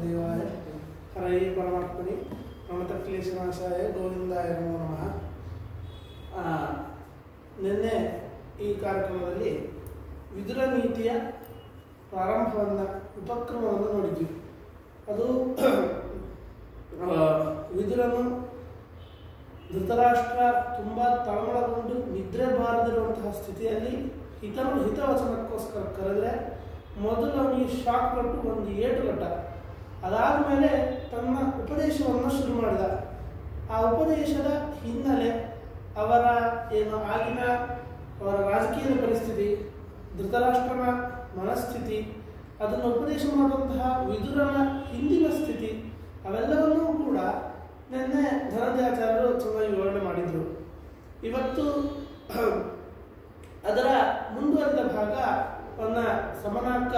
ವಾಸುದೇವಾಯ ಹರೇ ಪರಮಾತ್ಮನೇ ನಮತಕ್ಲೇಶನಾಶಾಯ ಗೋವಿಂದಾಯ ನಮೋ ನಮಃ. ನಿನ್ನೆ ಈ ಕಾರ್ಯಕ್ರಮದಲ್ಲಿ ವಿದುರ ನೀತಿಯ ಪ್ರಾರಂಭವನ್ನು ಉಪಕ್ರಮವನ್ನು ನೋಡಿದ್ವಿ. ಅದು ವಿದುರನು ಧೃತರಾಷ್ಟ್ರ ತುಂಬ ತಳಮಳಗೊಂಡು ನಿದ್ರೆ ಬಾರದಿರುವಂತಹ ಸ್ಥಿತಿಯಲ್ಲಿ ಹಿತವಚನಕ್ಕೋಸ್ಕರ ಕರೆದರೆ ಮೊದಲು ಅವನಿಗೆ ಶಾಕ್ ಕೊಟ್ಟು ಒಂದು ಏಟು ಕಟ್ಟ. ಅದಾದಮೇಲೆ ತನ್ನ ಉಪದೇಶವನ್ನು ಶುರು ಮಾಡಿದ. ಆ ಉಪದೇಶದ ಹಿನ್ನೆಲೆ ಅವರ ಆಗಿನ ಅವರ ರಾಜಕೀಯದ ಪರಿಸ್ಥಿತಿ, ಧೃತರಾಷ್ಟ್ರನ ಮನಸ್ಥಿತಿ, ಅದನ್ನು ಉಪದೇಶ ಮಾಡುವಂತಹ ವಿದುರನ ಹಿಂದಿನ ಸ್ಥಿತಿ, ಅವೆಲ್ಲವನ್ನೂ ಕೂಡ ನಿನ್ನೆ ಧನಂಜಯಾಚಾರ್ಯರು ಚೆನ್ನಾಗಿ ವಿವರಣೆ ಮಾಡಿದರು. ಇವತ್ತು ಅದರ ಮುಂದುವರಿದ ಭಾಗವನ್ನು ಸಮನಾಂಕ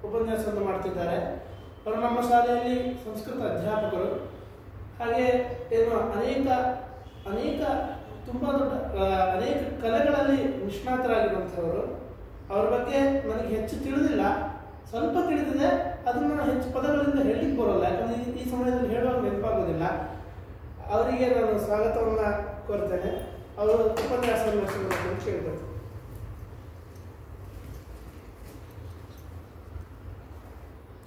ಉಪನ್ಯಾಸವನ್ನು ಮಾಡ್ತಿದ್ದಾರೆ. ಅವರು ನಮ್ಮ ಶಾಲೆಯಲ್ಲಿ ಸಂಸ್ಕೃತ ಅಧ್ಯಾಪಕರು. ಹಾಗೆ ಅನೇಕ ತುಂಬ ದೊಡ್ಡ ಅನೇಕ ಕಲೆಗಳಲ್ಲಿ ನಿಷ್ಣಾತರಾಗಿರುವಂಥವರು. ಅವ್ರ ಬಗ್ಗೆ ನನಗೆ ಹೆಚ್ಚು ತಿಳಿದಿಲ್ಲ, ಸ್ವಲ್ಪ ತಿಳಿದಿದೆ. ಅದನ್ನು ಹೆಚ್ಚು ಪದಗಳಿಂದ ಹೇಳಲಿಕ್ಕೆ ಬರೋಲ್ಲ, ಯಾಕಂದರೆ ಈ ಸಮಯದಲ್ಲಿ ಹೇಳುವಾಗ ನೆನಪಾಗೋದಿಲ್ಲ. ಅವರಿಗೆ ನಾನು ಸ್ವಾಗತವನ್ನು ಕೋರ್ತೇನೆ. ಅವರು ಉಪನ್ಯಾಸವನ್ನು ಕೇಳ್ತಾರೆ.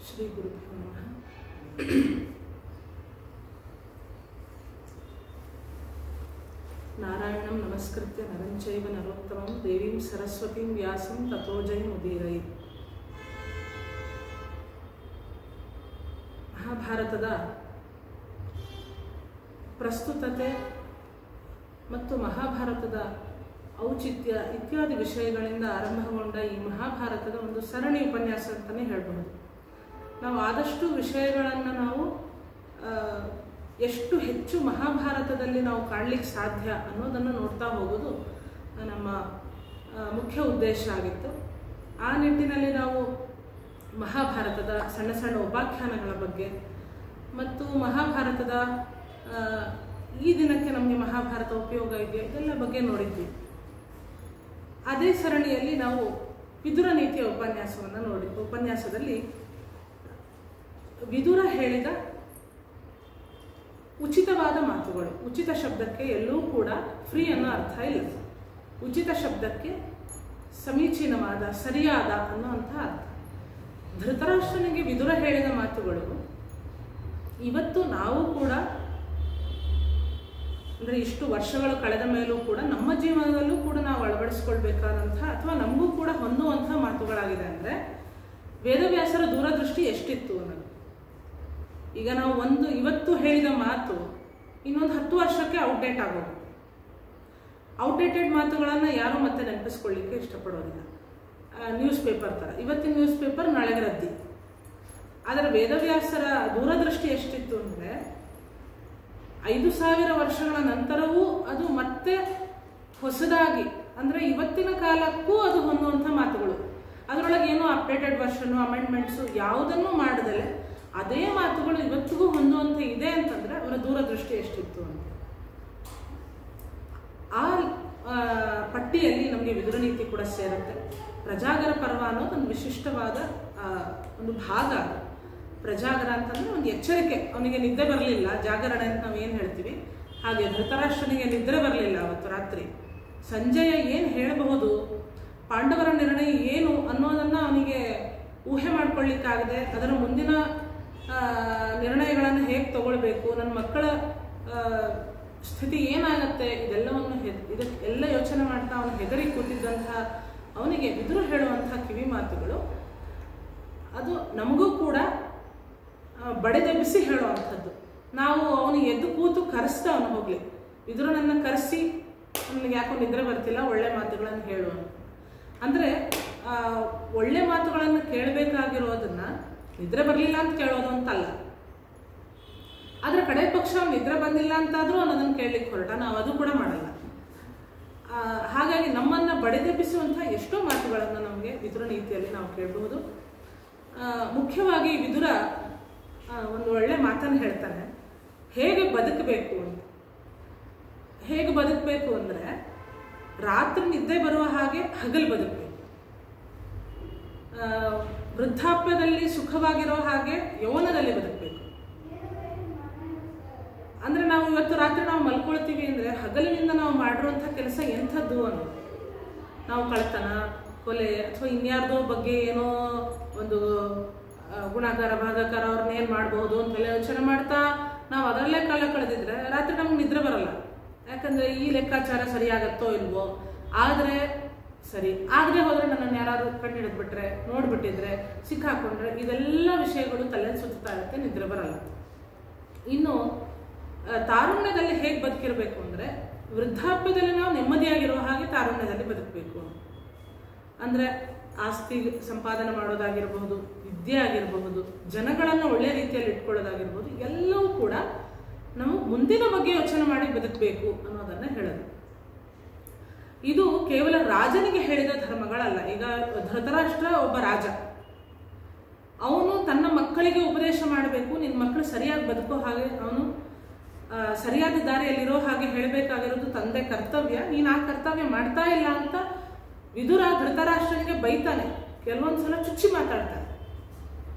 ಶ್ರೀ ಗುರುಭ್ಯೋ ನಮಃ. ನಾರಾಯಣಂ ನಮಸ್ಕೃತ್ಯ ನರಂ ಚೈವ ನರೋತ್ತಮಂ ದೇವೀಂ ಸರಸ್ವತೀಂ ವ್ಯಾಸಂ ತಥೋ ಜಯಮುದೀರೈ. ಮಹಾಭಾರತದ ಪ್ರಸ್ತುತತೆ ಮತ್ತು ಮಹಾಭಾರತದ ಔಚಿತ್ಯ ಇತ್ಯಾದಿ ವಿಷಯಗಳಿಂದ ಆರಂಭಗೊಂಡ ಈ ಮಹಾಭಾರತದ ಒಂದು ಸರಣಿ ಉಪನ್ಯಾಸ ಅಂತಲೇ ಹೇಳಬಹುದು. ನಾವು ಆದಷ್ಟು ವಿಷಯಗಳನ್ನು ನಾವು ಎಷ್ಟು ಹೆಚ್ಚು ಮಹಾಭಾರತದಲ್ಲಿ ನಾವು ಕಾಣಲಿಕ್ಕೆ ಸಾಧ್ಯ ಅನ್ನೋದನ್ನು ನೋಡ್ತಾ ಹೋಗೋದು ನಮ್ಮ ಮುಖ್ಯ ಉದ್ದೇಶ ಆಗಿತ್ತು. ಆ ನಿಟ್ಟಿನಲ್ಲಿ ನಾವು ಮಹಾಭಾರತದ ಸಣ್ಣ ಸಣ್ಣ ಉಪಾಖ್ಯಾನಗಳ ಬಗ್ಗೆ ಮತ್ತು ಮಹಾಭಾರತದ ಈ ದಿನಕ್ಕೆ ನಮಗೆ ಮಹಾಭಾರತ ಉಪಯೋಗ ಇದೆಯಾ ಇದೆಲ್ಲ ಬಗ್ಗೆ ನೋಡಿದ್ವಿ. ಅದೇ ಸರಣಿಯಲ್ಲಿ ನಾವು ವಿದುರ ನೀತಿಯ ಉಪನ್ಯಾಸದಲ್ಲಿ ವಿದುರ ಹೇಳಿದ ಉಚಿತವಾದ ಮಾತುಗಳು. ಉಚಿತ ಶಬ್ದಕ್ಕೆ ಎಲ್ಲೂ ಕೂಡ ಫ್ರೀ ಅನ್ನೋ ಅರ್ಥ ಇಲ್ಲ. ಉಚಿತ ಶಬ್ದಕ್ಕೆ ಸಮೀಚೀನವಾದ, ಸರಿಯಾದ ಅನ್ನೋಂಥ ಅರ್ಥ. ಧೃತರಾಷ್ಟ್ರನಿಗೆ ವಿದುರ ಹೇಳಿದ ಮಾತುಗಳು ಇವತ್ತು ನಾವು ಕೂಡ, ಅಂದರೆ ಇಷ್ಟು ವರ್ಷಗಳು ಕಳೆದ ಮೇಲೂ ಕೂಡ ನಮ್ಮ ಜೀವನದಲ್ಲೂ ಕೂಡ ನಾವು ಅಳವಡಿಸ್ಕೊಳ್ಬೇಕಾದಂಥ ಅಥವಾ ನಮಗೂ ಕೂಡ ಹೊಂದುವಂಥ ಮಾತುಗಳಾಗಿದೆ. ಅಂದರೆ ವೇದವ್ಯಾಸರ ದೂರದೃಷ್ಟಿ ಎಷ್ಟಿತ್ತು ಅನ್ನೋದು. ಈಗ ನಾವು ಇವತ್ತು ಹೇಳಿದ ಮಾತು ಇನ್ನೊಂದು 10 ವರ್ಷಕ್ಕೆ ಔಟ್ಡೇಟ್ ಆಗೋದು. ಔಟ್ಡೇಟೆಡ್ ಮಾತುಗಳನ್ನು ಯಾರೂ ಮತ್ತೆ ನೆನಪಿಸ್ಕೊಳ್ಳಿಕ್ಕೆ ಇಷ್ಟಪಡೋದಿಲ್ಲ. ನ್ಯೂಸ್ ಪೇಪರ್ ಥರ, ಇವತ್ತಿನ ನ್ಯೂಸ್ ಪೇಪರ್ ನಾಳೆಗೆ ರದ್ದಿ. ಆದರೆ ವೇದವ್ಯಾಸರ ದೂರದೃಷ್ಟಿ ಎಷ್ಟಿತ್ತು ಅಂದರೆ 5000 ವರ್ಷಗಳ ನಂತರವೂ ಅದು ಮತ್ತೆ ಹೊಸದಾಗಿ, ಅಂದರೆ ಇವತ್ತಿನ ಕಾಲಕ್ಕೂ ಅದು ಹೊಂದುವಂಥ ಮಾತುಗಳು. ಅದರೊಳಗೆ ಏನೋ ಅಪ್ಡೇಟೆಡ್ ವರ್ಷನ್ನು, ಅಮೆಂಡ್ಮೆಂಟ್ಸು ಯಾವುದನ್ನು ಮಾಡದಲೆ ಅದೇ ಮಾತುಗಳು ಇವತ್ತಿಗೂ ಹೊಂದುವಂಥ ಇದೆ ಅಂತಂದರೆ ಅವರ ದೂರದೃಷ್ಟಿ ಎಷ್ಟಿತ್ತು ಅಂತ. ಆ ಪಟ್ಟಿಯಲ್ಲಿ ನಮಗೆ ವಿದುರ ನೀತಿ ಕೂಡ ಸೇರುತ್ತೆ. ಪ್ರಜಾಗರ ಪರ್ವ ಅನ್ನೋದು ಒಂದು ವಿಶಿಷ್ಟವಾದ ಒಂದು ಭಾಗ. ಪ್ರಜಾಗರ ಅಂತಂದರೆ ಒಂದು ಎಚ್ಚರಿಕೆ. ಅವನಿಗೆ ನಿದ್ದೆ ಬರಲಿಲ್ಲ, ಜಾಗರಣೆ ಅಂತ ನಾವು ಏನು ಹೇಳ್ತೀವಿ ಹಾಗೆ ಧೃತರಾಷ್ಟ್ರನಿಗೆ ನಿದ್ರೆ ಬರಲಿಲ್ಲ ಅವತ್ತು ರಾತ್ರಿ. ಸಂಜಯ ಏನು ಹೇಳಬಹುದು, ಪಾಂಡವರ ನಿರ್ಣಯ ಏನು ಅನ್ನೋದನ್ನು ಅವನಿಗೆ ಊಹೆ ಮಾಡ್ಕೊಳ್ಳಿಕ್ಕಾಗದೆ, ಅದರ ಮುಂದಿನ ನಿರ್ಣಯಗಳನ್ನು ಹೇಗೆ ತಗೊಳ್ಬೇಕು, ನನ್ನ ಮಕ್ಕಳ ಸ್ಥಿತಿ ಏನಾಗತ್ತೆ, ಇದಕ್ಕೆಲ್ಲ ಯೋಚನೆ ಮಾಡ್ತಾ ಅವನು ಹೆದರಿ ಕೂತಿದ್ದಂಥ ಅವನಿಗೆ ವಿದುರ ಹೇಳುವಂಥ ಕಿವಿ ಮಾತುಗಳು ಅದು ನಮಗೂ ಕೂಡ ಬಡೆದೆಬ್ಬಿಸಿ ಹೇಳುವಂಥದ್ದು. ನಾವು ಅವನಿಗೆ ಎದ್ದು ಕೂತು ಕರೆಸ್ತಾ ಅವನು ಹೋಗಲಿ, ವಿದುರನನ್ನು ಕರೆಸಿ ನನಗೆ ಯಾಕೋ ನಿದ್ರೆ ಬರ್ತಿಲ್ಲ, ಒಳ್ಳೆ ಮಾತುಗಳನ್ನು ಹೇಳುವ. ಅಂದರೆ ಒಳ್ಳೆ ಮಾತುಗಳನ್ನು ಕೇಳಬೇಕಾಗಿರೋದನ್ನು ನಿದ್ರೆ ಬರಲಿಲ್ಲ ಅಂತ ಕೇಳೋದು ಅಂತಲ್ಲ. ಆದರೆ ಕಡೆ ಪಕ್ಷ ಅವ್ನು ನಿದ್ರೆ ಬಂದಿಲ್ಲ ಅಂತಾದರೂ ಅನ್ನೋದನ್ನು ಕೇಳಲಿಕ್ಕೆ ಹೊರಟ, ನಾವು ಅದು ಕೂಡ ಮಾಡಲ್ಲ. ಹಾಗಾಗಿ ನಮ್ಮನ್ನು ಬಡಿದೆಬ್ಬಿಸುವಂಥ ಎಷ್ಟೋ ಮಾತುಗಳನ್ನು ನಮಗೆ ವಿದುರ ನೀತಿಯಲ್ಲಿ ನಾವು ಕೇಳಬಹುದು. ಮುಖ್ಯವಾಗಿ ವಿದುರ ಒಂದು ಒಳ್ಳೆ ಮಾತನ್ನು ಹೇಳ್ತಾನೆ, ಹೇಗೆ ಬದುಕಬೇಕು ಅಂತ. ಹೇಗೆ ಬದುಕಬೇಕು ಅಂದರೆ ರಾತ್ರಿ ನಿದ್ದೆ ಬರುವ ಹಾಗೆ ಹಗಲು ಬದುಕಬೇಕು. ವೃದ್ಧಾಪ್ಯದಲ್ಲಿ ಸುಖವಾಗಿರೋ ಹಾಗೆ ಯೌವನದಲ್ಲಿ ಬದುಕಬೇಕು. ಅಂದ್ರೆ ನಾವು ಇವತ್ತು ರಾತ್ರಿ ನಾವು ಮಲ್ಕೊಳ್ತೀವಿ ಅಂದ್ರೆ ಹಗಲಿನಿಂದ ನಾವು ಮಾಡಿರುವಂಥ ಕೆಲಸ ಎಂಥದ್ದು ಅನ್ನೋದು. ನಾವು ಕಳ್ತನ, ಕೊಲೆ ಅಥವಾ ಇನ್ಯಾರ್ದೋ ಬಗ್ಗೆ ಏನೋ ಒಂದು ಗುಣಾಕಾರ ಭಾಗಾಕಾರ ಅವ್ರನ್ನ ಏನು ಮಾಡಬಹುದು ಅಂತೆಲ್ಲ ಯೋಚನೆ ಮಾಡ್ತಾ ನಾವು ಅದರಲ್ಲೇ ಕಾಲ ಕಳೆದಿದ್ರೆ ರಾತ್ರಿ ನಮ್ಗೆ ನಿದ್ರೆ ಬರಲ್ಲ. ಯಾಕಂದ್ರೆ ಈ ಲೆಕ್ಕಾಚಾರ ಸರಿಯಾಗತ್ತೋ ಇಲ್ವೋ, ಆದರೆ ಸರಿ ಆಗದೆ ಹೋದ್ರೆ ನನ್ನನ್ನು ಯಾರಾದ್ರೂ ಕಂಡು ಹಿಡಿದ್ಬಿಟ್ರೆ, ನೋಡ್ಬಿಟ್ಟಿದ್ರೆ, ಸಿಕ್ಕಾಕೊಂಡ್ರೆ, ಇದೆಲ್ಲ ವಿಷಯಗಳು ತಲೆ ಸುತ್ತಾ ಇರುತ್ತೆ, ನಿದ್ರೆ ಬರಲ್ಲ. ಇನ್ನು ತಾರುಣ್ಯದಲ್ಲಿ ಹೇಗೆ ಬದುಕಿರಬೇಕು ಅಂದ್ರೆ ವೃದ್ಧಾಪ್ಯದಲ್ಲಿ ನಾವು ನೆಮ್ಮದಿಯಾಗಿರೋ ಹಾಗೆ ತಾರುಣ್ಯದಲ್ಲಿ ಬದುಕಬೇಕು. ಅಂದ್ರೆ ಆಸ್ತಿ ಸಂಪಾದನೆ ಮಾಡೋದಾಗಿರಬಹುದು, ವಿದ್ಯೆ ಆಗಿರಬಹುದು, ಜನಗಳನ್ನು ಒಳ್ಳೆ ರೀತಿಯಲ್ಲಿ ಇಟ್ಕೊಳ್ಳೋದಾಗಿರ್ಬೋದು, ಎಲ್ಲವೂ ಕೂಡ ನಾವು ಮುಂದಿನ ಬಗ್ಗೆ ಯೋಚನೆ ಮಾಡಿ ಬದುಕಬೇಕು ಅನ್ನೋದನ್ನ ಹೇಳೋದು. ಇದು ಕೇವಲ ರಾಜನಿಗೆ ಹೇಳಿದ ಧರ್ಮಗಳಲ್ಲ. ಈಗ ಧೃತರಾಷ್ಟ್ರ ಒಬ್ಬ ರಾಜ, ಅವನು ತನ್ನ ಮಕ್ಕಳಿಗೆ ಉಪದೇಶ ಮಾಡಬೇಕು, ನಿನ್ನ ಮಕ್ಕಳು ಸರಿಯಾಗಿ ಬದುಕೋ ಹಾಗೆ, ಅವನು ಸರಿಯಾದ ದಾರಿಯಲ್ಲಿರೋ ಹಾಗೆ ಹೇಳಬೇಕಾಗಿರೋದು ತಂದೆ ಕರ್ತವ್ಯ. ನೀನು ಆ ಕರ್ತವ್ಯ ಮಾಡ್ತಾ ಇಲ್ಲ ಅಂತ ವಿದುರ ಧೃತರಾಷ್ಟ್ರನಿಗೆ ಬೈತಾನೆ, ಕೆಲವೊಂದ್ಸಲ ಚುಚ್ಚಿ ಮಾತಾಡ್ತಾನೆ.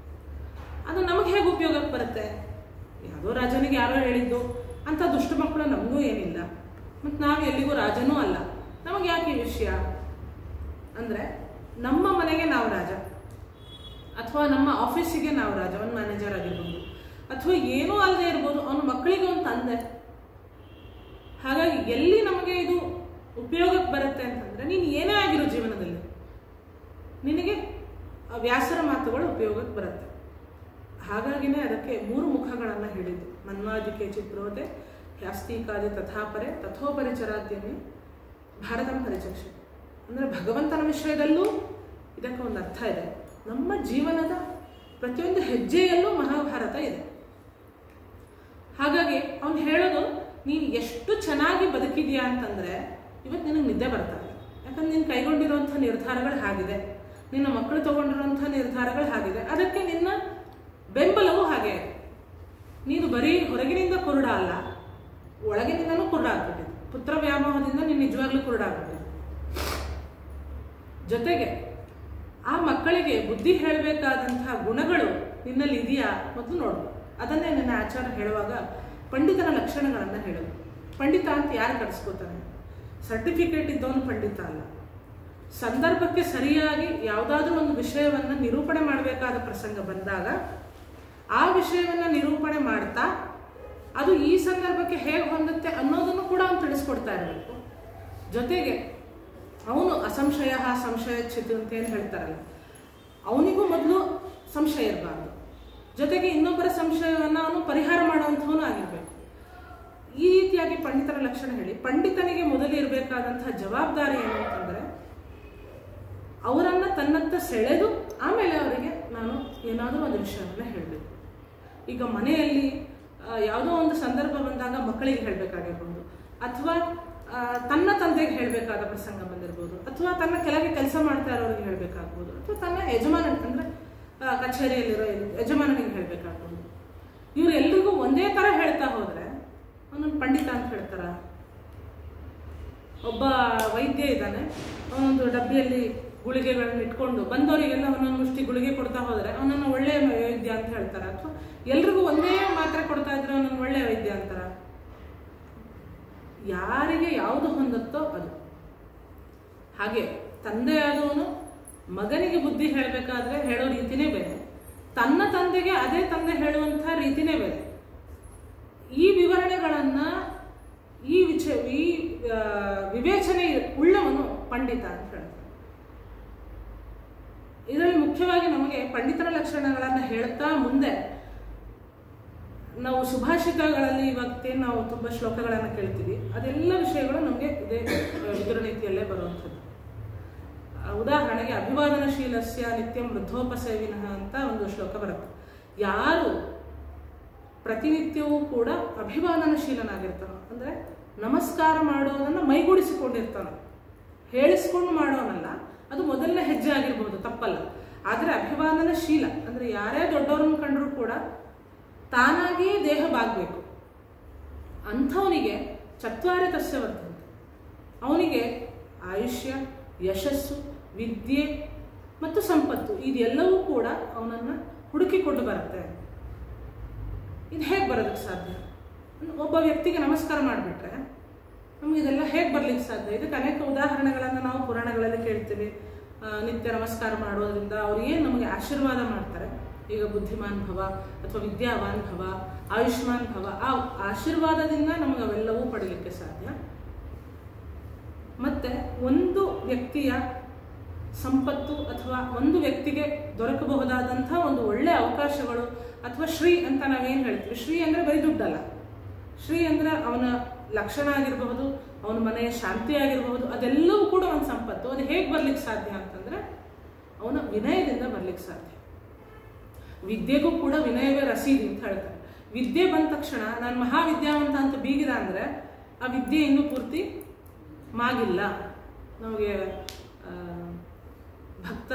ಅದು ನಮಗೆ ಹೇಗೆ ಉಪಯೋಗಕ್ಕೆ ಬರುತ್ತೆ? ಯಾವುದೋ ರಾಜನಿಗೆ ಯಾರೋ ಹೇಳಿದ್ದು ಅಂತ ದುಷ್ಟ ಮಕ್ಕಳು ನಮಗೂ ಏನಿಲ್ಲ, ಮತ್ತು ನಾವು ಎಲ್ಲಿಗೂ ರಾಜನೂ ಅಲ್ಲ. ನಮಗೆ ಯಾಕೆ ಈ ವಿಷಯ ಅಂದರೆ, ನಮ್ಮ ಮನೆಗೆ ನಾವು ರಾಜ, ಅಥವಾ ನಮ್ಮ ಆಫೀಸಿಗೆ ನಾವು ರಾಜ, ಒಂದು ಮ್ಯಾನೇಜರ್ ಆಗಿರ್ಬೋದು, ಅಥವಾ ಏನೂ ಅಲ್ಲದೆ ಇರ್ಬೋದು, ಅವನ ಮಕ್ಕಳಿಗೆ ಒಂದು ತಂದೆ. ಹಾಗಾಗಿ ಎಲ್ಲಿ ನಮಗೆ ಇದು ಉಪಯೋಗಕ್ಕೆ ಬರುತ್ತೆ ಅಂತಂದರೆ, ನೀನು ಏನೇ ಆಗಿರೋ ಜೀವನದಲ್ಲಿ ನಿನಗೆ ವ್ಯಾಸರ ಮಾತುಗಳು ಉಪಯೋಗಕ್ಕೆ ಬರುತ್ತೆ. ಹಾಗಾಗಿನೇ ಅದಕ್ಕೆ 3 ಮುಖಗಳನ್ನು ಹೇಳಿದ್ದು. ಮನ್ವಾದಿಕೆ ಚಿತ್ರೋದೆ ಹ್ಯಾಸ್ತಿಕಾದಿ ತಥಾಪರೆ ತಥೋಪರಿಚರಾದ್ಯಮಿ ಭಾರತಂ ಪರಿಚಕ್ಷೆ. ಅಂದರೆ ಭಗವಂತನ ವಿಷಯದಲ್ಲೂ ಇದಕ್ಕೆ ಒಂದು ಅರ್ಥ ಇದೆ. ನಮ್ಮ ಜೀವನದ ಪ್ರತಿಯೊಂದು ಹೆಜ್ಜೆಯಲ್ಲೂ ಮಹಾಭಾರತ ಇದೆ. ಹಾಗಾಗಿ ಅವನು ಹೇಳೋದು, ನೀನು ಎಷ್ಟು ಚೆನ್ನಾಗಿ ಬದುಕಿದೆಯಾ ಅಂತಂದರೆ ಇವತ್ತು ನಿನಗೆ ನಿದ್ದೆ ಬರ್ತಾರೆ. ಯಾಕಂದ್ರೆ ನೀನು ಕೈಗೊಂಡಿರುವಂಥ ನಿರ್ಧಾರಗಳು ಹಾಗಿದೆ, ನಿನ್ನ ಮಕ್ಕಳು ತಗೊಂಡಿರುವಂಥ ನಿರ್ಧಾರಗಳು ಹಾಗಿದೆ, ಅದಕ್ಕೆ ನಿನ್ನ ಬೆಂಬಲವೂ ಹಾಗೆ. ನೀನು ಬರೀ ಹೊರಗಿನಿಂದ ಕುರುಡ ಅಲ್ಲ, ಒಳಗಿನಿಂದನೂ ಕುರುಡ ಆಗ್ಬಿಟ್ಟಿದೆ. ಪುತ್ರ ವ್ಯಾಮೋಹದಿಂದ ನೀನು ನಿಜವಾಗ್ಲೂ ಕುರುಡ ಆಗ್ಬಿಟ್ಟಿದೆ. ಜೊತೆಗೆ ಆ ಮಕ್ಕಳಿಗೆ ಬುದ್ಧಿ ಹೇಳಬೇಕಾದಂತಹ ಗುಣಗಳು ನಿನ್ನಲ್ಲಿ ಇದೆಯಾ ಮೊದಲು ನೋಡು. ಅದನ್ನೇ ನನ್ನ ಆಚಾರ್ಯ ಹೇಳುವಾಗ ಪಂಡಿತನ ಲಕ್ಷಣಗಳನ್ನು ಹೇಳೋದು. ಪಂಡಿತ ಅಂತ ಯಾರು ಕರೆಸ್ಕೋತಾನೆ? ಸರ್ಟಿಫಿಕೇಟ್ ಇದ್ದವನು ಪಂಡಿತ ಅಲ್ಲ. ಸಂದರ್ಭಕ್ಕೆ ಸರಿಯಾಗಿ ಯಾವುದಾದ್ರೂ ಒಂದು ವಿಷಯವನ್ನು ನಿರೂಪಣೆ ಮಾಡಬೇಕಾದ ಪ್ರಸಂಗ ಬಂದಾಗ ಆ ವಿಷಯವನ್ನು ನಿರೂಪಣೆ ಮಾಡ್ತಾ ಅದು ಈ ಸಂದರ್ಭಕ್ಕೆ ಹೇಗೆ ಹೊಂದುತ್ತೆ ಅನ್ನೋದನ್ನು ಕೂಡ ಅವನು ತಿಳಿಸ್ಕೊಡ್ತಾ ಇರಬೇಕು. ಜೊತೆಗೆ ಅವನು ಅಸಂಶಯ ಸಂಶಯ ಚಿತ್ ಅಂತ ಏನು ಹೇಳ್ತಾರಲ್ಲ, ಅವನಿಗೂ ಮೊದಲು ಸಂಶಯ ಇರಬಾರ್ದು. ಜೊತೆಗೆ ಇನ್ನೊಬ್ಬರ ಸಂಶಯವನ್ನು ಅವನು ಪರಿಹಾರ ಮಾಡುವಂಥವನು ಆಗಿರಬೇಕು. ಈ ರೀತಿಯಾಗಿ ಪಂಡಿತರ ಲಕ್ಷಣ ಹೇಳಿ, ಪಂಡಿತನಿಗೆ ಮೊದಲು ಇರಬೇಕಾದಂತಹ ಜವಾಬ್ದಾರಿ ಏನು ಅಂತಂದರೆ, ಅವರನ್ನು ತನ್ನತ್ತ ಸೆಳೆದು ಆಮೇಲೆ ಅವರಿಗೆ ನಾನು ಏನಾದರೂ ಒಂದು ವಿಷಯವನ್ನು ಹೇಳಬೇಕು. ಈಗ ಮನೆಯಲ್ಲಿ ಯಾವುದೋ ಒಂದು ಸಂದರ್ಭ ಬಂದಾಗ ಮಕ್ಕಳಿಗೆ ಹೇಳಬೇಕಾಗಿರ್ಬೋದು, ಅಥವಾ ತನ್ನ ತಂದೆಗೆ ಹೇಳಬೇಕಾದ ಪ್ರಸಂಗ ಬಂದಿರ್ಬೋದು, ಅಥವಾ ತನ್ನ ಕೆಳಗೆ ಕೆಲಸ ಮಾಡ್ತಾ ಇರೋರಿಗೆ ಹೇಳಬೇಕಾಗ್ಬೋದು, ಅಥವಾ ತನ್ನ ಯಜಮಾನ ಅಂದರೆ ಕಚೇರಿಯಲ್ಲಿರೋ ಯಜಮಾನನಿಗೆ ಹೇಳಬೇಕಾಗ್ಬೋದು. ಇವರು ಎಲ್ರಿಗೂ ಒಂದೇ ಥರ ಹೇಳ್ತಾ ಹೋದರೆ ಅವನೊಂದು ಪಂಡಿತ ಅಂತ ಹೇಳ್ತಾರ? ಒಬ್ಬ ವೈದ್ಯ ಇದ್ದಾನೆ, ಅವನೊಂದು ಡಬ್ಬಿಯಲ್ಲಿ ಗುಳಿಗೆಗಳನ್ನು ಇಟ್ಕೊಂಡು ಬಂದವರಿಗೆಲ್ಲ ಒಂದೊಂದು ಮುಷ್ಟಿ ಗುಳಿಗೆ ಕೊಡ್ತಾ ಹೋದರೆ ಅವನನ್ನು ಒಳ್ಳೆಯ ವೈದ್ಯ ಅಂತ ಹೇಳ್ತಾರ? ಅಥವಾ ಎಲ್ರಿಗೂ ಒಂದೇ ಮಾತ್ರೆ ಕೊಡ್ತಾ ಇದ್ರೆ ಅವನನ್ನು ಒಳ್ಳೆಯ ವೈದ್ಯ ಅಂತಾರ? ಯಾರಿಗೆ ಯಾವುದು ಹೊಂದುತ್ತೋ ಅದು. ಹಾಗೆ ತಂದೆಯಾದವನು ಮಗನಿಗೆ ಬುದ್ಧಿ ಹೇಳಬೇಕಾದ್ರೆ ಹೇಳೋ ರೀತಿನೇ ಬೇರೆ, ತನ್ನ ತಂದೆಗೆ ಅದೇ ತಂದೆ ಹೇಳುವಂಥ ರೀತಿನೇ ಬೇರೆ. ಈ ವಿವರಣೆಗಳನ್ನು ಈ ವಿವೇಚನೆ ಉಳ್ಳವನು ಪಂಡಿತ ಅಂತ ಹೇಳ್ತಾರೆ. ಇದರಲ್ಲಿ ಮುಖ್ಯವಾಗಿ ನಮಗೆ ಪಂಡಿತರ ಲಕ್ಷಣಗಳನ್ನು ಹೇಳ್ತಾ ಮುಂದೆ ನಾವು ಸುಭಾಷಿತಗಳಲ್ಲಿ ಇವತ್ತೇನು ನಾವು ತುಂಬ ಶ್ಲೋಕಗಳನ್ನು ಕೇಳ್ತೀವಿ, ಅದೆಲ್ಲ ವಿಷಯಗಳು ನಮಗೆ ಇದೇ ವಿದುರ ನೀತಿಯಲ್ಲೇ ಬರುವಂಥದ್ದು. ಉದಾಹರಣೆಗೆ ಅಭಿವಾದನಶೀಲಸ್ಯ ನಿತ್ಯಂ ವೃದ್ಧೋಪಸೇವಿನಃ ಅಂತ ಒಂದು ಶ್ಲೋಕ ಬರುತ್ತೆ. ಯಾರು ಪ್ರತಿನಿತ್ಯವೂ ಕೂಡ ಅಭಿವಾದನಶೀಲನಾಗಿರ್ತಾನೋ, ಅಂದರೆ ನಮಸ್ಕಾರ ಮಾಡೋದನ್ನು ಮೈಗೂಡಿಸಿಕೊಂಡಿರ್ತಾನೋ, ಹೇಳಿಸ್ಕೊಂಡು ಮಾಡೋನಲ್ಲ, ಅದು ಮೊದಲನೇ ಹೆಜ್ಜೆ ಆಗಿರ್ಬೋದು, ತಪ್ಪಲ್ಲ. ಆದರೆ ಅಭಿವಾದನಶೀಲ ಅಂದರೆ ಯಾರೇ ದೊಡ್ಡವರನ್ನು ಕಂಡರೂ ಕೂಡ ತಾನಾಗಿಯೇ ದೇಹ ಬಾಗಬೇಕು. ಅಂಥವನಿಗೆ ಚತ್ವಾರಿ ತಸ್ಯ ವರ್ಧಂತೆ, ಅವನಿಗೆ ಆಯುಷ್ಯ, ಯಶಸ್ಸು, ವಿದ್ಯೆ ಮತ್ತು ಸಂಪತ್ತು ಇದೆಲ್ಲವೂ ಕೂಡ ಅವನನ್ನು ಹುಡುಕಿಕೊಂಡು ಬರುತ್ತೆ. ಇದು ಹೇಗೆ ಬರೋದಕ್ಕೆ ಸಾಧ್ಯ? ಒಬ್ಬ ವ್ಯಕ್ತಿಗೆ ನಮಸ್ಕಾರ ಮಾಡಿಬಿಟ್ರೆ ನಮ್ಗೆ ಇದೆಲ್ಲ ಹೇಗೆ ಬರ್ಲಿಕ್ಕೆ ಸಾಧ್ಯ? ಇದಕ್ಕೆ ಅನೇಕ ಉದಾಹರಣೆಗಳನ್ನು ನಾವು ಪುರಾಣಗಳಲ್ಲಿ ಕೇಳ್ತೀವಿ. ನಿತ್ಯ ನಮಸ್ಕಾರ ಮಾಡೋದ್ರಿಂದ ಅವ್ರು ಏನು ನಮಗೆ ಆಶೀರ್ವಾದ ಮಾಡ್ತಾರೆ, ಈಗ ಬುದ್ಧಿಮಾನ್ ಭವ ಅಥವಾ ವಿದ್ಯಾವಾನ್ ಭವ, ಆಯುಷ್ಮಾನ್ ಭವ, ಆ ಆಶೀರ್ವಾದದಿಂದ ನಮಗೆ ಅವೆಲ್ಲವೂ ಪಡೀಲಿಕ್ಕೆ ಸಾಧ್ಯ. ಮತ್ತೆ ಒಂದು ವ್ಯಕ್ತಿಯ ಸಂಪತ್ತು ಅಥವಾ ಒಂದು ವ್ಯಕ್ತಿಗೆ ದೊರಕಬಹುದಾದಂಥ ಒಂದು ಒಳ್ಳೆಯ ಅವಕಾಶಗಳು ಅಥವಾ ಶ್ರೀ ಅಂತ ನಾವೇನು ಹೇಳ್ತೀವಿ, ಶ್ರೀ ಅಂದರೆ ಬರೀ ದುಡ್ಡಲ್ಲ. ಶ್ರೀ ಅಂದರೆ ಅವನ ಲಕ್ಷಣ ಆಗಿರಬಹುದು, ಅವನ ಮನೆಯ ಶಾಂತಿ ಆಗಿರಬಹುದು, ಅದೆಲ್ಲವೂ ಕೂಡ ಒಂದು ಸಂಪತ್ತು. ಅದು ಹೇಗೆ ಬರ್ಲಿಕ್ಕೆ ಸಾಧ್ಯ ಅಂತಂದ್ರೆ ಅವನ ವಿನಯದಿಂದ ಬರ್ಲಿಕ್ಕೆ ಸಾಧ್ಯ. ವಿದ್ಯೆಗೂ ಕೂಡ ವಿನಯವೇ ರಸೀದಿ ಅಂತ ಹೇಳ್ತಾರೆ. ವಿದ್ಯೆ ಬಂದ ತಕ್ಷಣ ನಾನು ಮಹಾವಿದ್ಯಾವಂತ ಅಂತ ಬೀಗಿದ ಅಂದರೆ ಆ ವಿದ್ಯೆ ಇನ್ನೂ ಪೂರ್ತಿ ಮಾಗಿಲ್ಲ. ನಮಗೆ ಭಕ್ತ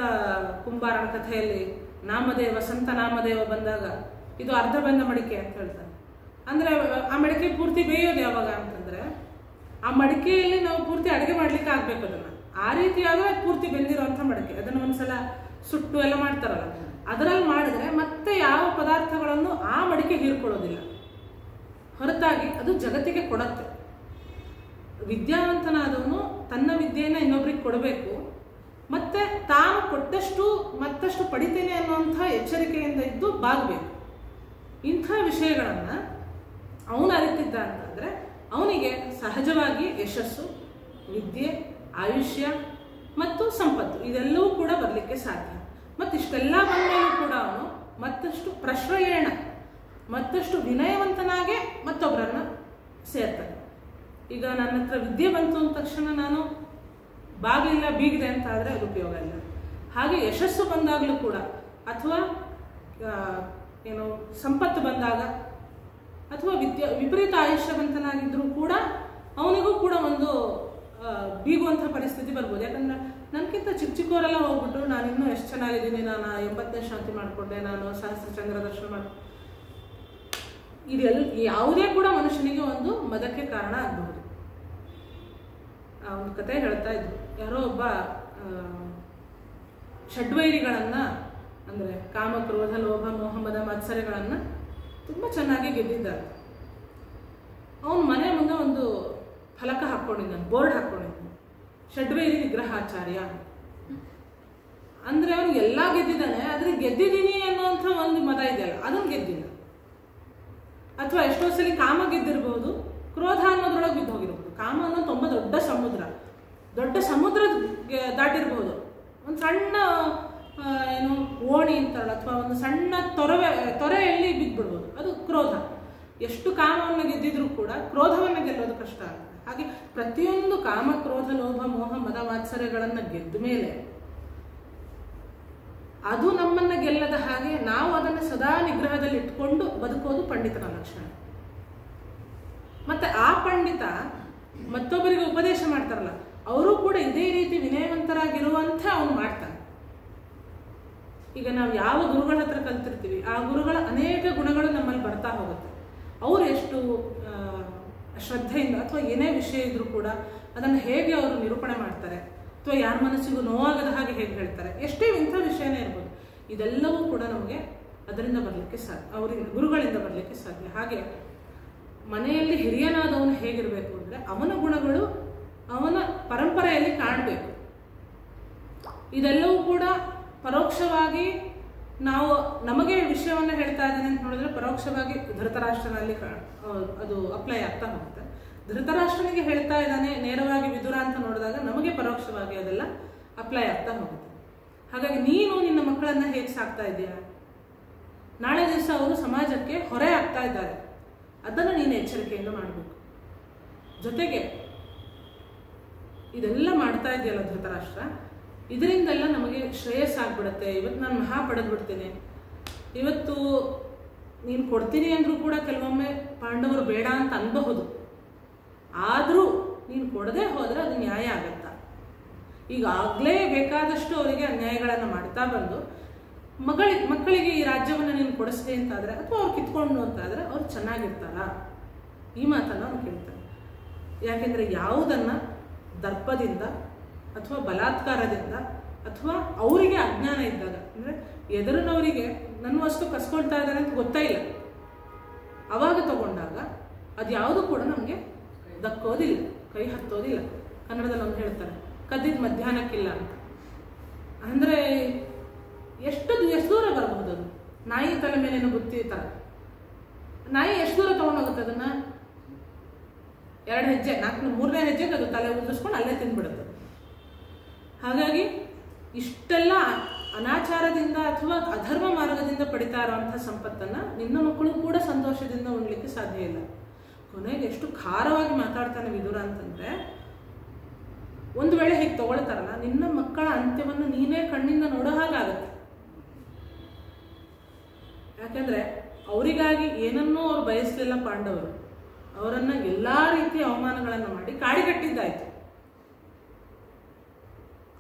ಕುಂಬಾರನ ಕಥೆಯಲ್ಲಿ ನಾಮದೇವ, ಸಂತ ನಾಮದೇವ ಬಂದಾಗ ಇದು ಅರ್ಧ ಬಂದ ಮಡಿಕೆ ಅಂತ ಹೇಳ್ತಾರೆ. ಅಂದರೆ ಆ ಮಡಿಕೆ ಪೂರ್ತಿ ಬೇಯೋದು ಯಾವಾಗ ಅಂತಂದರೆ ಆ ಮಡಿಕೆಯಲ್ಲಿ ನಾವು ಪೂರ್ತಿ ಅಡುಗೆ ಮಾಡ್ಲಿಕ್ಕೆ ಆಗ್ಬೇಕು. ಅದನ್ನು ಆ ರೀತಿಯಾದರೆ ಪೂರ್ತಿ ಬೆಂದಿರುವಂಥ ಮಡಿಕೆ, ಅದನ್ನು ಒಂದ್ಸಲ ಸುಟ್ಟು ಎಲ್ಲ ಮಾಡ್ತಾರಲ್ಲ, ಅದರಲ್ಲಿ ಮಾಡಿದ್ರೆ ಮತ್ತೆ ಯಾವ ಪದಾರ್ಥಗಳನ್ನು ಆ ಮಡಿಕೆ ಹೀರ್ಕೊಳ್ಳೋದಿಲ್ಲ, ಹೊರತಾಗಿ ಅದು ಜಗತ್ತಿಗೆ ಕೊಡತ್ತೆ. ವಿದ್ಯಾವಂತನಾದವನು ತನ್ನ ವಿದ್ಯೆಯನ್ನು ಇನ್ನೊಬ್ರಿಗೆ ಕೊಡಬೇಕು, ಮತ್ತೆ ತಾನು ಕೊಟ್ಟಷ್ಟು ಮತ್ತಷ್ಟು ಪಡಿತೇನೆ ಅನ್ನುವಂಥ ಎಚ್ಚರಿಕೆಯಿಂದ ಇದ್ದು ಬಾಗಬೇಕು. ಇಂಥ ವಿಷಯಗಳನ್ನು ಅವನು ಅರಿತಿದ್ದ ಅಂತಂದರೆ ಅವನಿಗೆ ಸಹಜವಾಗಿ ಯಶಸ್ಸು, ವಿದ್ಯೆ, ಆಯುಷ್ಯ ಮತ್ತು ಸಂಪತ್ತು ಇದೆಲ್ಲವೂ ಕೂಡ ಬರಲಿಕ್ಕೆ ಸಾಧ್ಯ. ಮತ್ತು ಇಷ್ಟೆಲ್ಲ ಬಂದಮೇಲೂ ಕೂಡ ಅವನು ಮತ್ತಷ್ಟು ಪ್ರಶ್ರಯೇಣ, ಮತ್ತಷ್ಟು ವಿನಯವಂತನಾಗೆ ಮತ್ತೊಬ್ಬರನ್ನು ಸೇರ್ತಾನೆ. ಈಗ ನನ್ನ ಹತ್ರ ವಿದ್ಯೆ ಬಂತು ಅಂದ ತಕ್ಷಣ ನಾನು ಬಾಗಿಲಿಲ್ಲ ಬೀಗಿದೆ ಅಂತ ಆದರೆ ಅದು ಉಪಯೋಗ ಇಲ್ಲ. ಹಾಗೆ ಯಶಸ್ಸು ಬಂದಾಗಲೂ ಕೂಡ ಅಥವಾ ಏನು ಸಂಪತ್ತು ಬಂದಾಗ ಅಥವಾ ವಿಪರೀತ ಆಯುಷ್ಯವಂತನಾಗಿದ್ದರೂ ಕೂಡ ಅವನಿಗೂ ಕೂಡ ಒಂದು ಬೀಗುವಂಥ ಪರಿಸ್ಥಿತಿ ಬರ್ಬೋದು. ಯಾಕಂದ್ರೆ ನನಗಿಂತ ಚಿಕ್ಕವರೆಲ್ಲ ಹೋಗ್ಬಿಟ್ಟು ನಾನು ಇನ್ನೂ ಎಷ್ಟು ಚೆನ್ನಾಗಿದ್ದೀನಿ, ನಾನು 80ನೇ ಶಾಂತಿ ಮಾಡಿಕೊಂಡೆ, ನಾನು ಸಹಸ್ರಚಂದ್ರ ದರ್ಶನ ಮಾಡಿಕೊಂಡೆ, ಇದೆಲ್ಲ ಯಾವುದೇ ಕೂಡ ಮನುಷ್ಯನಿಗೆ ಒಂದು ಮದಕ್ಕೆ ಕಾರಣ ಆಗಬಹುದು. ಒಂದು ಕತೆ ಹೇಳ್ತಾ ಇದ್ರು, ಯಾರೋ ಒಬ್ಬ ಷಡ್ವೈರಿಗಳನ್ನು ಅಂದರೆ ಕಾಮ, ಕ್ರೋಧ, ಲೋಭ, ಮೋಹ, ಮದ, ಮತ್ಸರಗಳನ್ನು ತುಂಬ ಚೆನ್ನಾಗಿ ಗೆದ್ದಿದ್ದಾರೆ. ಅವನು ಮನೆ ಮುಂದೆ ಒಂದು ಫಲಕ ಹಾಕ್ಕೊಂಡಿದ್ದಾನೆ, ಬೋರ್ಡ್ ಹಾಕ್ಕೊಂಡಿದ್ದಾನೆ, ಷಡ್ವೈರಿ ವಿಗ್ರಹಾಚಾರ್ಯ. ಅಂದರೆ ಅವನು ಎಲ್ಲ ಗೆದ್ದಿದ್ದಾನೆ, ಆದರೆ ಗೆದ್ದಿದ್ದೀನಿ ಅನ್ನೋಂಥ ಒಂದು ಮದ ಇದೆಯಲ್ಲ ಅದನ್ನು ಗೆದ್ದಿಲ್ಲ. ಅಥವಾ ಎಷ್ಟೋ ಸಲ ಕಾಮ ಗೆದ್ದಿರ್ಬೋದು, ಕ್ರೋಧ ಅನ್ನೋದ್ರೊಳಗೆ ಬಿದ್ದು ಹೋಗಿರ್ಬೋದು. ಕಾಮ ಅನ್ನೋ ತುಂಬ ದೊಡ್ಡ ಸಮುದ್ರ ದಾಟಿರ್ಬೋದು. ಒಂದು ಸಣ್ಣ ಏನು ಓಣಿ ಅಂತಾರಲ್ಲ, ಅಥವಾ ಒಂದು ಸಣ್ಣ ತೊರೆಯಲ್ಲಿ ಬಿದ್ದುಬಿಡ್ಬೋದು, ಅದು ಕ್ರೋಧ. ಎಷ್ಟು ಕಾಮವನ್ನು ಗೆದ್ದಿದ್ರೂ ಕೂಡ ಕ್ರೋಧವನ್ನು ಗೆಲ್ಲೋದು ಕಷ್ಟ ಆಗುತ್ತೆ. ಹಾಗೆ ಪ್ರತಿಯೊಂದು ಕಾಮ, ಕ್ರೋಧ, ಲೋಭ, ಮೋಹ, ಮದ, ಮಾತ್ಸರ್ಯಗಳನ್ನು ಗೆದ್ದ ಮೇಲೆ ಅದು ನಮ್ಮನ್ನು ಗೆಲ್ಲದ ಹಾಗೆ ನಾವು ಅದನ್ನು ಸದಾ ನಿಗ್ರಹದಲ್ಲಿ ಇಟ್ಕೊಂಡು ಬದುಕೋದು ಪಂಡಿತನ ಲಕ್ಷಣ. ಮತ್ತೆ ಆ ಪಂಡಿತ ಮತ್ತೊಬ್ಬರಿಗೆ ಉಪದೇಶ ಮಾಡ್ತಾರಲ್ಲ, ಅವರು ಕೂಡ ಇದೇ ರೀತಿ ವಿನಯವಂತರಾಗಿರುವಂತೆ ಅವನು ಮಾಡ್ತಾನೆ. ಈಗ ನಾವು ಯಾವ ಗುರುಗಳ ಹತ್ರ ಕಲ್ತಿರ್ತೀವಿ ಆ ಗುರುಗಳ ಅನೇಕ ಗುಣಗಳು ನಮ್ಮಲ್ಲಿ ಬರ್ತಾ ಹೋಗುತ್ತೆ. ಅವರು ಎಷ್ಟು ಶ್ರದ್ಧೆಯಿಂದ ಅಥವಾ ಏನೇ ವಿಷಯ ಇದ್ರೂ ಕೂಡ ಅದನ್ನು ಹೇಗೆ ಅವರು ನಿರೂಪಣೆ ಮಾಡ್ತಾರೆ, ಅಥವಾ ಯಾರ ಮನಸ್ಸಿಗೂ ನೋವಾಗದ ಹಾಗೆ ಹೇಗೆ ಹೇಳ್ತಾರೆ, ಎಷ್ಟೇ ಇಂಥ ವಿಷಯನೇ ಇರ್ಬೋದು, ಇದೆಲ್ಲವೂ ಕೂಡ ನಮಗೆ ಅದರಿಂದ ಬರಲಿಕ್ಕೆ ಸಾಧ್ಯ, ಅವರಿಂದ ಗುರುಗಳಿಂದ ಬರಲಿಕ್ಕೆ ಸಾಧ್ಯ. ಹಾಗೆ ಮನೆಯಲ್ಲಿ ಹಿರಿಯನಾದವನು ಹೇಗಿರಬೇಕು ಅಂದರೆ ಅವನ ಗುಣಗಳು ಅವನ ಪರಂಪರೆಯಲ್ಲಿ ಕಾಣಬೇಕು. ಇದೆಲ್ಲವೂ ಕೂಡ ಪರೋಕ್ಷವಾಗಿ ನಾವು ನಮಗೆ ವಿಷಯವನ್ನು ಹೇಳ್ತಾ ಇದ್ದೇನೆ ಅಂತ ನೋಡಿದ್ರೆ ಪರೋಕ್ಷವಾಗಿ ಧೃತರಾಷ್ಟ್ರನಲ್ಲಿ ಅದು ಅಪ್ಲೈ ಆಗ್ತಾ ಹೋಗುತ್ತೆ. ಧೃತರಾಷ್ಟ್ರನಿಗೆ ಹೇಳ್ತಾ ಇದ್ದಾನೆ ನೇರವಾಗಿ ವಿದುರ ಅಂತ ನೋಡಿದಾಗ ನಮಗೆ ಪರೋಕ್ಷವಾಗಿ ಅದೆಲ್ಲ ಅಪ್ಲೈ ಆಗ್ತಾ ಹೋಗುತ್ತೆ. ಹಾಗಾಗಿ ನೀನು ನಿನ್ನ ಮಕ್ಕಳನ್ನ ಹೇಗೆ ಸಾಕ್ತಾ ಇದೆಯಾ, ನಾಳೆ ದಿವಸ ಅವರು ಸಮಾಜಕ್ಕೆ ಹೊರೆ ಆಗ್ತಾ ಇದ್ದಾರೆ, ಅದನ್ನು ನೀನು ಎಚ್ಚರಿಕೆಯಿಂದ ಮಾಡಬೇಕು. ಜೊತೆಗೆ ಇದೆಲ್ಲ ಮಾಡ್ತಾ ಇದೆಯಲ್ಲ ಧೃತರಾಷ್ಟ್ರ, ಇದರಿಂದೆಲ್ಲ ನಮಗೆ ಶ್ರೇಯಸ್ಸಾಗ್ಬಿಡುತ್ತೆ. ಇವತ್ತು ನಾನು ಮಹಾ ಪಡೆದ್ಬಿಡ್ತೇನೆ, ಇವತ್ತು ನೀನು ಕೊಡ್ತೀನಿ ಅಂದರೂ ಕೂಡ ಕೆಲವೊಮ್ಮೆ ಪಾಂಡವರು ಬೇಡ ಅಂತ ಅನ್ಬಹುದು, ಆದರೂ ನೀನು ಕೊಡದೆ ಹೋದರೆ ಅದು ನ್ಯಾಯ ಆಗತ್ತಾ? ಈಗಾಗಲೇ ಬೇಕಾದಷ್ಟು ಅವರಿಗೆ ಅನ್ಯಾಯಗಳನ್ನು ಮಾಡ್ತಾ ಬಂದು ಮಕ್ಕಳಿಗೆ ಈ ರಾಜ್ಯವನ್ನು ನೀನು ಕೊಡಿಸ್ದೆ ಅಂತಾದರೆ ಅಥವಾ ಅವ್ರು ಕಿತ್ಕೊಂಡು ಅಂತಾದರೆ ಅವ್ರು ಚೆನ್ನಾಗಿರ್ತಾರಾ? ಈ ಮಾತನ್ನು ಅವ್ನು ಕೇಳ್ತಾನೆ. ಯಾಕೆಂದರೆ ಯಾವುದನ್ನು ದರ್ಪದಿಂದ ಅಥವಾ ಬಲಾತ್ಕಾರದಿಂದ ಅಥವಾ ಅವರಿಗೆ ಅಜ್ಞಾನ ಇದ್ದಾಗ, ಅಂದರೆ ಎದುರಿನವರಿಗೆ ನನ್ನ ವಸ್ತು ಕಸ್ಕೊಳ್ತಾ ಇದ್ದಾರೆ ಅಂತ ಗೊತ್ತೇ ಇಲ್ಲ, ಅವಾಗ ತಗೊಂಡಾಗ ಅದು ಯಾವುದು ಕೂಡ ನಮಗೆ ದಕ್ಕೋದಿಲ್ಲ, ಕೈ ಹತ್ತೋದಿಲ್ಲ. ಕನ್ನಡದಲ್ಲಿ ಒಂದು ಹೇಳ್ತಾರೆ, ಕದ್ದಿದ್ದು ಮಧ್ಯಾಹ್ನಕ್ಕಿಲ್ಲ ಅಂತ. ಅಂದರೆ ಎಷ್ಟು ದೂರ ಬರಬಹುದು ಅದು. ನಾಯಿ ತಲೆ ಮೇಲೇನು ಬುತ್ತಿ ಥರ. ನಾಯಿ ಎಷ್ಟು ದೂರ ತೊಗೊಂಡೋಗುತ್ತೆ ಅದನ್ನು? 2 ಹೆಜ್ಜೆ, 3ನೇ ಹೆಜ್ಜೆಗೆ ಅದು ತಲೆ ಉದುರಿಸ್ಕೊಂಡು ಅಲ್ಲೇ ತಿಂದ್ಬಿಡುತ್ತೆ. ಹಾಗಾಗಿ ಇಷ್ಟೆಲ್ಲ ಅನಾಚಾರದಿಂದ ಅಥವಾ ಅಧರ್ಮ ಮಾರ್ಗದಿಂದ ಪಡಿತಾ ಇರೋವಂಥ ಸಂಪತ್ತನ್ನು ನಿನ್ನ ಮಕ್ಕಳು ಕೂಡ ಸಂತೋಷದಿಂದ ಉಣ್ಲಿಕ್ಕೆ ಸಾಧ್ಯ ಇಲ್ಲ. ಕೊನೆಗೆ ಎಷ್ಟು ಖಾರವಾಗಿ ಮಾತಾಡ್ತಾನೆ ವಿದುರ ಅಂತಂದ್ರೆ, ಒಂದು ವೇಳೆ ಹೀಗೆ ತಗೊಳ್ತಾರಲ್ಲ, ನಿನ್ನ ಮಕ್ಕಳ ಅಂತ್ಯವನ್ನು ನೀನೇ ಕಣ್ಣಿಂದ ನೋಡೋ ಹಾಗಾಗತ್ತೆ. ಯಾಕಂದ್ರೆ ಅವರಿಗಾಗಿ ಏನನ್ನೂ ಅವ್ರು ಬಯಸಲಿಲ್ಲ ಪಾಂಡವರು. ಅವರನ್ನ ಎಲ್ಲಾ ರೀತಿಯ ಅವಮಾನಗಳನ್ನು ಮಾಡಿ ಕಾಡಿಗಟ್ಟಿದ್ದಾಯ್ತು.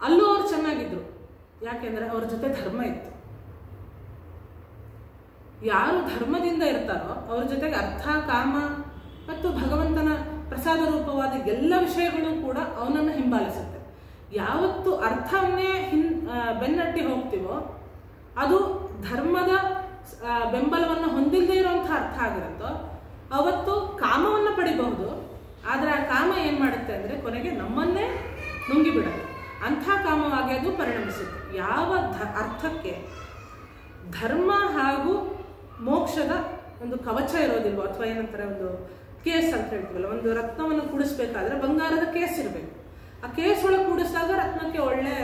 ಅಲ್ಲೂ ಅವ್ರು ಚೆನ್ನಾಗಿದ್ರು, ಯಾಕೆಂದ್ರೆ ಅವ್ರ ಜೊತೆ ಧರ್ಮ ಇತ್ತು. ಯಾರು ಧರ್ಮದಿಂದ ಇರ್ತಾರೋ ಅವ್ರ ಜೊತೆಗೆ ಅರ್ಥ, ಕಾಮ ಮತ್ತು ಭಗವಂತನ ಪ್ರಸಾದ ರೂಪವಾದ ಎಲ್ಲ ವಿಷಯಗಳು ಕೂಡ ಅವನನ್ನು ಹಿಂಬಾಲಿಸುತ್ತೆ. ಯಾವತ್ತು ಅರ್ಥವನ್ನೇ ಬೆನ್ನಟ್ಟಿ ಹೋಗ್ತೀವೋ ಅದು ಧರ್ಮದ ಬೆಂಬಲವನ್ನು ಹೊಂದಿಲ್ಲದೆ ಇರುವಂತಹ ಅರ್ಥ ಆಗಿರುತ್ತೋ ಅವತ್ತು ಕಾಮವನ್ನು ಪಡಿಬಹುದು. ಆದರೆ ಆ ಕಾಮ ಏನ್ ಮಾಡುತ್ತೆ ಅಂದ್ರೆ ಕೊನೆಗೆ ನಮ್ಮನ್ನೇ ನುಂಗಿಬಿಡುತ್ತೆ. ಅಂಥ ಕಾಮವಾಗಿ ಅದು ಪರಿಣಮಿಸುತ್ತೆ. ಯಾವ ಅರ್ಥಕ್ಕೆ ಧರ್ಮ ಹಾಗೂ ಮೋಕ್ಷದ ಒಂದು ಕವಚ ಇರೋದಿಲ್ವೋ, ಅಥವಾ ಏನಂತಾರೆ ಒಂದು ಕೇಸ್ ಅಂತ ಹೇಳ್ತೀವಲ್ಲ, ಒಂದು ರತ್ನವನ್ನು ಕೂಡಿಸ್ಬೇಕಾದ್ರೆ ಬಂಗಾರದ ಕೇಸ್ ಇರಬೇಕು. ಆ ಕೇಸ್ ಒಳಗೆ ಕೂಡಿಸಿದಾಗ ರತ್ನಕ್ಕೆ ಒಳ್ಳೆ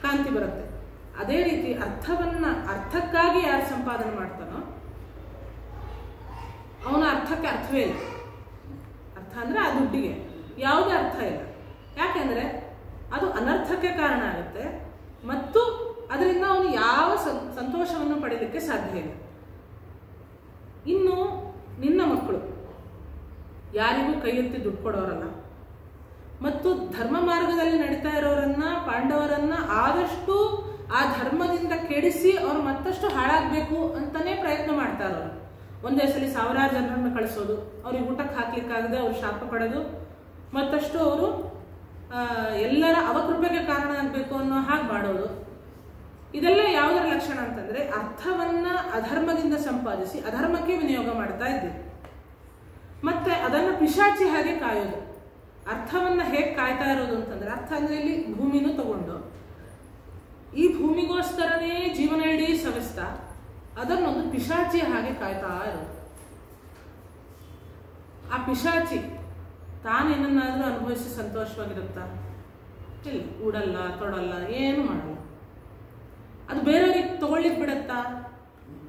ಕಾಂತಿ ಬರುತ್ತೆ. ಅದೇ ರೀತಿ ಅರ್ಥಕ್ಕಾಗಿ ಯಾರು ಸಂಪಾದನೆ ಮಾಡ್ತಾನೋ ಅವನ ಅರ್ಥಕ್ಕೆ ಅರ್ಥವೇ ಇಲ್ಲ. ಅರ್ಥ ಅಂದ್ರೆ ಆ ದುಡ್ಡಿಗೆ ಯಾವುದೇ ಅರ್ಥ ಇಲ್ಲ. ಯಾಕೆಂದ್ರೆ ಅದು ಅನರ್ಥಕ್ಕೆ ಕಾರಣ ಆಗುತ್ತೆ ಮತ್ತು ಅದರಿಂದ ಅವನು ಯಾವ ಸಂತೋಷವನ್ನು ಪಡೆಯಲಿಕ್ಕೆ ಸಾಧ್ಯ ಇಲ್ಲ. ಇನ್ನು ನಿನ್ನ ಮಕ್ಕಳು ಯಾರಿಗೂ ಕೈ ಎತ್ತಿ ದುಡ್ಡು ಕೊಡೋರಲ್ಲ ಮತ್ತು ಧರ್ಮ ಮಾರ್ಗದಲ್ಲಿ ನಡೀತಾ ಇರೋರನ್ನ, ಪಾಂಡವರನ್ನ ಆದಷ್ಟು ಆ ಧರ್ಮದಿಂದ ಕೆಡಿಸಿ ಅವ್ರು ಮತ್ತಷ್ಟು ಹಾಳಾಗಬೇಕು ಅಂತಾನೆ ಪ್ರಯತ್ನ ಮಾಡ್ತಾ ಇರೋರು. ಒಂದೇ ಸಲ 1000 ಜನರನ್ನು ಕಳಿಸೋದು, ಅವ್ರಿಗೆ ಊಟಕ್ಕೆ ಹಾಕ್ಲಿಕ್ಕಾಗದೆ ಅವ್ರು ಶಾಪ ಪಡೆದು ಮತ್ತಷ್ಟು ಅವರು ಎಲ್ಲರ ಅವಕೃಪೆಗೆ ಕಾರಣ ಆಗಬೇಕು ಅನ್ನೋ ಹಾಗೆ ಮಾಡೋದು. ಇದೆಲ್ಲ ಯಾವುದರ ಲಕ್ಷಣ ಅಂತಂದ್ರೆ ಅರ್ಥವನ್ನ ಅಧರ್ಮದಿಂದ ಸಂಪಾದಿಸಿ ಅಧರ್ಮಕ್ಕೆ ವಿನಿಯೋಗ ಮಾಡ್ತಾ ಇದ್ದೀವಿ. ಮತ್ತೆ ಅದನ್ನು ಪಿಶಾಚಿ ಹಾಗೆ ಕಾಯೋದು. ಅರ್ಥವನ್ನ ಹೇಗೆ ಕಾಯ್ತಾ ಇರೋದು ಅಂತಂದ್ರೆ, ಅರ್ಥ ಅಂದ್ರೆ ಇಲ್ಲಿ ಭೂಮಿನೂ ತಗೊಂಡು ಈ ಭೂಮಿಗೋಸ್ಕರನೇ ಜೀವನ ಇಡೀ ಸವಿಸ್ತಾ ಅದನ್ನೊಂದು ಪಿಶಾಚಿ ಹಾಗೆ ಕಾಯ್ತಾ ಇರೋದು. ಆ ಪಿಶಾಚಿ ತಾನೇನನ್ನಾದ್ರೂ ಅನುಭವಿಸಿ ಸಂತೋಷವಾಗಿರುತ್ತಾ? ಇಲ್ಲ, ಉಡಲ್ಲ, ತೊಡಲ್ಲ, ಏನು ಮಾಡಲ್ಲ. ಅದು ಬೇರೆಯವ್ರಿಗೆ ತಗೊಳ್ಳಿಕ್ ಬಿಡತ್ತಾ?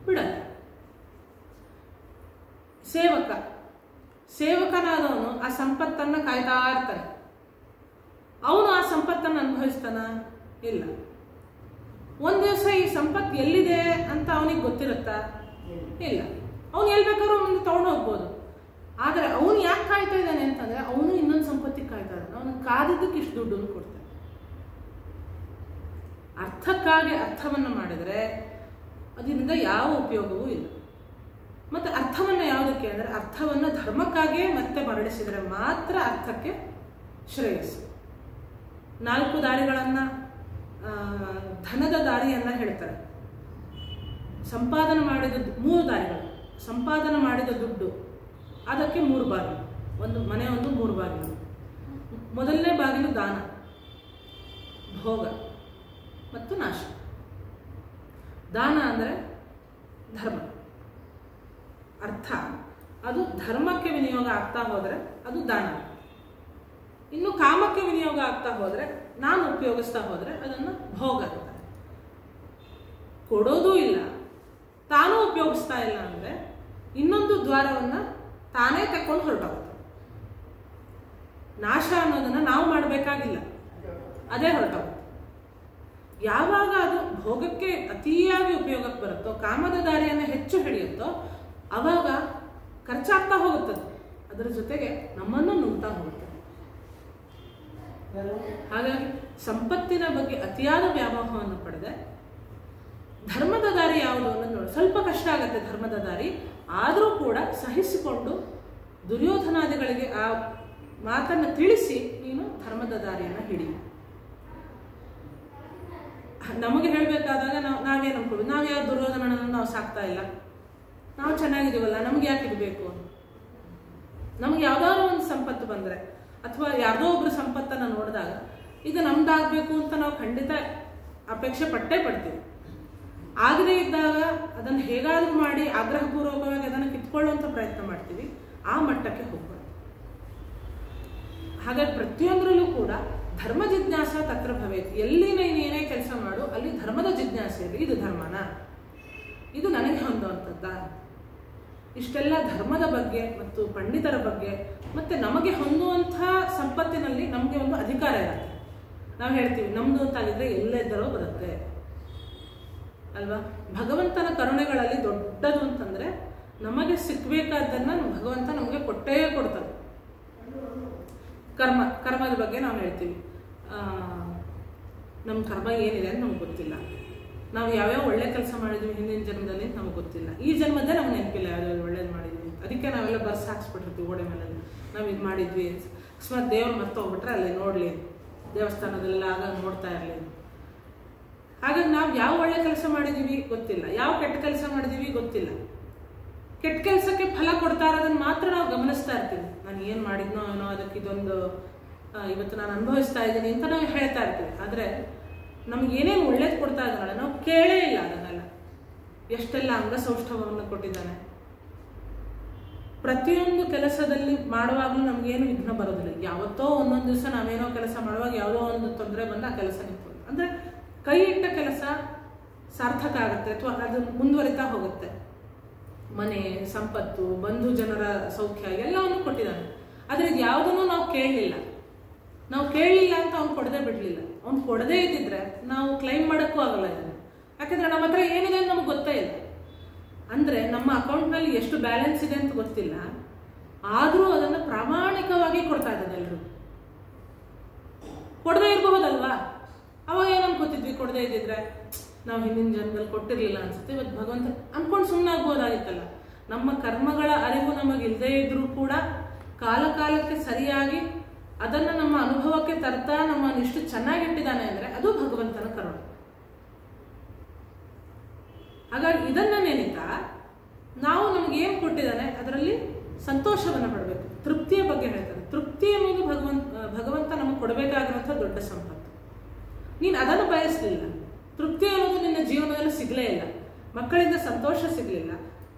ಬಿಡಲ್ಲ. ಸೇವಕನಾದವನು ಆ ಸಂಪತ್ತನ್ನ ಕಾಯ್ತಾ ಇರ್ತಾನೆ. ಅವನು ಆ ಸಂಪತ್ತನ್ನು ಅನುಭವಿಸ್ತಾನ? ಇಲ್ಲ. ಒಂದ್ ದಿವಸ ಈ ಸಂಪತ್ತು ಎಲ್ಲಿದೆ ಅಂತ ಅವನಿಗೆ ಗೊತ್ತಿರುತ್ತಾ? ಇಲ್ಲ. ಅವನು ಎಲ್ಲಿ ಬೇಕಾದ್ರೂ ಅವನು ತಗೊಂಡು ಹೋಗ್ಬೋದು. ಆದ್ರೆ ಅವನು ಯಾಕೆ ಕಾಯ್ತಾ ಇದ್ದಾನೆ ಅಂತಂದ್ರೆ ಅವನು ಇನ್ನೊಂದು ಸಂಪತ್ತಿಗೆ ಕಾಯ್ತಾ ಇದ್ದಾನೆ. ಅವನು ಕಾದಿದ್ದಕ್ಕೆ ಇಷ್ಟು ದುಡ್ಡನ್ನು ಕೊಡ್ತಾನೆ. ಅರ್ಥಕ್ಕಾಗಿ ಅರ್ಥವನ್ನು ಮಾಡಿದ್ರೆ ಅದರಿಂದ ಯಾವ ಉಪಯೋಗವೂ ಇಲ್ಲ. ಮತ್ತೆ ಅರ್ಥವನ್ನ ಯಾವುದಕ್ಕೆ ಅಂದ್ರೆ ಅರ್ಥವನ್ನ ಧರ್ಮಕ್ಕಾಗಿಯೇ ಮತ್ತೆ ಮರಳಿಸಿದರೆ ಮಾತ್ರ ಅರ್ಥಕ್ಕೆ ಶ್ರೇಯಸ್ಸು. 4 ದಾರಿಗಳನ್ನ, ಧನದ ದಾರಿಯನ್ನ ಹೇಳ್ತಾರೆ. ಸಂಪಾದನೆ ಮಾಡಿದ 3 ದಾರಿಗಳು. ಸಂಪಾದನೆ ಮಾಡಿದ ದುಡ್ಡು ಅದಕ್ಕೆ 3 ಬಾಗಿಲು. ಒಂದು ಮನೆ, ಒಂದು 3 ಬಾಗಿಲು. ಮೊದಲನೇ ಬಾಗಿಲು ದಾನ, ಭೋಗ ಮತ್ತು ನಾಶ. ದಾನ ಅಂದರೆ ಧರ್ಮ. ಅರ್ಥ ಅದು ಧರ್ಮಕ್ಕೆ ವಿನಿಯೋಗ ಆಗ್ತಾ ಹೋದ್ರೆ ಅದು ದಾನ. ಇನ್ನು ಕಾಮಕ್ಕೆ ವಿನಿಯೋಗ ಆಗ್ತಾ ಹೋದ್ರೆ, ನಾನು ಉಪಯೋಗಿಸ್ತಾ ಹೋದ್ರೆ ಅದನ್ನು ಭೋಗ ಅಂತಾರೆ. ಕೊಡೋದೂ ಇಲ್ಲ, ತಾನೂ ಉಪಯೋಗಿಸ್ತಾ ಇಲ್ಲ ಅಂದ್ರೆ ಇನ್ನೊಂದು ದ್ವಾರವನ್ನ ತಾನೇ ತಕೊಂಡು ಹೊರಟೋಗುತ್ತೆ. ನಾಶ ಅನ್ನೋದನ್ನ ನಾವು ಮಾಡಬೇಕಾಗಿಲ್ಲ, ಅದೇ ಹೊರಟೋಗುತ್ತೆ. ಯಾವಾಗ ಅದು ಭೋಗಕ್ಕೆ ಅತಿಯಾಗಿ ಉಪಯೋಗಕ್ಕೆ ಬರುತ್ತೋ, ಕಾಮದ ದಾರಿಯನ್ನು ಹೆಚ್ಚು ಹಿಡಿಯುತ್ತೋ, ಅವಾಗ ಖರ್ಚಾಗ್ತಾ ಹೋಗುತ್ತದೆ. ಅದರ ಜೊತೆಗೆ ನಮ್ಮನ್ನು ನುಗ್ತಾ ಹೋಗುತ್ತೆ. ಹಾಗಾಗಿ ಸಂಪತ್ತಿನ ಬಗ್ಗೆ ಅತಿಯಾದ ವ್ಯಾಮೋಹವನ್ನು ಪಡೆದೆ ಧರ್ಮದ ದಾರಿ ಯಾವುದು ಅನ್ನೋದು ನೋಡಿ. ಸ್ವಲ್ಪ ಕಷ್ಟ ಆಗುತ್ತೆ ಧರ್ಮದ ದಾರಿ, ಆದರೂ ಕೂಡ ಸಹಿಸಿಕೊಂಡು ದುರ್ಯೋಧನಾದಿಗಳಿಗೆ ಆ ಮಾತನ್ನು ತಿಳಿಸಿ ನೀನು ಧರ್ಮದ ದಾರಿಯನ್ನು ಹಿಡಿ. ನಮಗೆ ಹೇಳಬೇಕಾದಾಗ ನಾವೇನು ಅನ್ಕೊಳ್ಳೋದು, ನಾವು ಯಾವ ದುರ್ಯೋಧನನನ್ನು ನಾವು ಸಾಕ್ತಾ ಇಲ್ಲ, ನಾವು ಚೆನ್ನಾಗಿದ್ದೀವಲ್ಲ, ನಮ್ಗೆ ಯಾಕೆ ಇರಬೇಕು? ನಮ್ಗೆ ಯಾವ್ದಾದ್ರು ಒಂದು ಸಂಪತ್ತು ಬಂದರೆ ಅಥವಾ ಯಾವುದೋ ಒಬ್ರು ಸಂಪತ್ತನ್ನು ನೋಡಿದಾಗ ಈಗ ನಮ್ದಾಗಬೇಕು ಅಂತ ನಾವು ಖಂಡಿತ ಅಪೇಕ್ಷೆ ಪಟ್ಟೇ ಪಡ್ತೀವಿ. ಆಗದೇ ಇದ್ದಾಗ ಅದನ್ನು ಹೇಗಾದ್ರೂ ಮಾಡಿ ಆಗ್ರಹಪೂರ್ವಕವಾಗಿ ಅದನ್ನು ಕಿತ್ಕೊಳ್ಳುವಂಥ ಪ್ರಯತ್ನ ಮಾಡ್ತೀವಿ. ಆ ಮಟ್ಟಕ್ಕೆ ಹೋಗ್ಬಾರ್ದು. ಹಾಗಾಗಿ ಪ್ರತಿಯೊಂದರಲ್ಲೂ ಕೂಡ ಧರ್ಮ ಜಿಜ್ಞಾಸ ತತ್ರ ಭವೇತ್. ಎಲ್ಲಿ ನೀನು ಏನೇ ಕೆಲಸ ಮಾಡು ಅಲ್ಲಿ ಧರ್ಮದ ಜಿಜ್ಞಾಸೆ ಇರಲಿ. ಇದು ಧರ್ಮನ, ಇದು ನನಗೆ ಹೊಂದುವಂಥದ್ದ? ಇಷ್ಟೆಲ್ಲ ಧರ್ಮದ ಬಗ್ಗೆ ಮತ್ತು ಪಂಡಿತರ ಬಗ್ಗೆ ಮತ್ತೆ ನಮಗೆ ಹೊಂದುವಂಥ ಸಂಪತ್ತಿನಲ್ಲಿ ನಮಗೆ ಒಂದು ಅಧಿಕಾರ ಇರುತ್ತೆ. ನಾವು ಹೇಳ್ತೀವಿ ನಮ್ದು ಅಂತಾಗಿದ್ರೆ ಎಲ್ಲೆದ್ದರೋ ಬರುತ್ತೆ ಅಲ್ವಾ? ಭಗವಂತನ ಕರುಣೆಗಳಲ್ಲಿ ದೊಡ್ಡದು ಅಂತಂದ್ರೆ ನಮಗೆ ಸಿಕ್ಬೇಕಾದ್ದನ್ನ ಭಗವಂತ ನಮಗೆ ಕೊಟ್ಟೇ ಕೊಡ್ತಾನೆ. ಕರ್ಮದ ಬಗ್ಗೆ ನಾವು ಹೇಳ್ತೀವಿ, ನಮ್ಮ ಕರ್ಮ ಏನಿದೆ ಅಂತ ನಮ್ಗೆ ಗೊತ್ತಿಲ್ಲ. ನಾವು ಯಾವ್ಯಾವ ಒಳ್ಳೆ ಕೆಲಸ ಮಾಡಿದ್ವಿ ಹಿಂದಿನ ಜನ್ಮದಲ್ಲಿ ಅಂತ ನಮ್ಗೆ ಗೊತ್ತಿಲ್ಲ. ಈ ಜನ್ಮದ್ದೇ ನಮ್ಗೆ ನೆನಪಿಲ್ಲ ಯಾವ್ಯಾವ ಒಳ್ಳೇದು ಮಾಡಿದ್ವಿ. ಅದಕ್ಕೆ ನಾವೆಲ್ಲ ಬರ್ಸ್ ಹಾಕ್ಸ್ಬಿಟ್ಟಿರ್ತೀವಿ ಗೋಡೆ ಮೇಲೆ, ನಾವು ಇದು ಮಾಡಿದ್ವಿ. ಅಕಸ್ಮಾತ್ ದೇವ್ರು ಮರ್ತೋಗ್ಬಿಟ್ರೆ ಅಲ್ಲಿ ನೋಡ್ಲಿ, ದೇವಸ್ಥಾನದಲ್ಲೆಲ್ಲ ಆಗ ನೋಡ್ತಾ ಇರಲಿ. ಹಾಗಾಗಿ ನಾವು ಯಾವ ಒಳ್ಳೆ ಕೆಲಸ ಮಾಡಿದೀವಿ ಗೊತ್ತಿಲ್ಲ, ಯಾವ ಕೆಟ್ಟ ಕೆಲಸ ಮಾಡಿದೀವಿ ಗೊತ್ತಿಲ್ಲ. ಕೆಟ್ಟ ಕೆಲಸಕ್ಕೆ ಫಲ ಕೊಡ್ತಾ ಇರೋದನ್ನ ಮಾತ್ರ ನಾವು ಗಮನಿಸ್ತಾ ಇರ್ತೀವಿ. ನಾನು ಏನು ಮಾಡಿದ್ನೋ ಏನೋ ಅದಕ್ಕೆ ಇದೊಂದು ಇವತ್ತು ನಾನು ಅನುಭವಿಸ್ತಾ ಇದ್ದೀನಿ ಅಂತ ನಾವು ಹೇಳ್ತಾ ಇರ್ತೀವಿ. ಆದರೆ ನಮ್ಗೆ ಏನೇನು ಒಳ್ಳೇದು ಕೊಡ್ತಾ ಇದ್ದಾಳೆ ನಾವು ಕೇಳೇ ಇಲ್ಲ ಅದನ್ನೆಲ್ಲ. ಎಷ್ಟೆಲ್ಲ ಅಂಗಸೌಷ್ಠವವನ್ನು ಕೊಟ್ಟಿದ್ದಾನೆ. ಪ್ರತಿಯೊಂದು ಕೆಲಸದಲ್ಲಿ ಮಾಡುವಾಗಲೂ ನಮಗೇನು ವಿಘ್ನ ಬರೋದಿಲ್ಲ. ಯಾವತ್ತೋ ಒಂದೊಂದು ದಿವಸ ನಾವೇನೋ ಕೆಲಸ ಮಾಡುವಾಗ ಯಾವುದೋ ಒಂದು ತೊಂದರೆ ಬಂದು ಆ ಕೆಲಸ ನಿಂತು ಅಂದರೆ ಕೈ ಇಟ್ಟ ಕೆಲಸ ಸಾರ್ಥಕ ಆಗುತ್ತೆ ಅಥವಾ ಅದು ಮುಂದುವರಿತಾ ಹೋಗುತ್ತೆ. ಮನೆ, ಸಂಪತ್ತು, ಬಂಧು ಜನರ ಸೌಖ್ಯ ಎಲ್ಲವನ್ನು ಕೊಟ್ಟಿದ್ದಾನೆ. ಆದರೆ ಇದು ಯಾವುದನ್ನು ನಾವು ಕೇಳಲಿಲ್ಲ. ನಾವು ಕೇಳಲಿಲ್ಲ ಅಂತ ಅವ್ನು ಕೊಡದೆ ಬಿಡಲಿಲ್ಲ. ಅವ್ನು ಕೊಡದೇ ಇದ್ದಿದ್ರೆ ನಾವು ಕ್ಲೈಮ್ ಮಾಡೋಕ್ಕೂ ಆಗಲ್ಲ ಇದನ್ನು. ಯಾಕಂದ್ರೆ ನಮ್ಮ ಹತ್ರ ಏನಿದೆ ಅಂತ ನಮ್ಗೆ ಗೊತ್ತೇ ಇಲ್ಲ. ಅಂದರೆ ನಮ್ಮ ಅಕೌಂಟ್ನಲ್ಲಿ ಎಷ್ಟು ಬ್ಯಾಲೆನ್ಸ್ ಇದೆ ಅಂತ ಗೊತ್ತಿಲ್ಲ, ಆದರೂ ಅದನ್ನು ಪ್ರಾಮಾಣಿಕವಾಗಿ ಕೊಡ್ತಾ ಇದ್ದಾನೆ ಎಲ್ಲರೂ. ಕೊಡದೇ ಇರಬಹುದಲ್ವಾ? ಅವಾಗ ಏನು ಅನ್ಕೋತಿದ್ವಿ, ಕೊಡದೇ ಇದ್ದಿದ್ರೆ ನಾವು ಹಿಂದಿನ ಜನ್ಮದಲ್ಲಿ ಕೊಟ್ಟಿರಲಿಲ್ಲ ಅನ್ಸುತ್ತೆ. ಇವತ್ತು ಭಗವಂತ ಅನ್ಕೊಂಡು ಸುಮ್ಮನೆ ಆಗ್ಬೋದಾಗಿತ್ತಲ್ಲ. ನಮ್ಮ ಕರ್ಮಗಳ ಅರಿವು ನಮಗಿಲ್ಲದೆ ಇದ್ರೂ ಕೂಡ ಕಾಲ ಕಾಲಕ್ಕೆ ಸರಿಯಾಗಿ ಅದನ್ನು ನಮ್ಮ ಅನುಭವಕ್ಕೆ ತರ್ತಾ ನಮ್ಮನ್ನು ಇಷ್ಟು ಚೆನ್ನಾಗಿಟ್ಟಿದ್ದಾನೆ ಅಂದರೆ ಅದು ಭಗವಂತನ ಕರುಣೆ. ಹಾಗಾಗಿ ಇದನ್ನ ನೆನೀತಾ ನಾವು ನಮ್ಗೆ ಏನು ಕೊಟ್ಟಿದ್ದಾನೆ ಅದರಲ್ಲಿ ಸಂತೋಷವನ್ನು ಪಡಬೇಕು. ತೃಪ್ತಿಯ ಬಗ್ಗೆ ಹೇಳ್ತಾರೆ. ತೃಪ್ತಿ ಅನ್ನೋದು ಭಗವಂತ ನಮಗೆ ಕೊಡಬೇಕಾಗಿರುವಂಥ ದೊಡ್ಡ ಸಂಪತ್ತು. ನೀನು ಅದನ್ನು ಬಯಸಲಿಲ್ಲ, ತೃಪ್ತಿ ಅನ್ನೋದು ನಿನ್ನ ಜೀವನದಲ್ಲಿ ಸಿಗಲೇ ಇಲ್ಲ. ಮಕ್ಕಳಿಂದ ಸಂತೋಷ ಸಿಗಲಿಲ್ಲ,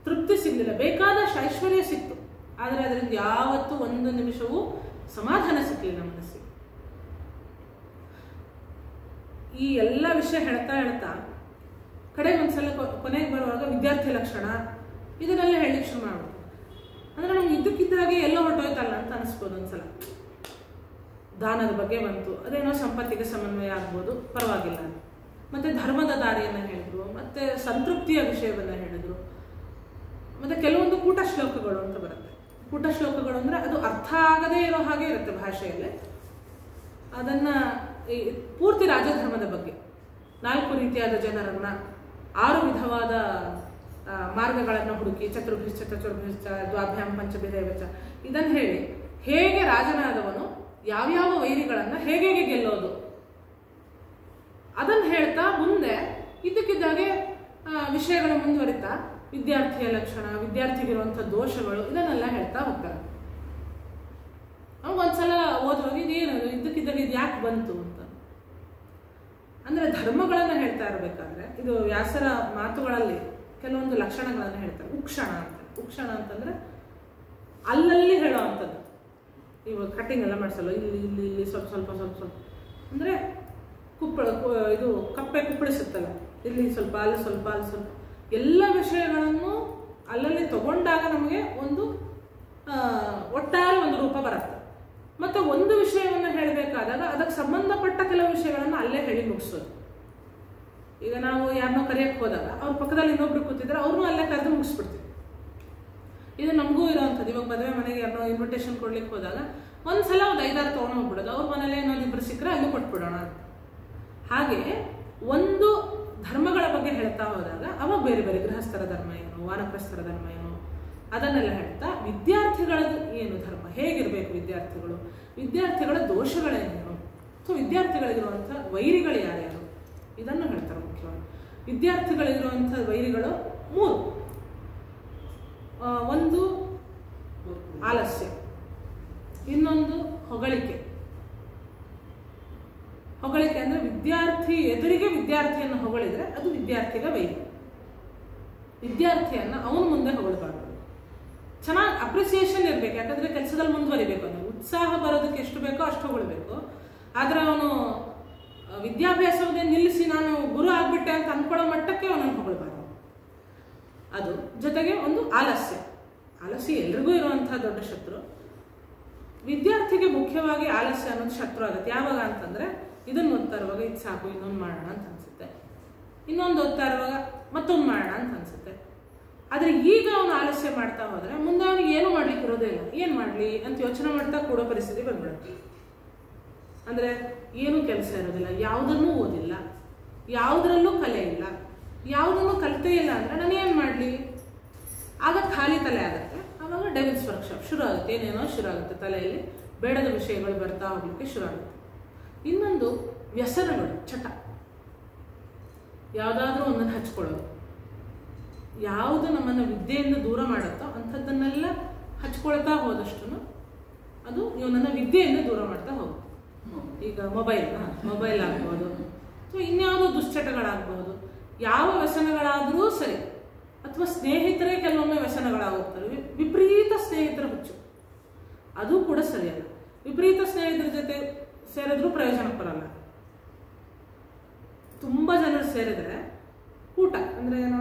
ತೃಪ್ತಿ ಸಿಗಲಿಲ್ಲ, ಬೇಕಾದಷ್ಟು ಐಶ್ವರ್ಯ ಸಿಕ್ತು, ಆದರೆ ಅದರಿಂದ ಯಾವತ್ತೂ ಒಂದು ನಿಮಿಷವೂ ಸಮಾಧಾನ ಸಿಕ್ಕಲಿಲ್ಲ ಮನಸ್ಸಿಗೆ. ಈ ಎಲ್ಲ ವಿಷಯ ಹೇಳ್ತಾ ಹೇಳ್ತಾ ಕಡೆಗೆ ಒಂದ್ಸಲ ಕೊನೆಗೆ ಬರುವಾಗ ವಿದ್ಯಾರ್ಥಿ ಲಕ್ಷಣ ಇದನ್ನೆಲ್ಲ ಹೇಳಲಿಕ್ಕೆ ಶುರು ಮಾಡ್ಬೋದು. ಅಂದ್ರೆ ನಮ್ಗೆ ಇದ್ದಕ್ಕಿದ್ದಾಗೆ ಎಲ್ಲೋ ಹೊರಟೋಯ್ತಲ್ಲ ಅಂತ ಅನಿಸ್ಬೋದು ಒಂದ್ಸಲ. ದಾನದ ಬಗ್ಗೆ ಬಂತು, ಅದೇನೋ ಸಂಪತ್ತಿಗೆ ಸಮನ್ವಯ ಆಗ್ಬೋದು, ಪರವಾಗಿಲ್ಲ. ಮತ್ತೆ ಧರ್ಮದ ದಾರಿಯನ್ನು ಹೇಳಿದ್ರು, ಮತ್ತೆ ಸಂತೃಪ್ತಿಯ ವಿಷಯವನ್ನ ಹೇಳಿದ್ರು, ಮತ್ತೆ ಕೆಲವೊಂದು ಕೂಟ ಶ್ಲೋಕಗಳು ಅಂತ ಬರುತ್ತೆ. ಕೂಟ ಶ್ಲೋಕಗಳು ಅಂದ್ರೆ ಅದು ಅರ್ಥ ಆಗದೇ ಇರೋ ಹಾಗೆ ಇರುತ್ತೆ ಭಾಷೆಯಲ್ಲಿ. ಅದನ್ನ ಪೂರ್ತಿ ರಾಜಧರ್ಮದ ಬಗ್ಗೆ 4 ರೀತಿಯಾದ ಜನರನ್ನ 6 ವಿಧವಾದ ಮಾರ್ಗಗಳನ್ನು ಹುಡುಕಿ ಚತುರ್ಭುಜ ಚತುರ್ಭುಜ ದ್ವಾಭ್ಯಾಂ ಪಂಚಭಿದೇವಚ ಇದನ್ನು ಹೇಳಿ ಹೇಗೆ ರಾಜನಾದವನು ಯಾವ್ಯಾವ ವೈರಿಗಳನ್ನ ಹೇಗೆ ಗೆಲ್ಲೋದು ಅದನ್ನು ಹೇಳ್ತಾ ಮುಂದೆ ಇದ್ದಕ್ಕಿದ್ದಾಗೆ ವಿಷಯಗಳು ಮುಂದುವರಿತಾ ವಿದ್ಯಾರ್ಥಿಯ ಲಕ್ಷಣ, ವಿದ್ಯಾರ್ಥಿಗಿರುವಂಥ ದೋಷಗಳು ಇದನ್ನೆಲ್ಲ ಹೇಳ್ತಾ ಹೋಗ್ತಾರೆ. ಅವಾಗ ಒಂದ್ಸಲ ಓದುವಾಗ ಇದೇನು ಇದ್ದಕ್ಕಿದ್ದಾಗ ಇದು ಯಾಕೆ ಬಂತು ಅಂತ. ಅಂದ್ರೆ ಧರ್ಮಗಳನ್ನ ಹೇಳ್ತಾ ಇರಬೇಕಾದ್ರೆ ಇದು ವ್ಯಾಸರ ಮಾತುಗಳಲ್ಲಿ ಕೆಲವೊಂದು ಲಕ್ಷಣಗಳನ್ನು ಹೇಳ್ತಾರೆ. ಉಕ್ಷಣ ಅಂತ. ಉಕ್ಷಣ ಅಂತಂದ್ರೆ ಅಲ್ಲಲ್ಲಿ ಹೇಳೋವಂಥದ್ದು. ಇವಾಗ ಕಟ್ಟಿಂಗ್ ಎಲ್ಲ ಮಾಡಿಸಲ್ಲ, ಇಲ್ಲಿ ಇಲ್ಲಿ ಇಲ್ಲಿ ಸ್ವಲ್ಪ ಸ್ವಲ್ಪ ಸ್ವಲ್ಪ ಸ್ವಲ್ಪ ಅಂದ್ರೆ ಇದು ಕಪ್ಪೆ ಕುಪ್ಪಳಿಸುತ್ತಲ್ಲ, ಇಲ್ಲಿ ಸ್ವಲ್ಪ ಅಲ್ಲಿ ಸ್ವಲ್ಪ ಅಲ್ಲಿ ಸ್ವಲ್ಪ ಎಲ್ಲ ವಿಷಯಗಳನ್ನು ಅಲ್ಲಲ್ಲಿ ತಗೊಂಡಾಗ ನಮಗೆ ಒಂದು ಒಟ್ಟಾರೆ ಒಂದು ರೂಪ ಬರುತ್ತೆ. ಮತ್ತೆ ಒಂದು ವಿಷಯವನ್ನು ಹೇಳಬೇಕಾದಾಗ ಅದಕ್ಕೆ ಸಂಬಂಧಪಟ್ಟ ಕೆಲವು ವಿಷಯಗಳನ್ನು ಅಲ್ಲೇ ಹೇಳಿ ಮುಗಿಸೋದು. ಈಗ ನಾವು ಯಾರನ್ನೋ ಕರೆಯಕ್ಕೆ ಹೋದಾಗ ಅವ್ರ ಪಕ್ಕದಲ್ಲಿ ಇನ್ನೊಬ್ರು ಕೂತಿದ್ರೆ ಅವ್ರನ್ನೂ ಅಲ್ಲೇ ಕರೆದು ಮುಗಿಸ್ಬಿಡ್ತೀವಿ. ಇದು ನಮಗೂ ಇರೋವಂಥದ್ದು. ಇವಾಗ ಮದುವೆ ಮನೆಗೆ ಯಾರನ್ನೋ ಇನ್ವಿಟೇಷನ್ ಕೊಡ್ಲಿಕ್ಕೆ ಹೋದಾಗ ಒಂದ್ಸಲ ಒಂದು 5-6 ತೊಗೊಂಡು ಹೋಗ್ಬಿಡೋದು. ಅವ್ರ ಮನೇಲಿ ಇನ್ನೊಂದಿಬ್ರು ಸಿಕ್ಕರೆ ಅಲ್ಲಿ ಕೊಟ್ಬಿಡೋಣ ಅಂತ. ಹಾಗೆ ಒಂದು ಧರ್ಮಗಳ ಬಗ್ಗೆ ಹೇಳ್ತಾ ಹೋದಾಗ ಅವಾಗ ಬೇರೆ ಬೇರೆ ಗೃಹಸ್ಥರ ಧರ್ಮ ಏನು, ವಾನಪ್ರಸ್ಥರ ಧರ್ಮ ಏನು ಅದನ್ನೆಲ್ಲ ಹೇಳ್ತಾ ವಿದ್ಯಾರ್ಥಿಗಳದ್ದು ಏನು ಧರ್ಮ, ಹೇಗಿರಬೇಕು ವಿದ್ಯಾರ್ಥಿಗಳು, ವಿದ್ಯಾರ್ಥಿಗಳ ದೋಷಗಳೇನೇನು, ಸೊ ವಿದ್ಯಾರ್ಥಿಗಳಿಗಿರುವಂಥ ವೈರಿಗಳು ಯಾರ್ಯಾರು, ಇದನ್ನು ಹೇಳ್ತಾರೆ ಮುಖ್ಯವಾಗಿ. ವಿದ್ಯಾರ್ಥಿಗಳಿರುವಂಥ ವೈರಿಗಳು 3. ಒಂದು ಆಲಸ್ಯ, ಇನ್ನೊಂದು ಹೊಗಳಿಕೆ. ಹೊಗಳಿಕೆ ಅಂದ್ರೆ ವಿದ್ಯಾರ್ಥಿ ಎದುರಿಗೆ ವಿದ್ಯಾರ್ಥಿಯನ್ನು ಹೊಗಳಿದ್ರೆ ಅದು ವಿದ್ಯಾರ್ಥಿಗ ವೈರಿ. ವಿದ್ಯಾರ್ಥಿಯನ್ನ ಅವನ ಮುಂದೆ ಹೊಗಳಬಾರ್ದು. ಚೆನ್ನಾಗಿ ಅಪ್ರಿಸಿಯೇಷನ್ ಇರಬೇಕು, ಯಾಕಂದ್ರೆ ಕೆಲಸದಲ್ಲಿ ಮುಂದುವರಿಬೇಕು. ಅವನು ಉತ್ಸಾಹ ಬರೋದಕ್ಕೆ ಎಷ್ಟು ಬೇಕೋ ಅಷ್ಟು ಹೊಗಳಬೇಕು. ಆದ್ರೆ ಅವನು ವಿದ್ಯಾಭ್ಯಾಸವನ್ನೇ ನಿಲ್ಲಿಸಿ ನಾನು ಗುರು ಆಗ್ಬಿಟ್ಟೆ ಅಂತ ಅನ್ಕೊಳ್ಳೋ ಮಟ್ಟಕ್ಕೆ ಅವನನ್ನು ಹೊಗಳಬಾರ್ದು. ಅದು ಜೊತೆಗೆ ಒಂದು ಆಲಸ್ಯ. ಆಲಸ್ಯ ಎಲ್ರಿಗೂ ಇರುವಂತಹ ದೊಡ್ಡ ಶತ್ರು. ವಿದ್ಯಾರ್ಥಿಗೆ ಮುಖ್ಯವಾಗಿ ಆಲಸ್ಯ ಅನ್ನೋದು ಶತ್ರು ಆಗುತ್ತೆ. ಯಾವಾಗ ಅಂತಂದ್ರೆ ಇದನ್ನು ಓದ್ತಾ ಇರುವಾಗ ಇದು ಸಾಕು, ಇನ್ನೊಂದು ಮಾಡೋಣ ಅಂತ ಅನ್ಸುತ್ತೆ. ಇನ್ನೊಂದು ಓದ್ತಾ ಇರುವಾಗ ಮತ್ತೊಂದು ಮಾಡೋಣ ಅಂತ ಅನ್ಸುತ್ತೆ. ಆದ್ರೆ ಈಗ ಅವನು ಆಲಸ್ಯ ಮಾಡ್ತಾ ಹೋದ್ರೆ ಮುಂದೆ ಅವನಿಗೆ ಏನು ಮಾಡ್ಲಿಕ್ಕೆ ಇರೋದೇ ಇಲ್ಲ. ಏನ್ ಮಾಡ್ಲಿ ಅಂತ ಯೋಚನೆ ಮಾಡ್ತಾ ಕೂಡೋ ಪರಿಸ್ಥಿತಿ ಬಂದ್ಬಿಡುತ್ತೆ. ಅಂದ್ರೆ ಏನು ಕೆಲಸ ಇರೋದಿಲ್ಲ, ಯಾವುದನ್ನೂ ಓದಿಲ್ಲ, ಯಾವುದ್ರಲ್ಲೂ ಕಲೆ ಇಲ್ಲ, ಯಾವುದನ್ನು ಕಲಿತೇ ಇಲ್ಲ ಅಂದ್ರೆ ನಾನು ಏನ್ ಮಾಡ್ಲಿ? ಆಗ ಖಾಲಿ ತಲೆ ಆಗುತ್ತೆ. ಆವಾಗ ಡೆವಿಲ್ಸ್ ವರ್ಕ್ಶಾಪ್ ಶುರು ಆಗುತ್ತೆ. ಏನೇನೋ ಶುರು ಆಗುತ್ತೆ ತಲೆಯಲ್ಲಿ, ಬೇಡದ ವಿಷಯಗಳು ಬರ್ತಾ ಹೋಗ್ಲಿಕ್ಕೆ ಶುರು ಆಗುತ್ತೆ. ಇನ್ನೊಂದು ವ್ಯಸನಗಳು, ಚಟ. ಯಾವುದಾದ್ರೂ ಒಂದನ್ನು ಹಚ್ಕೊಳ್ಳೋದು. ಯಾವುದು ನಮ್ಮನ್ನು ವಿದ್ಯೆಯಿಂದ ದೂರ ಮಾಡುತ್ತೋ ಅಂಥದ್ದನ್ನೆಲ್ಲ ಹಚ್ಕೊಳ್ತಾ ಹೋದಷ್ಟು ಅದು ಇವನನ್ನ ವಿದ್ಯೆಯಿಂದ ದೂರ ಮಾಡ್ತಾ ಹೋಗುತ್ತೆ. ಈಗ ಮೊಬೈಲ್ ಆಗ್ಬೋದು, ಅಥವಾ ಇನ್ಯಾವುದೋ ದುಶ್ಚಟಗಳಾಗ್ಬೋದು, ಯಾವ ವ್ಯಸನಗಳಾದರೂ ಸರಿ. ಅಥವಾ ಸ್ನೇಹಿತರೇ ಕೆಲವೊಮ್ಮೆ ವ್ಯಸನಗಳಾಗುತ್ತವೆ. ವಿಪರೀತ ಸ್ನೇಹಿತರ ಹುಚ್ಚು, ಅದು ಕೂಡ ಸರಿಯಲ್ಲ. ವಿಪರೀತ ಸ್ನೇಹಿತರ ಜೊತೆ ಸೇರಿದ್ರೂ ಪ್ರಯೋಜನ ಬರಲ್ಲ. ತುಂಬಾ ಜನರು ಸೇರಿದ್ರೆ ಕೂಟ ಅಂದ್ರೆ ಏನೋ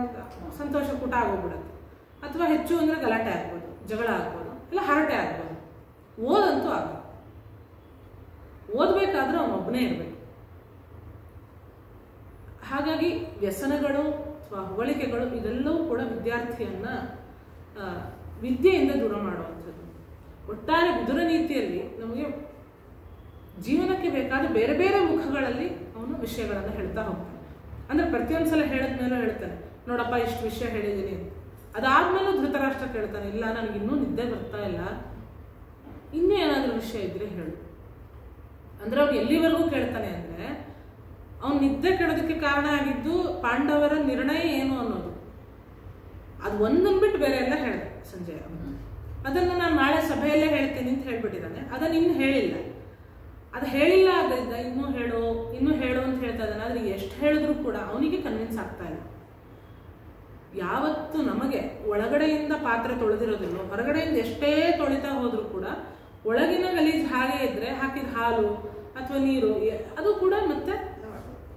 ಸಂತೋಷ ಕೂಟ ಆಗೋಗ್ಬಿಡುತ್ತೆ. ಅಥವಾ ಹೆಚ್ಚು ಅಂದ್ರೆ ಗಲಾಟೆ ಆಗ್ಬೋದು, ಜಗಳ ಆಗ್ಬೋದು, ಇಲ್ಲ ಹರಟೆ ಆಗ್ಬೋದು. ಓದಂತೂ ಆಗ ಓದ್ಬೇಕಾದ್ರೂ ಅವನೊಬ್ಬನೇ ಇರಬೇಕು. ಹಾಗಾಗಿ ವ್ಯಸನಗಳು ಅಥವಾ ಹೊಗಳಿಕೆಗಳು ಇದೆಲ್ಲವೂ ಕೂಡ ವಿದ್ಯಾರ್ಥಿಯನ್ನ ವಿದ್ಯೆಯಿಂದ ದೂರ ಮಾಡುವಂಥದ್ದು. ಒಟ್ಟಾರೆ ವಿದುರ ನೀತಿಯಲ್ಲಿ ನಮಗೆ ಜೀವನಕ್ಕೆ ಬೇಕಾದ ಬೇರೆ ಬೇರೆ ಮುಖಗಳಲ್ಲಿ ಅವನು ವಿಷಯಗಳನ್ನು ಹೇಳ್ತಾ ಹೋಗ್ತಾನೆ. ಅಂದ್ರೆ ಪ್ರತಿಯೊಂದ್ಸಲ ಹೇಳಿದ್ಮೇಲೆ ಹೇಳ್ತಾನೆ, ನೋಡಪ್ಪ ಇಷ್ಟು ವಿಷಯ ಹೇಳಿದ್ದೀನಿ ಅಂತ. ಅದಾದ್ಮೇಲೂ ಧೃತರಾಷ್ಟ್ರ ಕೇಳ್ತಾನೆ, ಇಲ್ಲ ನನಗೆ ಇನ್ನೂ ನಿದ್ದೆ ಬರ್ತಾ ಇಲ್ಲ, ಇನ್ನೂ ಏನಾದ್ರೂ ವಿಷಯ ಇದ್ರೆ ಹೇಳು. ಅಂದ್ರೆ ಅವ್ನು ಎಲ್ಲಿವರೆಗೂ ಕೇಳ್ತಾನೆ ಅಂದ್ರೆ ಅವ್ನು ನಿದ್ದೆ ಕೆಡೋದಕ್ಕೆ ಕಾರಣ ಆಗಿದ್ದು ಪಾಂಡವರ ನಿರ್ಣಯ ಏನು ಅನ್ನೋದು. ಅದು ಒಂದನ್ನು ಬಿಟ್ಟು ಬೇರೆ ಎಲ್ಲ ಹೇಳಿದೆ ಸಂಜಯ. ಅದನ್ನು ನಾನು ನಾಳೆ ಸಭೆಯಲ್ಲೇ ಹೇಳ್ತೀನಿ ಅಂತ ಹೇಳ್ಬಿಟ್ಟಿದ್ದಾನೆ. ಅದನ್ನು ಇನ್ನು ಹೇಳಿಲ್ಲ. ಅದು ಹೇಳಿಲ್ಲ ಆದ್ರಿಂದ ಇನ್ನೂ ಹೇಳು ಅಂತ ಹೇಳ್ತಾ ಇದ್ದಾನೆ. ಆದ್ರೆ ಎಷ್ಟು ಹೇಳಿದ್ರು ಕೂಡ ಅವನಿಗೆ ಕನ್ವಿನ್ಸ್ ಆಗ್ತಾ ಇಲ್ಲ. ಯಾವತ್ತು ನಮಗೆ ಒಳಗಡೆಯಿಂದ ಪಾತ್ರೆ ತೊಳೆದಿರೋದಿಲ್ಲ, ಹೊರಗಡೆಯಿಂದ ಎಷ್ಟೇ ತೊಳಿತಾ ಹೋದ್ರು ಕೂಡ ಒಳಗಿನ ಗಲೀಜು ಹಾಗೆ ಇದ್ರೆ ಹಾಕಿದ ಹಾಲು ಅಥವಾ ನೀರು ಅದು ಕೂಡ ಮತ್ತೆ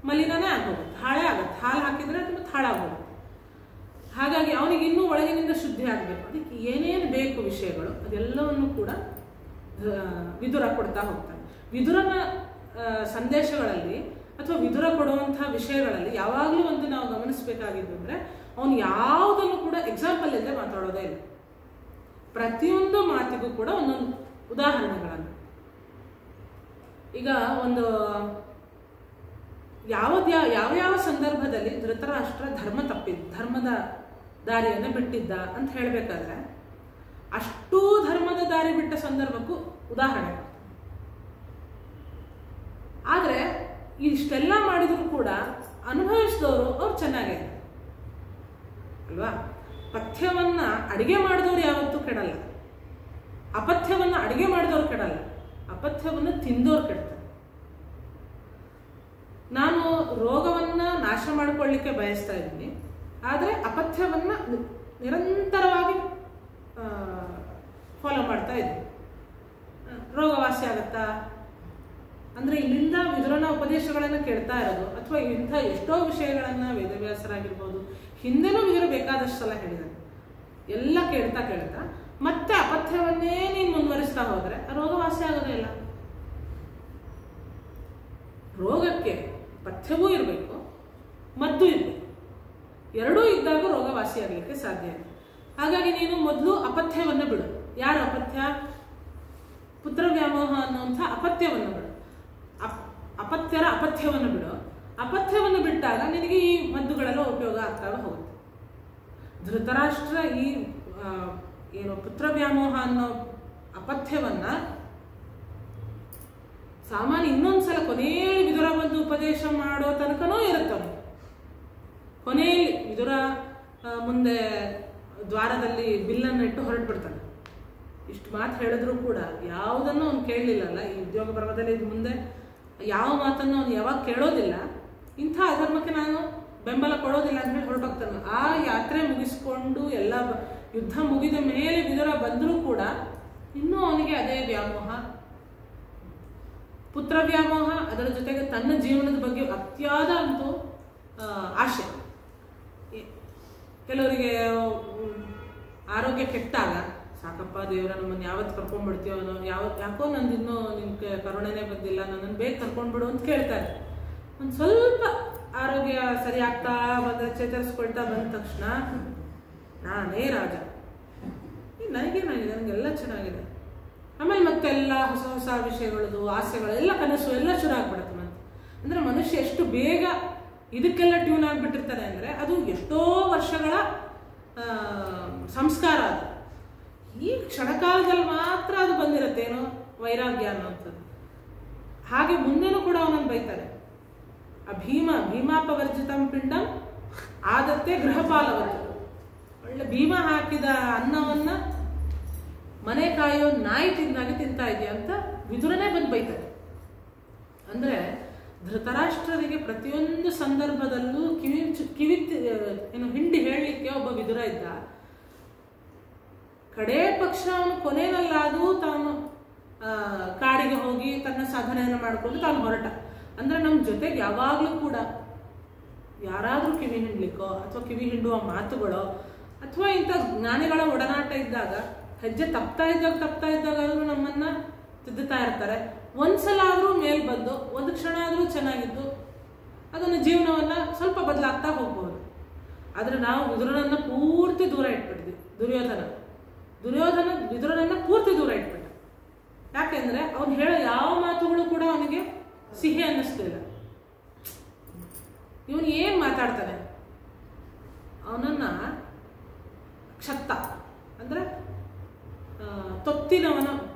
ಮಲಿನನೇ ಆಗೋಗುತ್ತೆ, ಹಾಳೇ ಆಗುತ್ತೆ. ಹಾಲು ಹಾಕಿದ್ರೆ ಅದು ಮತ್ತೆ ಹಾಳಾಗೋಗುತ್ತೆ. ಹಾಗಾಗಿ ಅವನಿಗೆ ಇನ್ನೂ ಒಳಗಿನಿಂದ ಶುದ್ಧಿ ಆಗಬೇಕು. ಅದಕ್ಕೆ ಏನೇನು ಬೇಕು ವಿಷಯಗಳು ಅದೆಲ್ಲವನ್ನು ಕೂಡ ವಿದುರ ಕೊಡ್ತಾ ಹೋಗ್ತಾನೆ. ವಿದುರನ ಸಂದೇಶಗಳಲ್ಲಿ ಅಥವಾ ವಿದುರ ಕೊಡುವಂತಹ ವಿಷಯಗಳಲ್ಲಿ ಯಾವಾಗಲೂ ಒಂದು ನಾವು ಗಮನಿಸಬೇಕಾಗಿದ್ದು ಅಂದ್ರೆ ಅವನು ಯಾವುದನ್ನು ಕೂಡ ಎಕ್ಸಾಂಪಲ್ ಇಲ್ಲದೆ ಮಾತಾಡೋದೇ ಇಲ್ಲ. ಪ್ರತಿಯೊಂದು ಮಾತಿಗೂ ಕೂಡ ಒಂದೊಂದು ಉದಾಹರಣೆಗಳನ್ನು. ಈಗ ಒಂದು ಯಾವ ಸಂದರ್ಭದಲ್ಲಿ ಧೃತರಾಷ್ಟ್ರ ಧರ್ಮದ ದಾರಿಯನ್ನು ಬಿಟ್ಟಿದ್ದ ಅಂತ ಹೇಳ್ಬೇಕಾದ್ರೆ ಅಷ್ಟೂ ಧರ್ಮದ ದಾರಿ ಬಿಟ್ಟ ಸಂದರ್ಭಕ್ಕೂ ಉದಾಹರಣೆ. ಆದ್ರೆ ಇಷ್ಟೆಲ್ಲ ಮಾಡಿದ್ರು ಕೂಡ ಅನುಭವಿಸಿದವರು ಅವ್ರು ಚೆನ್ನಾಗೇ ಅಲ್ವಾ. ಪಥ್ಯವನ್ನ ಅಡಿಗೆ ಮಾಡಿದವ್ರು ಯಾವತ್ತೂ ಕೆಡಲ್ಲ, ಅಪಥ್ಯವನ್ನ ಅಡಿಗೆ ಮಾಡಿದವ್ರು ಕೆಡಲ್ಲ, ಅಪಥ್ಯವನ್ನ ತಿಂದವ್ರು ಕೆಡ್ತಾರೆ. ನಾನು ರೋಗವನ್ನ ನಾಶ ಮಾಡಿಕೊಳ್ಳಿಕ್ಕೆ ಬಯಸ್ತಾ ಇದ್ದೀನಿ, ಆದರೆ ಅಪಥ್ಯವನ್ನ ನಿರಂತರವಾಗಿ ಫಾಲೋ ಮಾಡ್ತಾ ಇದ್ದೀನಿ. ರೋಗವಾಸಿ ಆಗತ್ತಾ ಅಂದ್ರೆ ಇಲ್ಲಿಂದ ವಿದುರನ ಉಪದೇಶಗಳನ್ನು ಕೇಳ್ತಾ ಇರೋದು, ಅಥವಾ ಇಂಥ ಎಷ್ಟೋ ವಿಷಯಗಳನ್ನ ವೇದವ್ಯಾಸರಾಗಿರ್ಬೋದು ಹಿಂದೆನೂ ವಿದುರ ಬೇಕಾದಷ್ಟು ಸಲ ಹೇಳಿದ್ದಾರೆ. ಎಲ್ಲ ಕೇಳ್ತಾ ಮತ್ತೆ ಅಪಥ್ಯವನ್ನೇ ನೀನು ಮುಂದುವರಿಸ್ತಾ ಹೋದ್ರೆ ರೋಗವಾಸಿ ಆಗೋದೇ ಇಲ್ಲ. ರೋಗಕ್ಕೆ ಪಥ್ಯವೂ ಇರಬೇಕು, ಮದ್ದು ಇರಬೇಕು. ಎರಡೂ ಇದ್ದಾಗ ರೋಗವಾಸಿ ಆಗಲಿಕ್ಕೆ ಸಾಧ್ಯ ಇದೆ. ಹಾಗಾಗಿ ನೀನು ಮೊದಲು ಅಪಥ್ಯವನ್ನು ಬಿಡು. ಯಾರು ಅಪಥ್ಯ? ಪುತ್ರ ವ್ಯಾಮೋಹ ಅನ್ನುವಂಥ ಅಪಥ್ಯವನ್ನು ಬಿಡು. ಅಪಥ್ಯರ ಅಪಥ್ಯವನ್ನು ಬಿಡು. ಅಪಥ್ಯವನ್ನು ಬಿಟ್ಟಾಗ ನಿನಗೆ ಈ ಮದ್ದುಗಳೆಲ್ಲ ಉಪಯೋಗ ಆಗ್ತಾ ಹೋಗುತ್ತೆ. ಧೃತರಾಷ್ಟ್ರ ಈ ಏನು ಪುತ್ರ ವ್ಯಾಮೋಹ ಅನ್ನೋ ಅಪಥ್ಯವನ್ನ ಸಾಮಾನ್ಯ ಇನ್ನೊಂದ್ಸಲ ಕೊನೆಯಲ್ಲಿ ವಿದುರ ಬಂದು ಉಪದೇಶ ಮಾಡೋ ತನಕನೂ ಇರುತ್ತವನು. ಕೊನೆಯಲ್ಲಿ ವಿದುರ ಮುಂದೆ ದ್ವಾರದಲ್ಲಿ ಬಿಲ್ಲನ್ನು ಇಟ್ಟು ಹೊರಟು ಬಿಡ್ತಾನೆ. ಇಷ್ಟು ಮಾತು ಹೇಳಿದ್ರು ಕೂಡ ಯಾವುದನ್ನು ಅವ್ನು ಕೇಳಲಿಲ್ಲಲ್ಲ. ಈ ಉದ್ಯೋಗ ಪರ್ವದಲ್ಲಿ ಇದು ಮುಂದೆ ಯಾವ ಮಾತನ್ನು ಅವನು ಯಾವಾಗ ಕೇಳೋದಿಲ್ಲ. ಇಂಥ ಅಧರ್ಮಕ್ಕೆ ನಾನು ಬೆಂಬಲ ಕೊಡೋದಿಲ್ಲ ಅಂತ ಹೇಳಿ ಹೊರಟೋಗ್ತಾನೆ. ಆ ಯಾತ್ರೆ ಮುಗಿಸ್ಕೊಂಡು ಎಲ್ಲ ಯುದ್ಧ ಮುಗಿದ ಮೇಲೆ ವಿದುರ ಬಂದರೂ ಕೂಡ ಇನ್ನೂ ಅವನಿಗೆ ಅದೇ ವ್ಯಾಮೋಹ, ಪುತ್ರ ವ್ಯಾಮೋಹ, ಅದರ ಜೊತೆಗೆ ತನ್ನ ಜೀವನದ ಬಗ್ಗೆ ಅತಿಯಾದ ಒಂದು ಆಶೆ. ಕೆಲವರಿಗೆ ಆರೋಗ್ಯ ಕೆಟ್ಟಾಗ ಸಾಕಪ್ಪ ದೇವರ ನಮ್ಮನ್ನು ಯಾವತ್ತು ಕರ್ಕೊಂಡ್ಬಿಡ್ತೀವೋ ಯಾಕೋ ನಂದು ಇನ್ನೂ ನಿಮ್ಗೆ ಕರುಣೆನೇ ಬಂದಿಲ್ಲ, ನನ್ನನ್ನು ಬೇಗ ಕರ್ಕೊಂಡ್ಬಿಡು ಅಂತ ಕೇಳ್ತಾರೆ. ಒಂದು ಸ್ವಲ್ಪ ಆರೋಗ್ಯ ಸರಿ ಆಗ್ತಾ ಬಂದರೆ ಚೇತರಿಸ್ಕೊಳ್ತಾ ಬಂದ ತಕ್ಷಣ ನಾನೇ ರಾಜ, ನನಗೇನಾಗಿದೆ, ನನಗೆಲ್ಲ ಚೆನ್ನಾಗಿದೆ. ಆಮೇಲೆ ಮತ್ತೆಲ್ಲ ಹೊಸ ಹೊಸ ವಿಷಯಗಳದು ಆಸೆಗಳು ಎಲ್ಲ ಕನಸು ಎಲ್ಲ ಶುರು ಆಗ್ಬಿಡುತ್ತೆ. ಮತ್ತೆ ಅಂದರೆ ಮನುಷ್ಯ ಎಷ್ಟು ಬೇಗ ಇದಕ್ಕೆಲ್ಲ ಟ್ಯೂನ್ ಆಗಿಬಿಟ್ಟಿರ್ತಾನೆ ಅಂದರೆ ಅದು ಎಷ್ಟೋ ವರ್ಷಗಳ ಸಂಸ್ಕಾರ. ಅದು ಈ ಕ್ಷಣಕಾಲದಲ್ಲಿ ಮಾತ್ರ ಅದು ಬಂದಿರತ್ತೇನೋ ವೈರಾಗ್ಯ ಅನ್ನೋಂಥದ್ದು. ಹಾಗೆ ಮುಂದೆನೂ ಕೂಡ ಅವನನ್ನು ಬೈತಾರೆ. ಆ ಭೀಮಾಪವರ್ಜಿತಂ ಪಿಂಡಂ ಆದತ್ತೆ ಗೃಹಪಾಲವತ್ತು. ಒಳ್ಳೆ ಭೀಮ ಹಾಕಿದ ಅನ್ನವನ್ನ ಮನೆ ಕಾಯೋ ನಾಯಿ ತಿಂದಾಗೆ ತಿಂತಾ ಇದೆಯಾ ಅಂತ ವಿದುರನೇ ಬಂದು ಬೈತಾರೆ. ಅಂದ್ರೆ ಧೃತರಾಷ್ಟ್ರರಿಗೆ ಪ್ರತಿಯೊಂದು ಸಂದರ್ಭದಲ್ಲೂ ಕಿವಿ ಏನು ಹಿಂಡಿ ಹೇಳಲಿಕ್ಕೆ ಒಬ್ಬ ವಿದುರ ಇದ್ದ. ಕಡೇ ಪಕ್ಷ ಅವನು ಕೊನೆಯಲ್ಲಾದರೂ ತಾನು ಕಾಡಿಗೆ ಹೋಗಿ ತನ್ನ ಸಾಧನೆಯನ್ನು ಮಾಡಿಕೊಂಡು ತಾನು ಹೊರಟ. ಅಂದ್ರೆ ನಮ್ಮ ಜೊತೆಗೆ ಯಾವಾಗಲೂ ಕೂಡ ಯಾರಾದರೂ ಕಿವಿ ಹಿಂಡ್ಲಿಕ್ಕೋ ಅಥವಾ ಕಿವಿ ಹಿಂಡುವ ಮಾತುಗಳೋ ಅಥವಾ ಇಂಥ ಜ್ಞಾನಿಗಳ ಒಡನಾಟ ಇದ್ದಾಗ ಹೆಜ್ಜೆ ತಪ್ತಾ ಇದ್ದಾಗ ಆದರೂ ನಮ್ಮನ್ನ ತಿದ್ದುತ್ತಾ ಇರ್ತಾರೆ. ಒಂದ್ಸಲ ಆದರೂ ಮೇಲ್ ಬಂದು ಒಂದು ಕ್ಷಣ ಆದರೂ ಚೆನ್ನಾಗಿದ್ದು ಅದನ್ನು ಜೀವನವನ್ನ ಸ್ವಲ್ಪ ಬದಲಾಗ್ತಾ ಹೋಗ್ಬೋದು. ಆದ್ರೆ ನಾವು ವಿದುರನನ್ನ ಪೂರ್ತಿ ದೂರ ಇಟ್ಬಿಟ್ಟಿದ್ವಿ. ವಿದುರನನ್ನ ಪೂರ್ತಿ ದೂರ ಇಟ್ಬಿಟ್ಟ. ಯಾಕೆಂದ್ರೆ ಅವ್ನು ಹೇಳೋ ಯಾವ ಮಾತುಗಳು ಕೂಡ ಅವನಿಗೆ ಸಿಹಿ ಅನ್ನಿಸ್ಲಿಲ್ಲ. ಇವನು ಏನ್ ಮಾತಾಡ್ತಾನೆ, ಅವನನ್ನ ಕ್ಷತ್ತ ಅಂದ್ರೆ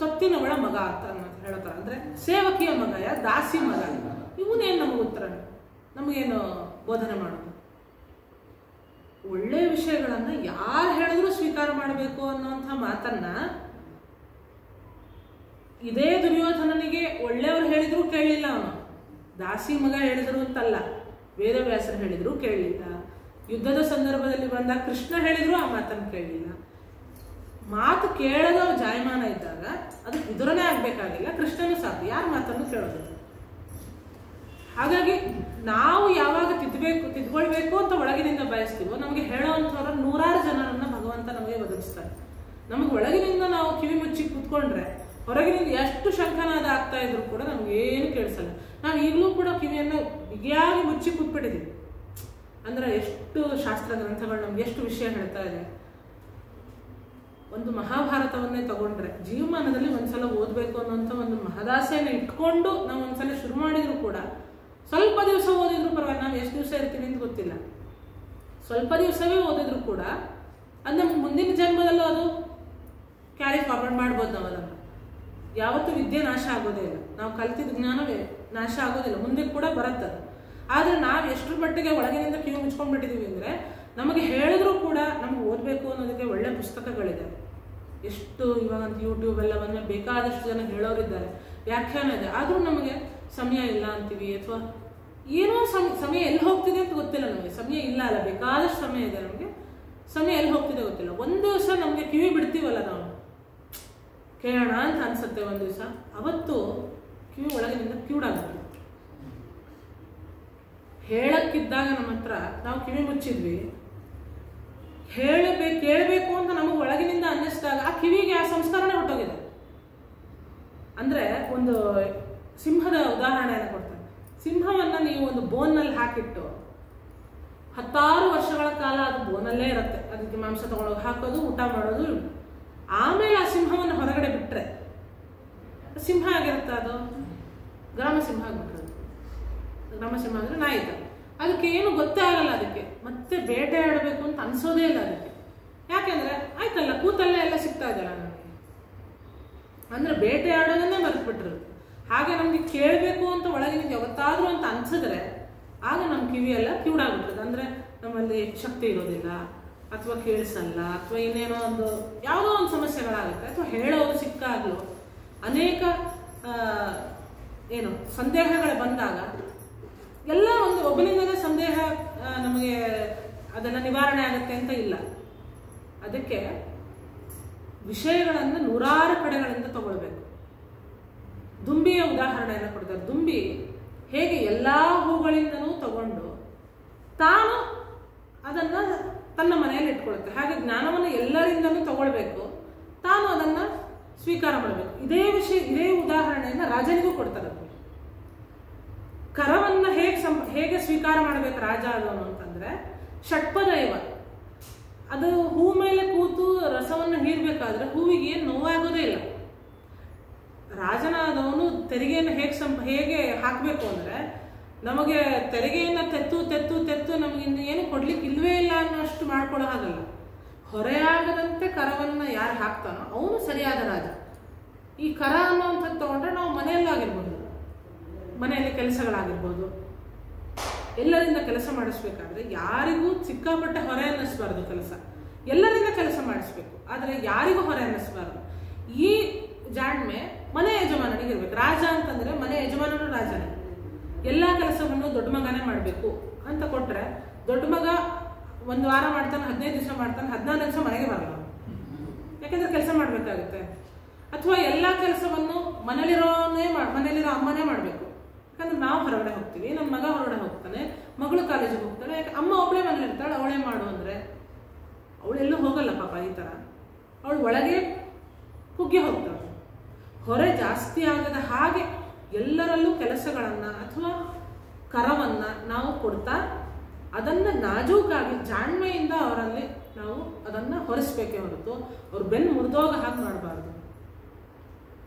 ತೊತ್ತಿನವಳ ಮಗ ಅಂತ ಹೇಳ್ತಾರೆ. ಅಂದ್ರೆ ಸೇವಕಿಯ ಮಗ, ದಾಸಿ ಮಗ. ಇವನೇನು ನಮಗೆ ಉತ್ತರ, ನಮಗೇನು ಬೋಧನೆ ಮಾಡೋದು? ಒಳ್ಳೆಯ ವಿಷಯಗಳನ್ನ ಯಾರು ಹೇಳಿದ್ರು ಸ್ವೀಕಾರ ಮಾಡಬೇಕು ಅನ್ನೋಂಥ ಮಾತನ್ನ ಇದೇ ದುರ್ಯೋಧನನಿಗೆ ಒಳ್ಳೆಯವರು ಹೇಳಿದ್ರು ಕೇಳಲಿಲ್ಲ. ಅವನು ದಾಸಿ ಮಗ ಹೇಳಿದ್ರು ಅಂತಲ್ಲ, ವೇದವ್ಯಾಸರು ಹೇಳಿದ್ರು ಕೇಳಲಿಲ್ಲ. ಯುದ್ಧದ ಸಂದರ್ಭದಲ್ಲಿ ಬಂದಾಗ ಕೃಷ್ಣ ಹೇಳಿದ್ರು ಆ ಮಾತನ್ನು ಕೇಳಲಿಲ್ಲ. ಮಾತು ಕೇಳದ ಜಾಯಮಾನ ಇದ್ದಾಗ ಅದು ವಿದುರನೇ ಆಗ್ಬೇಕಾಗಿಲ್ಲ, ಕೃಷ್ಣನು ಸಾಕು, ಯಾರ ಮಾತನ್ನು ಕೇಳೋದು. ಹಾಗಾಗಿ ನಾವು ಯಾವಾಗ ತಿದ್ಕೊಳ್ಬೇಕು ಅಂತ ಒಳಗಿನಿಂದ ಬಯಸ್ತೀವೋ ನಮಗೆ ಹೇಳೋವಂಥವ್ರ ನೂರಾರು ಜನರನ್ನ ಭಗವಂತ ನಮಗೆ ಒದಗಿಸ್ತಾರೆ. ನಮಗೆ ಒಳಗಿನಿಂದ ನಾವು ಕಿವಿ ಮುಚ್ಚಿ ಕೂತ್ಕೊಂಡ್ರೆ ಹೊರಗಿನಿಂದ ಎಷ್ಟು ಶಂಖನಾದ ಆಗ್ತಾ ಇದ್ರು ಕೂಡ ನಮ್ಗೇನು ಕೇಳಿಸಲ್ಲ. ನಾವು ಈಗಲೂ ಕೂಡ ಕಿವಿಯನ್ನು ಬಿಗಿಯಾಗಿ ಮುಚ್ಚಿ ಕೂತ್ಬಿಟ್ಟಿದ್ದೀವಿ. ಅಂದ್ರೆ ಎಷ್ಟು ಶಾಸ್ತ್ರ ಗ್ರಂಥಗಳು ನಮ್ಗೆ ಎಷ್ಟು ವಿಷಯ ಹೇಳ್ತಾ ಇದೆ. ಒಂದು ಮಹಾಭಾರತವನ್ನೇ ತಗೊಂಡ್ರೆ ಜೀವಮಾನದಲ್ಲಿ ಒಂದ್ಸಲ ಓದ್ಬೇಕು ಅನ್ನೋಂಥ ಒಂದು ಮಹದಾಸೆಯನ್ನು ಇಟ್ಕೊಂಡು ನಾವು ಒಂದ್ಸಲ ಶುರು ಮಾಡಿದ್ರು ಕೂಡ ಸ್ವಲ್ಪ ದಿವಸ ಓದಿದ್ರು ಪರವಾಗಿಲ್ಲ. ನಾವು ಎಷ್ಟು ದಿವಸ ಇರ್ತೀವಿ ಅಂತ ಗೊತ್ತಿಲ್ಲ. ಸ್ವಲ್ಪ ದಿವಸವೇ ಓದಿದ್ರು ಕೂಡ ಅದು ನಮ್ಗೆ ಮುಂದಿನ ಜನ್ಮದಲ್ಲೂ ಅದು ಕ್ಯಾರಿ ಫಾರ್ವರ್ಡ್ ಮಾಡ್ಬೋದು. ನಾವು ಅದನ್ನು ಯಾವತ್ತೂ ವಿದ್ಯೆ ನಾಶ ಆಗೋದೇ ಇಲ್ಲ. ನಾವು ಕಲ್ತಿದ್ದ ಜ್ಞಾನವೇ ನಾಶ ಆಗೋದಿಲ್ಲ, ಮುಂದೆ ಕೂಡ ಬರುತ್ತೆ. ಆದ್ರೆ ನಾವು ಎಷ್ಟರ ಮಟ್ಟಿಗೆ ಒಳಗಿನಿಂದ ಕಿವಿ ಮುಚ್ಕೊಂಡ್ಬಿಟ್ಟಿದೀವಿ ಅಂದ್ರೆ ನಮಗೆ ಹೇಳಿದ್ರು ಕೂಡ ನಮ್ಗೆ ಓದಬೇಕು ಅನ್ನೋದಕ್ಕೆ ಒಳ್ಳೆ ಪುಸ್ತಕಗಳಿದೆ. ಎಷ್ಟು ಇವಾಗಂತ ಯೂಟ್ಯೂಬ್ ಎಲ್ಲವನ್ನ ಬೇಕಾದಷ್ಟು ಜನ ಹೇಳೋರಿದ್ದಾರೆ, ವ್ಯಾಖ್ಯಾನ ಇದೆ. ಆದ್ರೂ ನಮಗೆ ಸಮಯ ಇಲ್ಲ ಅಂತೀವಿ, ಅಥವಾ ಏನೋ ಸಮಯ ಎಲ್ಲಿ ಹೋಗ್ತಿದೆ ಅಂತ ಗೊತ್ತಿಲ್ಲ. ನಮಗೆ ಸಮಯ ಇಲ್ಲ ಅಲ್ಲ, ಬೇಕಾದಷ್ಟು ಸಮಯ ಇದೆ. ನಮಗೆ ಸಮಯ ಎಲ್ಲಿ ಹೋಗ್ತಿದೆ ಗೊತ್ತಿಲ್ಲ. ಒಂದು ದಿವಸ ನಮಗೆ ಕಿವಿ ಬಿಡ್ತೀವಲ್ಲ, ನಾವು ಕೇಳೋಣ ಅಂತ ಅನ್ಸುತ್ತೆ ಒಂದು ದಿವಸ, ಅವತ್ತು ಕಿವಿ ಒಳಗಿನಿಂದ ಕ್ಯೂಡಾಗುತ್ತೆ. ಹೇಳಕ್ಕಿದ್ದಾಗ ನಮ್ಮ ಹತ್ರ ನಾವು ಕಿವಿ ಮುಚ್ಚಿದ್ವಿ, ಕೇಳಬೇಕು ಅಂತ ನಮಗೆ ಒಳಗಿನಿಂದ ಅನ್ನಿಸಿದಾಗ ಆ ಕಿವಿಗೆ ಆ ಸಂಸ್ಕಾರನೇ ಹೊರಟೋಗಿದೆ. ಅಂದ್ರೆ ಒಂದು ಸಿಂಹದ ಉದಾಹರಣೆಯನ್ನು ಕೊಡ್ತಾರೆ. ಸಿಂಹವನ್ನ ನೀವು ಒಂದು ಬೋನ್ನಲ್ಲಿ ಹಾಕಿಟ್ಟು 10 ವರ್ಷಗಳ ಕಾಲ ಅದು ಬೋನಲ್ಲೇ ಇರುತ್ತೆ. ಅದಕ್ಕೆ ಮಾಂಸ ತಗೊಳೋಗಿ ಹಾಕೋದು, ಊಟ ಮಾಡೋದು. ಆಮೇಲೆ ಆ ಸಿಂಹವನ್ನು ಹೊರಗಡೆ ಬಿಟ್ರೆ ಸಿಂಹ ಆಗಿರುತ್ತೆ, ಅದು ಗ್ರಾಮ ಸಿಂಹ ಆಗ್ಬಿಟ್ರೆ. ಗ್ರಾಮ ಸಿಂಹ ಅಂದ್ರೆ ನಾಯಿ ತರ. ಅದಕ್ಕೆ ಏನು ಗೊತ್ತೇ ಆಗಲ್ಲ. ಅದಕ್ಕೆ ಮತ್ತೆ ಬೇಟೆ ಆಡಬೇಕು ಅಂತ ಅನ್ಸೋದೇ ಇಲ್ಲ ಅದಕ್ಕೆ. ಯಾಕೆಂದ್ರೆ ಆಯ್ತಲ್ಲ, ಕೂತಲ್ಲೇ ಎಲ್ಲ ಸಿಗ್ತಾ ಇದೆಯಲ್ಲ ನನಗೆ, ಅಂದ್ರೆ ಬೇಟೆ ಆಡೋದನ್ನೇ ಮರೆತುಬಿಟ್ಟಿರುತ್ತೆ. ಹಾಗೆ ನಮಗೆ ಕೇಳಬೇಕು ಅಂತ ಒಳಗಿನಿಂದ ಯಾವತ್ತಾದ್ರೂ ಅಂತ ಅನ್ಸಿದ್ರೆ ಆಗ ನಮ್ಮ ಕಿವಿಯೆಲ್ಲ ಕಿವುಡಾಗ್ಬಿಡ್ತದೆ. ಅಂದರೆ ನಮ್ಮಲ್ಲಿ ಶಕ್ತಿ ಇರೋದಿಲ್ಲ, ಅಥವಾ ಕೇಳಿಸಲ್ಲ, ಅಥವಾ ಇನ್ನೇನೋ ಒಂದು ಯಾವುದೋ ಒಂದು ಸಮಸ್ಯೆಗಳಾಗುತ್ತೆ, ಅಥವಾ ಹೇಳೋದು ಸಿಕ್ಕಾಗಲೂ ಅನೇಕ ಏನು ಸಂದೇಹಗಳು ಬಂದಾಗ ಎಲ್ಲ ಒಂದು ಒಬ್ಬನಿಂದಲೇ ಸಂದೇಹ ನಮಗೆ ಅದನ್ನು ನಿವಾರಣೆ ಆಗುತ್ತೆ ಅಂತ ಇಲ್ಲ. ಅದಕ್ಕೆ ವಿಷಯಗಳನ್ನು ನೂರಾರು ಕಡೆಗಳಿಂದ ತಗೊಳ್ಬೇಕು. ದುಂಬಿಯ ಉದಾಹರಣೆಯನ್ನು ಕೊಡ್ತಾರೆ. ದುಂಬಿ ಹೇಗೆ ಎಲ್ಲ ಹೂಗಳಿಂದನೂ ತಗೊಂಡು ತಾನು ಅದನ್ನು ತನ್ನ ಮನೆಯಲ್ಲಿ ಇಟ್ಕೊಳುತ್ತೆ, ಹಾಗೆ ಜ್ಞಾನವನ್ನು ಎಲ್ಲರಿಂದನೂ ತಗೊಳ್ಬೇಕು, ತಾನು ಅದನ್ನು ಸ್ವೀಕಾರ ಮಾಡಬೇಕು. ಇದೇ ಉದಾಹರಣೆಯನ್ನು ರಾಜನಿಗೂ ಕೊಡ್ತಾರೆ. ಕರವನ್ನು ಹೇಗೆ ಸ್ವೀಕಾರ ಮಾಡಬೇಕು ರಾಜ ಅದನ್ನು ಅಂತಂದ್ರೆ ಷಟ್ಪದ ಇವ. ಅದು ಹೂ ಮೇಲೆ ಕೂತು ರಸವನ್ನು ಹೀರ್ಬೇಕಾದ್ರೆ ಹೂವಿಗೆ ಏನು ನೋವಾಗೋದೇ ಇಲ್ಲ. ರಾಜನಾದವನು ತೆರಿಗೆಯನ್ನು ಹೇಗೆ ಹಾಕಬೇಕು ಅಂದ್ರೆ ನಮಗೆ ತೆರಿಗೆಯನ್ನು ತೆತ್ತು ನಮಗೆ ಏನು ಕೊಡ್ಲಿಕ್ಕೆ ಇಲ್ವೇ ಇಲ್ಲ ಅನ್ನೋಷ್ಟು ಮಾಡ್ಕೊಳ್ಳೋ ಹಾಗಲ್ಲ. ಹೊರೆಯಾಗದಂತೆ ಕರವನ್ನು ಯಾರು ಹಾಕ್ತಾನೋ ಅವನು ಸರಿಯಾದ ರಾಜ. ಈ ಕರ ಅನ್ನೋಂಥದ್ದು ತಗೊಂಡ್ರೆ ನಾವು ಮನೆಯಲ್ಲಾಗಿರ್ಬೋದು, ಮನೆಯಲ್ಲಿ ಕೆಲಸಗಳಾಗಿರ್ಬೋದು, ಎಲ್ಲರಿಂದ ಕೆಲಸ ಮಾಡಿಸ್ಬೇಕಾದ್ರೆ ಯಾರಿಗೂ ಸಿಕ್ಕಾಪಟ್ಟೆ ಹೊರೆ ಅನ್ನಿಸ್ಬಾರ್ದು. ಕೆಲಸ ಎಲ್ಲರಿಂದ ಕೆಲಸ ಮಾಡಿಸ್ಬೇಕು, ಆದರೆ ಯಾರಿಗೂ ಹೊರೆ ಅನ್ನಿಸ್ಬಾರ್ದು. ಈ ಜಾಣ್ಮೆ ಮನೆ ಯಜಮಾನನಿಗೆ ಇರ್ಬೇಕು. ರಾಜ ಅಂತಂದ್ರೆ ಮನೆ ಯಜಮಾನನು ರಾಜನೇ. ಎಲ್ಲ ಕೆಲಸವನ್ನು ದೊಡ್ಡ ಮಗನೇ ಮಾಡಬೇಕು ಅಂತ ಕೊಟ್ರೆ ದೊಡ್ಡ ಮಗ 1 ವಾರ ಮಾಡ್ತಾನೆ, 15 ದಿವಸ ಮಾಡ್ತಾನೆ, 14 ದಿವಸ ಮನೆಗೆ ಬರಲ್ಲ. ಯಾಕಂದ್ರೆ ಕೆಲಸ ಮಾಡ್ಬೇಕಾಗುತ್ತೆ. ಅಥವಾ ಎಲ್ಲ ಕೆಲಸವನ್ನು ಮನೇಲಿರೋ ಅಮ್ಮನೇ ಮಾಡಬೇಕು. ಯಾಕಂದ್ರೆ ನಾವು ಹೊರಗಡೆ ಹೋಗ್ತೀವಿ, ನಮ್ಮ ಮಗ ಹೊರಗಡೆ ಹೋಗ್ತಾನೆ, ಮಗಳು ಕಾಲೇಜಿಗೆ ಹೋಗ್ತಾಳೆ, ಯಾಕೆ ಅಮ್ಮ ಒಬ್ಬಳೇ ಮನೇಲಿ ಇರ್ತಾಳೆ, ಅವಳೇ ಮಾಡು ಅಂದ್ರೆ ಅವಳೆಲ್ಲೂ ಹೋಗಲ್ಲ ಪಾಪ. ಈ ಥರ ಅವಳು ಒಳಗೆ ಕುಗ್ಗಿ ಹೋಗ್ತಾಳೆ. ಹೊರೆ ಜಾಸ್ತಿ ಆಗದ ಹಾಗೆ ಎಲ್ಲರಲ್ಲೂ ಕೆಲಸಗಳನ್ನು ಅಥವಾ ಕರವನ್ನು ನಾವು ಕೊಡ್ತಾ ಅದನ್ನು ನಾಜೂಕಾಗಿ ಜಾಣ್ಮೆಯಿಂದ ಅವರಲ್ಲಿ ನಾವು ಅದನ್ನು ಹೊರಿಸ್ಬೇಕೇ ಹೊರತು ಅವ್ರು ಬೆನ್ನು ಮುರಿದೋಗ ಹಾಗೆ ಮಾಡಬಾರ್ದು.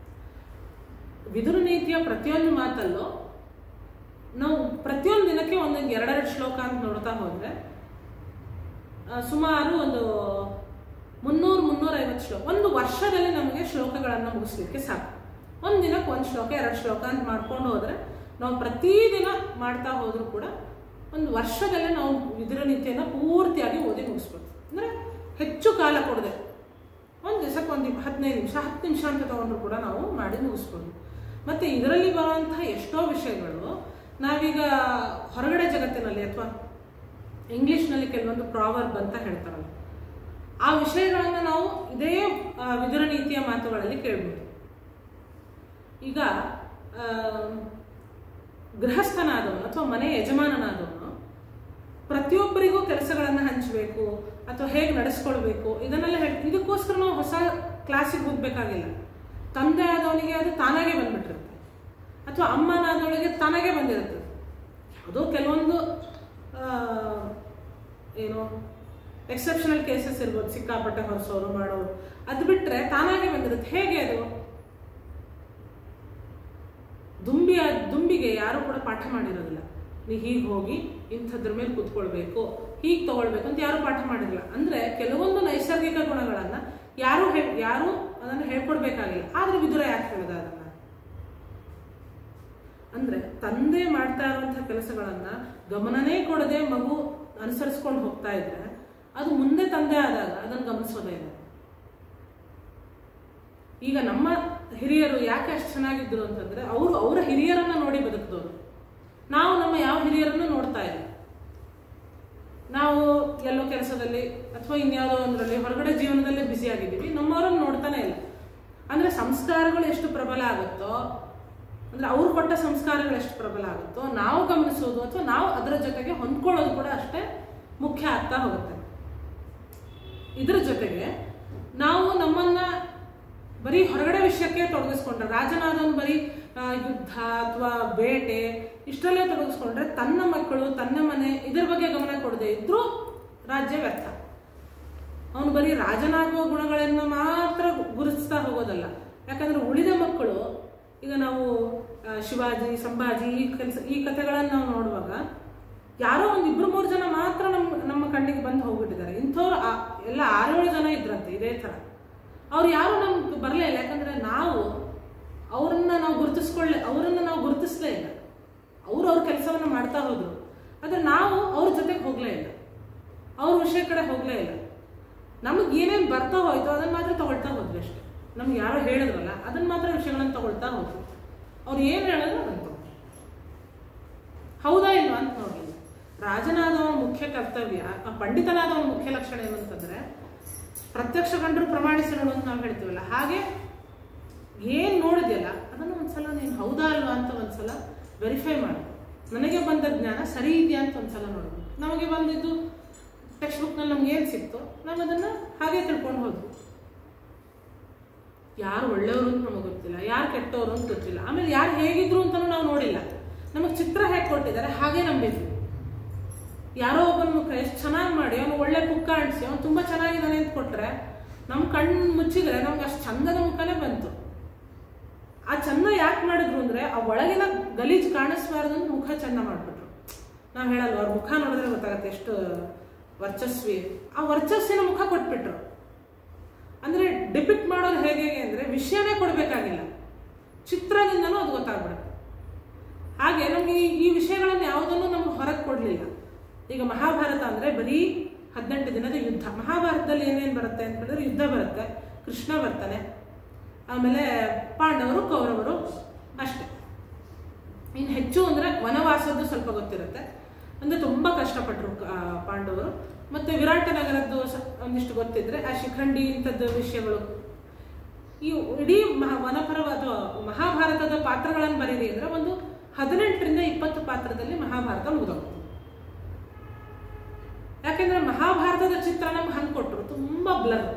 ವಿದುರ ನೀತಿಯ ಪ್ರತಿಯೊಂದು ಮಾತಲ್ಲೂ ನಾವು ಪ್ರತಿಯೊಂದು ದಿನಕ್ಕೆ 1-2 ಶ್ಲೋಕ ಅಂತ ನೋಡ್ತಾ ಹೋದರೆ ಸುಮಾರು ಒಂದು 300-350 ಶ್ಲೋಕ. ಒಂದು ವರ್ಷದಲ್ಲಿ ನಮಗೆ ಶ್ಲೋಕಗಳನ್ನು ಮುಗಿಸ್ಲಿಕ್ಕೆ ಸಾಕು. ಒಂದು ದಿನಕ್ಕೆ 1 ಶ್ಲೋಕ 2 ಶ್ಲೋಕ ಅಂತ ಮಾಡ್ಕೊಂಡು ಹೋದರೆ ನಾವು ಪ್ರತಿದಿನ ಮಾಡ್ತಾ ಹೋದ್ರೂ ಕೂಡ ಒಂದು ವರ್ಷದಲ್ಲೇ ನಾವು ವಿದುರ ನೀತಿಯನ್ನು ಪೂರ್ತಿಯಾಗಿ ಓದಿ ಮುಗಿಸ್ಬೋದು. ಅಂದರೆ ಹೆಚ್ಚು ಕಾಲ ಕೊಡದೆ ಒಂದು ದಿವಸಕ್ಕೆ 15 ನಿಮಿಷ 10 ನಿಮಿಷ ಅಂತ ತಗೊಂಡ್ರು ಕೂಡ ನಾವು ಮಾಡಿ ಮುಗಿಸ್ಬೋದು. ಮತ್ತು ಇದರಲ್ಲಿ ಬರುವಂತಹ ಎಷ್ಟೋ ವಿಷಯಗಳು ನಾವೀಗ ಹೊರಗಡೆ ಜಗತ್ತಿನಲ್ಲಿ ಅಥವಾ ಇಂಗ್ಲೀಷ್ನಲ್ಲಿ ಕೆಲವೊಂದು ಪ್ರಾವರ್ಬ್ ಅಂತ ಹೇಳ್ತಾರಲ್ಲ, ಆ ವಿಷಯಗಳನ್ನು ನಾವು ಇದೇ ವಿದುರ ನೀತಿಯ ಮಾತುಗಳಲ್ಲಿ ಕೇಳ್ಬೋದು. ಈಗ ಗೃಹಸ್ಥನಾದವನು ಅಥವಾ ಮನೆ ಯಜಮಾನನಾದವನು ಪ್ರತಿಯೊಬ್ಬರಿಗೂ ಕೆಲಸಗಳನ್ನು ಹಂಚಬೇಕು ಅಥವಾ ಹೇಗೆ ನಡೆಸ್ಕೊಳ್ಬೇಕು ಇದನ್ನೆಲ್ಲ ಇದಕ್ಕೋಸ್ಕರ ನಾವು ಹೊಸ ಕ್ಲಾಸಿಗೆ ಹೋಗ್ಬೇಕಾಗಿಲ್ಲ. ತಂದೆ ಆದವನಿಗೆ ಅದು ತಾನಾಗೆ ಬಂದ್ಬಿಟ್ಟಿರುತ್ತೆ, ಅಥವಾ ಅಮ್ಮನಾದವಳಿಗೆ ತಾನಾಗೆ ಬಂದಿರುತ್ತೆ. ಯಾವುದೋ ಕೆಲವೊಂದು ಏನು ಎಕ್ಸೆಪ್ಷನಲ್ ಕೇಸಸ್ ಇರ್ಬೋದು, ಸಿಕ್ಕಾಪಟ್ಟೆ ಹೊರಿಸೋರು ಮಾಡೋರು, ಅದು ಬಿಟ್ಟರೆ ತಾನಾಗೆ ಬಂದಿರುತ್ತೆ. ಹೇಗೆ ಅದು? ದುಂಬಿಗೆ ಯಾರು ಕೂಡ ಪಾಠ ಮಾಡಿರೋದಿಲ್ಲ. ನೀ ಹೀಗೆ ಹೋಗಿ ಇಂಥದ್ರ ಮೇಲೆ ಕೂತ್ಕೊಳ್ಬೇಕು, ಹೀಗೆ ತಗೊಳ್ಬೇಕು ಅಂತ ಯಾರು ಪಾಠ ಮಾಡಿರಲಿಲ್ಲ. ಅಂದರೆ ಕೆಲವೊಂದು ನೈಸರ್ಗಿಕ ಗುಣಗಳನ್ನು ಯಾರು ಅದನ್ನು ಹೇಳ್ಕೊಡ್ಬೇಕಾಗಿಲ್ಲ. ಆದರೆ ವಿದುರ ಯಾಕೆ ಹೇಳಿದ ಅದನ್ನು? ಅಂದರೆ ತಂದೆ ಮಾಡ್ತಾ ಇರುವಂಥ ಕೆಲಸಗಳನ್ನು ಗಮನನೇ ಕೊಡದೆ ಮಗು ಅನುಸರಿಸ್ಕೊಂಡು ಹೋಗ್ತಾ ಇದ್ರೆ ಅದು ಮುಂದೆ ತಂದೆ ಆದಾಗ ಅದನ್ನು ಗಮನಿಸೋದೇ ಇಲ್ಲ. ಈಗ ನಮ್ಮ ಹಿರಿಯರು ಯಾಕೆ ಅಷ್ಟು ಚೆನ್ನಾಗಿದ್ರು ಅಂತಂದ್ರೆ ಅವರ ಹಿರಿಯರನ್ನ ನೋಡಿ ಬದುಕಿದವರು. ನಾವು ನಮ್ಮ ಯಾವ ಹಿರಿಯರನ್ನು ನೋಡ್ತಾ ಇಲ್ಲ. ನಾವು ಎಲ್ಲೋ ಕೆಲಸದಲ್ಲಿ ಅಥವಾ ಇನ್ಯಾವುದೋ ಒಂದರಲ್ಲಿ ಹೊರಗಡೆ ಜೀವನದಲ್ಲೇ ಬ್ಯುಸಿ ಆಗಿದ್ದೀವಿ, ನಮ್ಮವರನ್ನು ನೋಡ್ತಾನೆ ಇಲ್ಲ. ಅಂದ್ರೆ ಸಂಸ್ಕಾರಗಳು ಎಷ್ಟು ಪ್ರಬಲ ಆಗುತ್ತೋ, ಅಂದ್ರೆ ಅವ್ರು ಕೊಟ್ಟ ಸಂಸ್ಕಾರಗಳು ಎಷ್ಟು ಪ್ರಬಲ ಆಗುತ್ತೋ ನಾವು ಗಮನಿಸೋದು ಅಥವಾ ನಾವು ಅದರ ಜೊತೆಗೆ ಹೊಂದ್ಕೊಳ್ಳೋದು ಕೂಡ ಅಷ್ಟೇ ಮುಖ್ಯ ಆಗ್ತಾ ಹೋಗುತ್ತೆ. ಇದರ ಜೊತೆಗೆ ನಾವು ನಮ್ಮನ್ನ ಬರೀ ಹೊರಗಡೆ ವಿಷಯಕ್ಕೆ ತೊಡಗಿಸ್ಕೊಂಡ್ರೆ, ರಾಜನಾದವನು ಬರೀ ಯುದ್ಧ ಅಥವಾ ಬೇಟೆ ಇಷ್ಟರಲ್ಲೇ ತೊಡಗಿಸ್ಕೊಂಡ್ರೆ ತನ್ನ ಮಕ್ಕಳು ತನ್ನ ಮನೆ ಇದರ ಬಗ್ಗೆ ಗಮನ ಕೊಡದೆ ಇದ್ರೂ ರಾಜ್ಯ ವ್ಯರ್ಥ. ಅವನು ಬರೀ ರಾಜನಾಗುವ ಗುಣಗಳನ್ನು ಮಾತ್ರ ಗುರುತಿಸ್ತಾ ಹೋಗೋದಲ್ಲ. ಯಾಕಂದ್ರೆ ಉಳಿದ ಮಕ್ಕಳು, ಈಗ ನಾವು ಶಿವಾಜಿ ಸಂಭಾಜಿ ಈ ಕಥೆಗಳನ್ನು ನಾವು ನೋಡುವಾಗ ಯಾರೋ 1-2-3 ಜನ ಮಾತ್ರ ನಮ್ಮ ಕಣ್ಣಿಗೆ ಬಂದು ಹೋಗ್ಬಿಟ್ಟಿದ್ದಾರೆ. ಇಂಥವ್ರು ಎಲ್ಲ 6-7 ಜನ ಇದ್ರಂತೆ ಇದೇ ಥರ. ಅವ್ರು ಯಾರು ನಮ್ಗೆ ಬರಲೇ ಇಲ್ಲ. ಯಾಕಂದ್ರೆ ನಾವು ಅವರನ್ನು ನಾವು ಗುರುತಿಸಲೇ ಇಲ್ಲ. ಅವ್ರ ಕೆಲಸವನ್ನು ಮಾಡ್ತಾ ಹೋದ್ರು, ಆದರೆ ನಾವು ಅವ್ರ ಜೊತೆಗೆ ಹೋಗಲೇ ಇಲ್ಲ, ಅವ್ರ ವಿಷಯ ಕಡೆ ಹೋಗಲೇ ಇಲ್ಲ. ನಮಗೆ ಏನೇನು ಬರ್ತಾ ಹೋಯ್ತು ಅದನ್ನು ಮಾತ್ರ ತಗೊಳ್ತಾ ಹೋದ್ವಿ ಅಷ್ಟೇ. ನಮ್ಗೆ ಯಾರೋ ಹೇಳಿದ್ರಲ್ಲ ಅದನ್ನ ಮಾತ್ರ ವಿಷಯಗಳನ್ನು ತಗೊಳ್ತಾ ಹೋದ್ವಿ. ಅವ್ರು ಏನು ಹೇಳಿದ್ರು ಅದನ್ನು ತಗೊಂಡು ಹೌದಾ ಇಲ್ವಾ ಅಂತ ನೋಡಲಿಲ್ಲ. ರಾಜನಾದವನ ಮುಖ್ಯ ಕರ್ತವ್ಯ, ಪಂಡಿತನಾದವನ ಮುಖ್ಯ ಲಕ್ಷಣ ಏನು ಅಂತಂದ್ರೆ ಪ್ರತ್ಯಕ್ಷ ಕಂಡರು ಪ್ರಮಾಣಿಸಿ ನೋಡು ಅಂತ ನಾವು ಹೇಳ್ತೀವಲ್ಲ, ಹಾಗೆ ಏನು ನೋಡಿದೆಯಲ್ಲ ಅದನ್ನು ಒಂದ್ಸಲ ನೀನು ಹೌದಾ ಅಲ್ವಾ ಅಂತ ಒಂದ್ಸಲ ವೆರಿಫೈ ಮಾಡಿ, ನನಗೆ ಬಂದ ಜ್ಞಾನ ಸರಿ ಇದೆಯಾ ಅಂತ ಒಂದ್ಸಲ ನೋಡ್ಬೋದು. ನಮಗೆ ಬಂದಿದ್ದು ಟೆಕ್ಸ್ಟ್ ಬುಕ್ನಲ್ಲಿ ನಮ್ಗೆ ಏನು ಸಿಕ್ತೋ ನಾವು ಅದನ್ನು ಹಾಗೆ ತಿಳ್ಕೊಂಡು ಹೋದ್ವಿ. ಯಾರು ಒಳ್ಳೆಯವರು ಅಂತ ನಮಗೆ ಗೊತ್ತಿಲ್ಲ, ಯಾರು ಕೆಟ್ಟವರು ಅಂತ ಗೊತ್ತಿಲ್ಲ, ಆಮೇಲೆ ಯಾರು ಹೇಗಿದ್ರು ಅಂತಲೂ ನಾವು ನೋಡಿಲ್ಲ. ನಮಗೆ ಚಿತ್ರ ಹೇಗೆ ಕೊಟ್ಟಿದ್ದಾರೆ ಹಾಗೆ ನಂಬಿದ್ವಿ. ಯಾರೋ ಒಬ್ಬನ ಮುಖ ಎಷ್ಟು ಚೆನ್ನಾಗಿ ಮಾಡಿ ಅವನು ಒಳ್ಳೆ ಪುಕ್ಕ ಅಂಟಿಸಿ ಅವನು ತುಂಬ ಚೆನ್ನಾಗಿದ್ದಾನೆ ಅಂತ ಕೊಟ್ಟರೆ ನಮ್ಮ ಕಣ್ಣು ಮುಚ್ಚಿದ್ರೆ ನಮ್ಗೆ ಅಷ್ಟು ಚಂದದ ಮುಖನೇ ಬಂತು. ಆ ಚಂದ ಯಾಕೆ ಮಾಡಿದ್ರು ಅಂದರೆ ಆ ಒಳಗಿನ ಗಲೀಜು ಕಾಣಿಸ್ಬಾರ್ದು ಅಂತ ಮುಖ ಚಂದ ಮಾಡಿಬಿಟ್ರು. ನಾವು ಹೇಳಲ್ವ, ಅವ್ರ ಮುಖ ನೋಡಿದ್ರೆ ಗೊತ್ತಾಗತ್ತೆ ಎಷ್ಟು ವರ್ಚಸ್ವಿ. ಆ ವರ್ಚಸ್ಸಿನ ಮುಖ ಕೊಟ್ಬಿಟ್ರು. ಅಂದರೆ ಡಿಪಿಕ್ಟ್ ಮಾಡೋದು ಹೇಗೆ ಅಂದರೆ ವಿಷಯನೇ ಕೊಡಬೇಕಾಗಿಲ್ಲ, ಚಿತ್ರದಿಂದನೂ ಅದು ಗೊತ್ತಾಗ್ಬಿಡುತ್ತೆ. ಹಾಗೆ ನಮಗೆ ಈ ವಿಷಯಗಳನ್ನು ಯಾವುದನ್ನು ನಮ್ಗೆ ಹೊರಗೆ ಕೊಡಲಿಲ್ಲ. ಈಗ ಮಹಾಭಾರತ ಅಂದರೆ ಬರೀ 18 ದಿನದ ಯುದ್ಧ. ಮಹಾಭಾರತದಲ್ಲಿ ಏನೇನು ಬರುತ್ತೆ ಅಂತ ಹೇಳಿದ್ರೆ ಯುದ್ಧ ಬರುತ್ತೆ, ಕೃಷ್ಣ ಬರ್ತಾನೆ, ಆಮೇಲೆ ಪಾಂಡವರು ಕೌರವರು ಅಷ್ಟೆ. ಇನ್ನು ಹೆಚ್ಚು ಅಂದರೆ ವನವಾಸದ್ದು ಸ್ವಲ್ಪ ಗೊತ್ತಿರುತ್ತೆ, ಅಂದರೆ ತುಂಬ ಕಷ್ಟಪಟ್ಟರು ಪಾಂಡವರು. ಮತ್ತು ವಿರಾಟ ನಗರದ್ದು ಒಂದಿಷ್ಟು ಗೊತ್ತಿದ್ರೆ ಆ ಶಿಖಂಡಿ ಇಂಥದ್ದು ವಿಷಯಗಳು. ಈ ಇಡೀ ಅಥವಾ ಮಹಾಭಾರತದ ಪಾತ್ರಗಳನ್ನು ಬರೀರಿ ಅಂದರೆ ಒಂದು 18ರಿಂದ 20 ಪಾತ್ರದಲ್ಲಿ ಮಹಾಭಾರತ ಮುಗಿದೋಗ್ತದೆ. ಯಾಕೆಂದ್ರೆ ಮಹಾಭಾರತದ ಚಿತ್ರ ನಮ್ಗೆ ಹಂಗೆ ಕೊಟ್ಟರು ತುಂಬ ಬ್ಲರ್.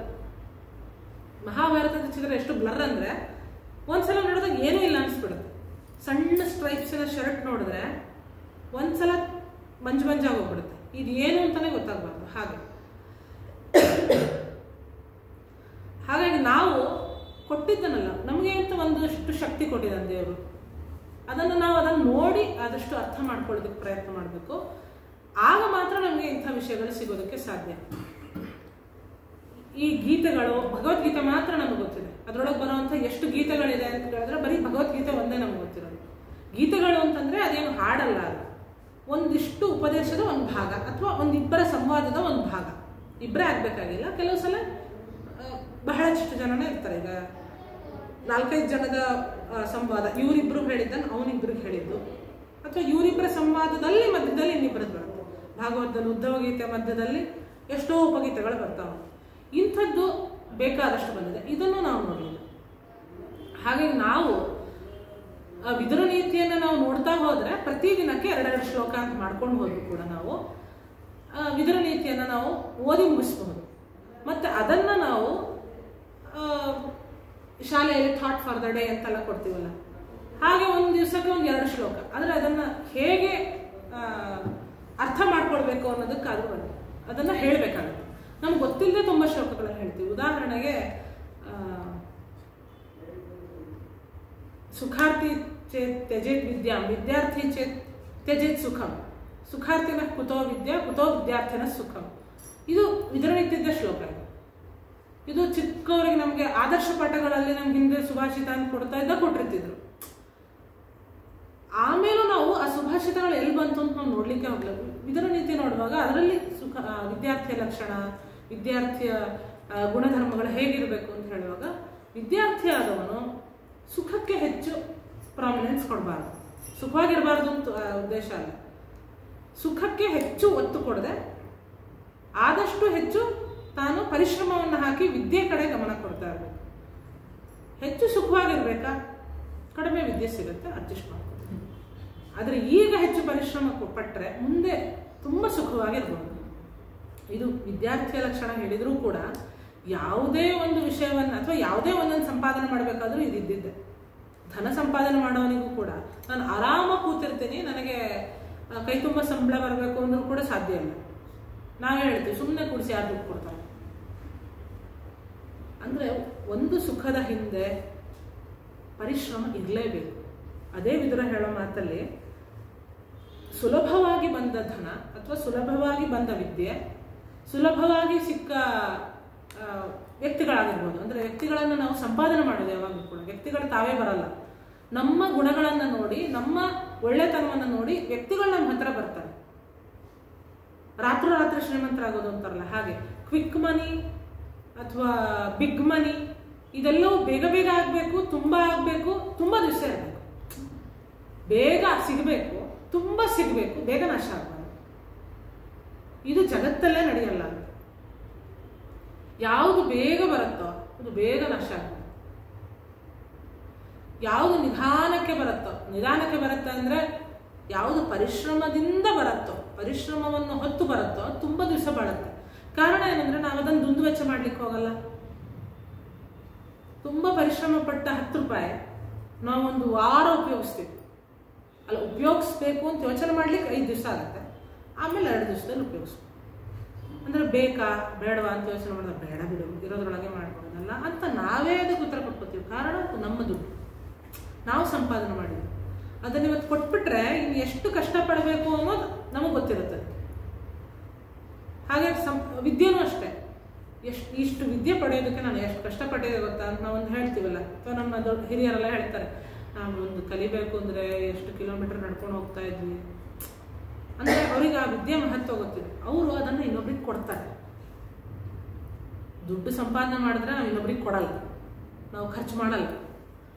ಮಹಾಭಾರತದ ಚಿತ್ರ ಎಷ್ಟು ಬ್ಲರ್ ಅಂದರೆ ಒಂದ್ಸಲ ನೋಡಿದಾಗ ಏನೂ ಇಲ್ಲ ಅನಿಸ್ಬಿಡುತ್ತೆ. ಸಣ್ಣ ಸ್ಟ್ರೈಪ್ಸಿನ ಶರ್ಟ್ ನೋಡಿದ್ರೆ ಒಂದ್ಸಲ ಮಂಜಾಗೋಗ್ಬಿಡುತ್ತೆ, ಇದು ಏನು ಅಂತಾನೆ ಗೊತ್ತಾಗಬಾರ್ದು. ಹಾಗಾಗಿ ನಾವು ಕೊಟ್ಟಿದ್ದನಲ್ಲ, ನಮಗೆ ಅಂತ ಒಂದಷ್ಟು ಶಕ್ತಿ ಕೊಟ್ಟಿದ್ದಾನೆ ದೇವರು. ಅದನ್ನು ನೋಡಿ ಆದಷ್ಟು ಅರ್ಥ ಮಾಡ್ಕೊಳ್ಳೋದಕ್ಕೆ ಪ್ರಯತ್ನ ಮಾಡಬೇಕು. ಆಗ ಮಾತ್ರ ನಮಗೆ ಇಂಥ ವಿಷಯಗಳು ಸಿಗೋದಕ್ಕೆ ಸಾಧ್ಯ. ಈ ಗೀತೆಗಳು, ಭಗವದ್ಗೀತೆ ಮಾತ್ರ ನಮಗೆ ಗೊತ್ತಿದೆ. ಅದರೊಳಗೆ ಬರುವಂಥ ಎಷ್ಟು ಗೀತೆಗಳಿದೆ ಅಂತ ಹೇಳಿದ್ರೆ ಬರೀ ಭಗವದ್ಗೀತೆ ಒಂದೇ ನಮ್ಗೆ ಗೊತ್ತಿರೋದು. ಗೀತೆಗಳು ಅಂತಂದರೆ ಅದೇನು ಹಾಡಲ್ಲ, ಅದು ಒಂದಿಷ್ಟು ಉಪದೇಶದ ಒಂದು ಭಾಗ ಅಥವಾ ಒಂದಿಬ್ಬರ ಸಂವಾದದ ಒಂದು ಭಾಗ. ಇಬ್ಬರೇ ಆಗಬೇಕಾಗಿಲ್ಲ, ಕೆಲವು ಸಲ ಬಹಳಷ್ಟು ಜನನೇ ಇರ್ತಾರೆ. ಈಗ 4-5 ಜನದ ಸಂವಾದ, ಇವರಿಬ್ಬರು ಹೇಳಿದ್ದನ್ನು ಅವನಿಬ್ಬರಿಗೆ ಹೇಳಿದ್ದು, ಅಥವಾ ಇವರಿಬ್ಬರ ಸಂವಾದದಲ್ಲಿ ಮಧ್ಯದಲ್ಲಿ ಇನ್ನಿಬ್ಬರದ್ದು ಬರುತ್ತೆ. ಭಾಗವತದಲ್ಲಿ ಉದ್ಧವ ಗೀತೆ ಮಧ್ಯದಲ್ಲಿ ಎಷ್ಟೋ ಉಪಗೀತೆಗಳು ಬರ್ತಾವೆ. ಇಂಥದ್ದು ಬೇಕಾದಷ್ಟು ಬಂದಿದೆ, ಇದನ್ನು ನಾವು ನೋಡಲಿಲ್ಲ. ಹಾಗಾಗಿ ನಾವು ವಿದುರ ನೀತಿಯನ್ನು ನಾವು ನೋಡ್ತಾ ಹೋದರೆ ಪ್ರತಿದಿನಕ್ಕೆ 2 ಶ್ಲೋಕ ಅಂತ ಮಾಡ್ಕೊಂಡು ಹೋದ್ರು ಕೂಡ ನಾವು ವಿದುರ ನೀತಿಯನ್ನು ನಾವು ಓದಿ ಮುಗಿಸ್ಬಹುದು. ಮತ್ತು ಅದನ್ನು ನಾವು ಶಾಲೆಯಲ್ಲಿ ಥಾಟ್ ಫಾರ್ ದ ಡೇ ಅಂತೆಲ್ಲ ಕೊಡ್ತೀವಲ್ಲ, ಹಾಗೆ ಒಂದು ದಿವಸಕ್ಕೆ 2 ಶ್ಲೋಕ, ಆದರೆ ಅದನ್ನು ಹೇಗೆ ಅರ್ಥ ಮಾಡ್ಕೊಳ್ಬೇಕು ಅನ್ನೋದಕ್ಕಾದ್ರೂ ಬರುತ್ತೆ, ಅದನ್ನು ಹೇಳಬೇಕಾಗುತ್ತೆ. ನಮ್ಗೆ ಗೊತ್ತಿಲ್ಲದೆ ತುಂಬ ಶ್ಲೋಕಗಳನ್ನು ಹೇಳ್ತೀವಿ. ಉದಾಹರಣೆಗೆ ಸುಖಾರ್ಥಿ ಚೇತ್ ತ್ಯಜೇತ್ ವಿದ್ಯಾಂ ವಿದ್ಯಾರ್ಥಿ ಚೇತ್ ತ್ಯಜೇತ್ ಸುಖಂ ಸುಖಾರ್ಥಿನ ಕುತೋ ವಿದ್ಯಾ ಕುತೋ ವಿದ್ಯಾರ್ಥಿನ ಸುಖಂ. ಇದು ವಿದುರ ನೀತಿಯ ಶ್ಲೋಕ. ಇದು ಚಿಕ್ಕವರಿಗೆ ನಮಗೆ ಆದರ್ಶ ಪಾಠಗಳಲ್ಲಿ ನಮ್ಗೆ ಹಿಂದೆ ಸುಭಾಷಿತ ಅಂತ ಕೊಟ್ಟಿರ್ತಿದ್ರು. ಆಮೇಲೂ ನಾವು ಆ ಸುಭಾಷಿತಗಳು ಎಲ್ಲಿ ಬಂತು ಅಂತ ನಾವು ನೋಡ್ಲಿಕ್ಕೆ ಹೋಗ್ಲಿಲ್ಲ. ವಿದುರ ನೀತಿ ನೋಡುವಾಗ ಅದರಲ್ಲಿ ವಿದ್ಯಾರ್ಥಿಯ ಲಕ್ಷಣ, ವಿದ್ಯಾರ್ಥಿಯ ಗುಣಧರ್ಮಗಳು ಹೇಗಿರಬೇಕು ಅಂತ ಹೇಳುವಾಗ ವಿದ್ಯಾರ್ಥಿ ಆದವನು ಸುಖಕ್ಕೆ ಹೆಚ್ಚು ಪ್ರಾಮಿನೆನ್ಸ್ ಕೊಡಬಾರ್ದು. ಸುಖವಾಗಿರಬಾರ್ದು ಅಂತ ಉದ್ದೇಶ ಅಲ್ಲ, ಸುಖಕ್ಕೆ ಹೆಚ್ಚು ಒತ್ತು ಕೊಡದೆ ಆದಷ್ಟು ಹೆಚ್ಚು ತಾನು ಪರಿಶ್ರಮವನ್ನು ಹಾಕಿ ವಿದ್ಯೆ ಕಡೆ ಗಮನ ಕೊಡ್ತಾ ಇರಬೇಕು. ಹೆಚ್ಚು ಸುಖವಾಗಿರ್ಬೇಕಾ, ಕಡಿಮೆ ವಿದ್ಯೆ ಸಿಗುತ್ತೆ, ಅಡ್ಜಸ್ಟ್ ಮಾಡ್ಕೊಳ್ತೀವಿ. ಆದರೆ ಈಗ ಹೆಚ್ಚು ಪರಿಶ್ರಮ ಪಟ್ಟರೆ ಮುಂದೆ ತುಂಬ ಸುಖವಾಗಿರ್ಬೋದು. ಇದು ವಿದ್ಯಾರ್ಥಿಯ ಲಕ್ಷಣ ಹೇಳಿದರೂ ಕೂಡ ಯಾವುದೇ ಒಂದು ವಿಷಯವನ್ನು ಅಥವಾ ಯಾವುದೇ ಒಂದನ್ನು ಸಂಪಾದನೆ ಮಾಡಬೇಕಾದ್ರೂ ಇದಿದ್ದಿದ್ದೆ. ಧನ ಸಂಪಾದನೆ ಮಾಡೋನಿಗೂ ಕೂಡ ನಾನು ಆರಾಮಾಗಿ ಕೂತಿರ್ತೀನಿ, ನನಗೆ ಕೈ ತುಂಬ ಸಂಬಳ ಬರಬೇಕು ಅಂದ್ರೂ ಕೂಡ ಸಾಧ್ಯ ಇಲ್ಲ. ನಾವೇ ಹೇಳ್ತೀವಿ ಸುಮ್ಮನೆ ಕೂಡಿಸಿ ಯಾರು ದುಡ್ಡು ಕೊಡ್ತಾರೆ. ಅಂದರೆ ಒಂದು ಸುಖದ ಹಿಂದೆ ಪರಿಶ್ರಮ ಇರಲೇಬೇಕು. ಅದೇ ವಿದುರ ಹೇಳೋ ಮಾತಲ್ಲಿ ಸುಲಭವಾಗಿ ಬಂದ ಧನ ಅಥವಾ ಸುಲಭವಾಗಿ ಬಂದ ವಿದ್ಯೆ, ಸುಲಭವಾಗಿ ಸಿಕ್ಕ ವ್ಯಕ್ತಿಗಳಾಗಿರ್ಬೋದು. ಅಂದರೆ ವ್ಯಕ್ತಿಗಳನ್ನು ನಾವು ಸಂಪಾದನೆ ಮಾಡೋದು ಯಾವಾಗಲೂ ಕೂಡ ವ್ಯಕ್ತಿಗಳು ತಾವೇ ಬರಲ್ಲ. ನಮ್ಮ ಗುಣಗಳನ್ನು ನೋಡಿ, ನಮ್ಮ ಒಳ್ಳೆತನವನ್ನು ನೋಡಿ ವ್ಯಕ್ತಿಗಳು ನಮ್ಮ ಹತ್ರ ಬರ್ತಾರೆ. ರಾತ್ರಿ ಶ್ರೀಮಂತರಾಗೋದು ಅಂತಾರಲ್ಲ ಹಾಗೆ. ಕ್ವಿಕ್ ಮನಿ ಅಥವಾ ಬಿಗ್ ಮನಿ ಇದೆಲ್ಲವೂ ಬೇಗ ಬೇಗ ಆಗಬೇಕು, ತುಂಬಾ ಆಗಬೇಕು, ತುಂಬಾ ದಿವಸ ಇರಬೇಕು, ಬೇಗ ಸಿಗಬೇಕು, ತುಂಬಾ ಸಿಗಬೇಕು, ಬೇಗ ನಾಶ ಆಗಬಾರ್ದು. ಇದು ಜಗತ್ತಲ್ಲೇ ನಡೆಯಲ್ಲ. ಯಾವುದು ಬೇಗ ಬರುತ್ತೋ ಅದು ಬೇಗ ನಾಶ ಆಗಬೇಕು. ಯಾವುದು ನಿಧಾನಕ್ಕೆ ಬರುತ್ತೋ ಅಂದ್ರೆ ಯಾವುದು ಪರಿಶ್ರಮದಿಂದ ಬರುತ್ತೋ, ಪರಿಶ್ರಮವನ್ನು ಹೊತ್ತು ಬರುತ್ತೋ ತುಂಬಾ ದಿವಸ ಬಾಳುತ್ತೆ. ಕಾರಣ ಏನಂದ್ರೆ ನಾವು ಅದನ್ನು ದುಂದು ವೆಚ್ಚ ಮಾಡ್ಲಿಕ್ಕೆ ಹೋಗಲ್ಲ. ತುಂಬಾ ಪರಿಶ್ರಮ ಪಟ್ಟ 10 ರೂಪಾಯಿ ನಾವೊಂದು ವಾರ ಉಪಯೋಗಿಸ್ತೀವಿ. ಅಲ್ಲ, ಉಪಯೋಗಿಸ್ಬೇಕು ಅಂತ ಯೋಚನೆ ಮಾಡ್ಲಿಕ್ಕೆ 5 ದಿವಸ ಆಗುತ್ತೆ, ಆಮೇಲೆ 2 ದಿವಸದಲ್ಲಿ ಉಪಯೋಗಿಸ್ಬೇಕು. ಅಂದ್ರೆ ಬೇಕಾ ಬೇಡವಾ ಅಂತ ಯೋಚನೆ ಮಾಡಿದ್ರೆ ಬೇಡ ಬಿಡು, ಇರೋದ್ರೊಳಗೆ ಮಾಡ್ಕೊಳ್ಳೋದಲ್ಲ ಅಂತ ನಾವೇ ಅದಕ್ಕೆ ಉತ್ತರ ಕೊಟ್ಕೋತೀವಿ. ಕಾರಣ ನಮ್ಮ ದುಡ್ಡು ನಾವು ಸಂಪಾದನೆ ಮಾಡಿದ್ವಿ. ಅದನ್ನ ಇವತ್ತು ಕೊಟ್ಬಿಟ್ರೆ ಇನ್ನು ಎಷ್ಟು ಕಷ್ಟಪಡಬೇಕು ಅನ್ನೋದು ನಮಗೆ ಗೊತ್ತಿರುತ್ತೆ. ಹಾಗೆ ವಿದ್ಯೆನೂ ಅಷ್ಟೇ. ಇಷ್ಟು ವಿದ್ಯೆ ಪಡೆಯೋದಕ್ಕೆ ನಾನು ಎಷ್ಟು ಕಷ್ಟಪಟ್ಟಿದೆ ಗೊತ್ತಾ ಅಂತ ನಾವೊಂದು ಹೇಳ್ತೀವಲ್ಲ, ಅಥವಾ ನಮ್ಮ ದೊಡ್ಡ ಹಿರಿಯರೆಲ್ಲ ಹೇಳ್ತಾರೆ, ನಾವು ಒಂದು ಕಲಿಬೇಕು ಅಂದರೆ ಎಷ್ಟು ಕಿಲೋಮೀಟರ್ ನಡ್ಕೊಂಡು ಹೋಗ್ತಾ ಇದ್ವಿ ಅಂದರೆ ಅವ್ರಿಗೆ ಆ ವಿದ್ಯೆ ಮಹತ್ವ ಗೊತ್ತಿದೆ. ಅವರು ಅದನ್ನು ಇನ್ನೊಬ್ರಿಗೆ ಕೊಡ್ತಾರೆ. ದುಡ್ಡು ಸಂಪಾದನೆ ಮಾಡಿದ್ರೆ ನಾವು ಇನ್ನೊಬ್ರಿಗೆ ಕೊಡಲ್ಲ, ನಾವು ಖರ್ಚು ಮಾಡಲ್ಲ.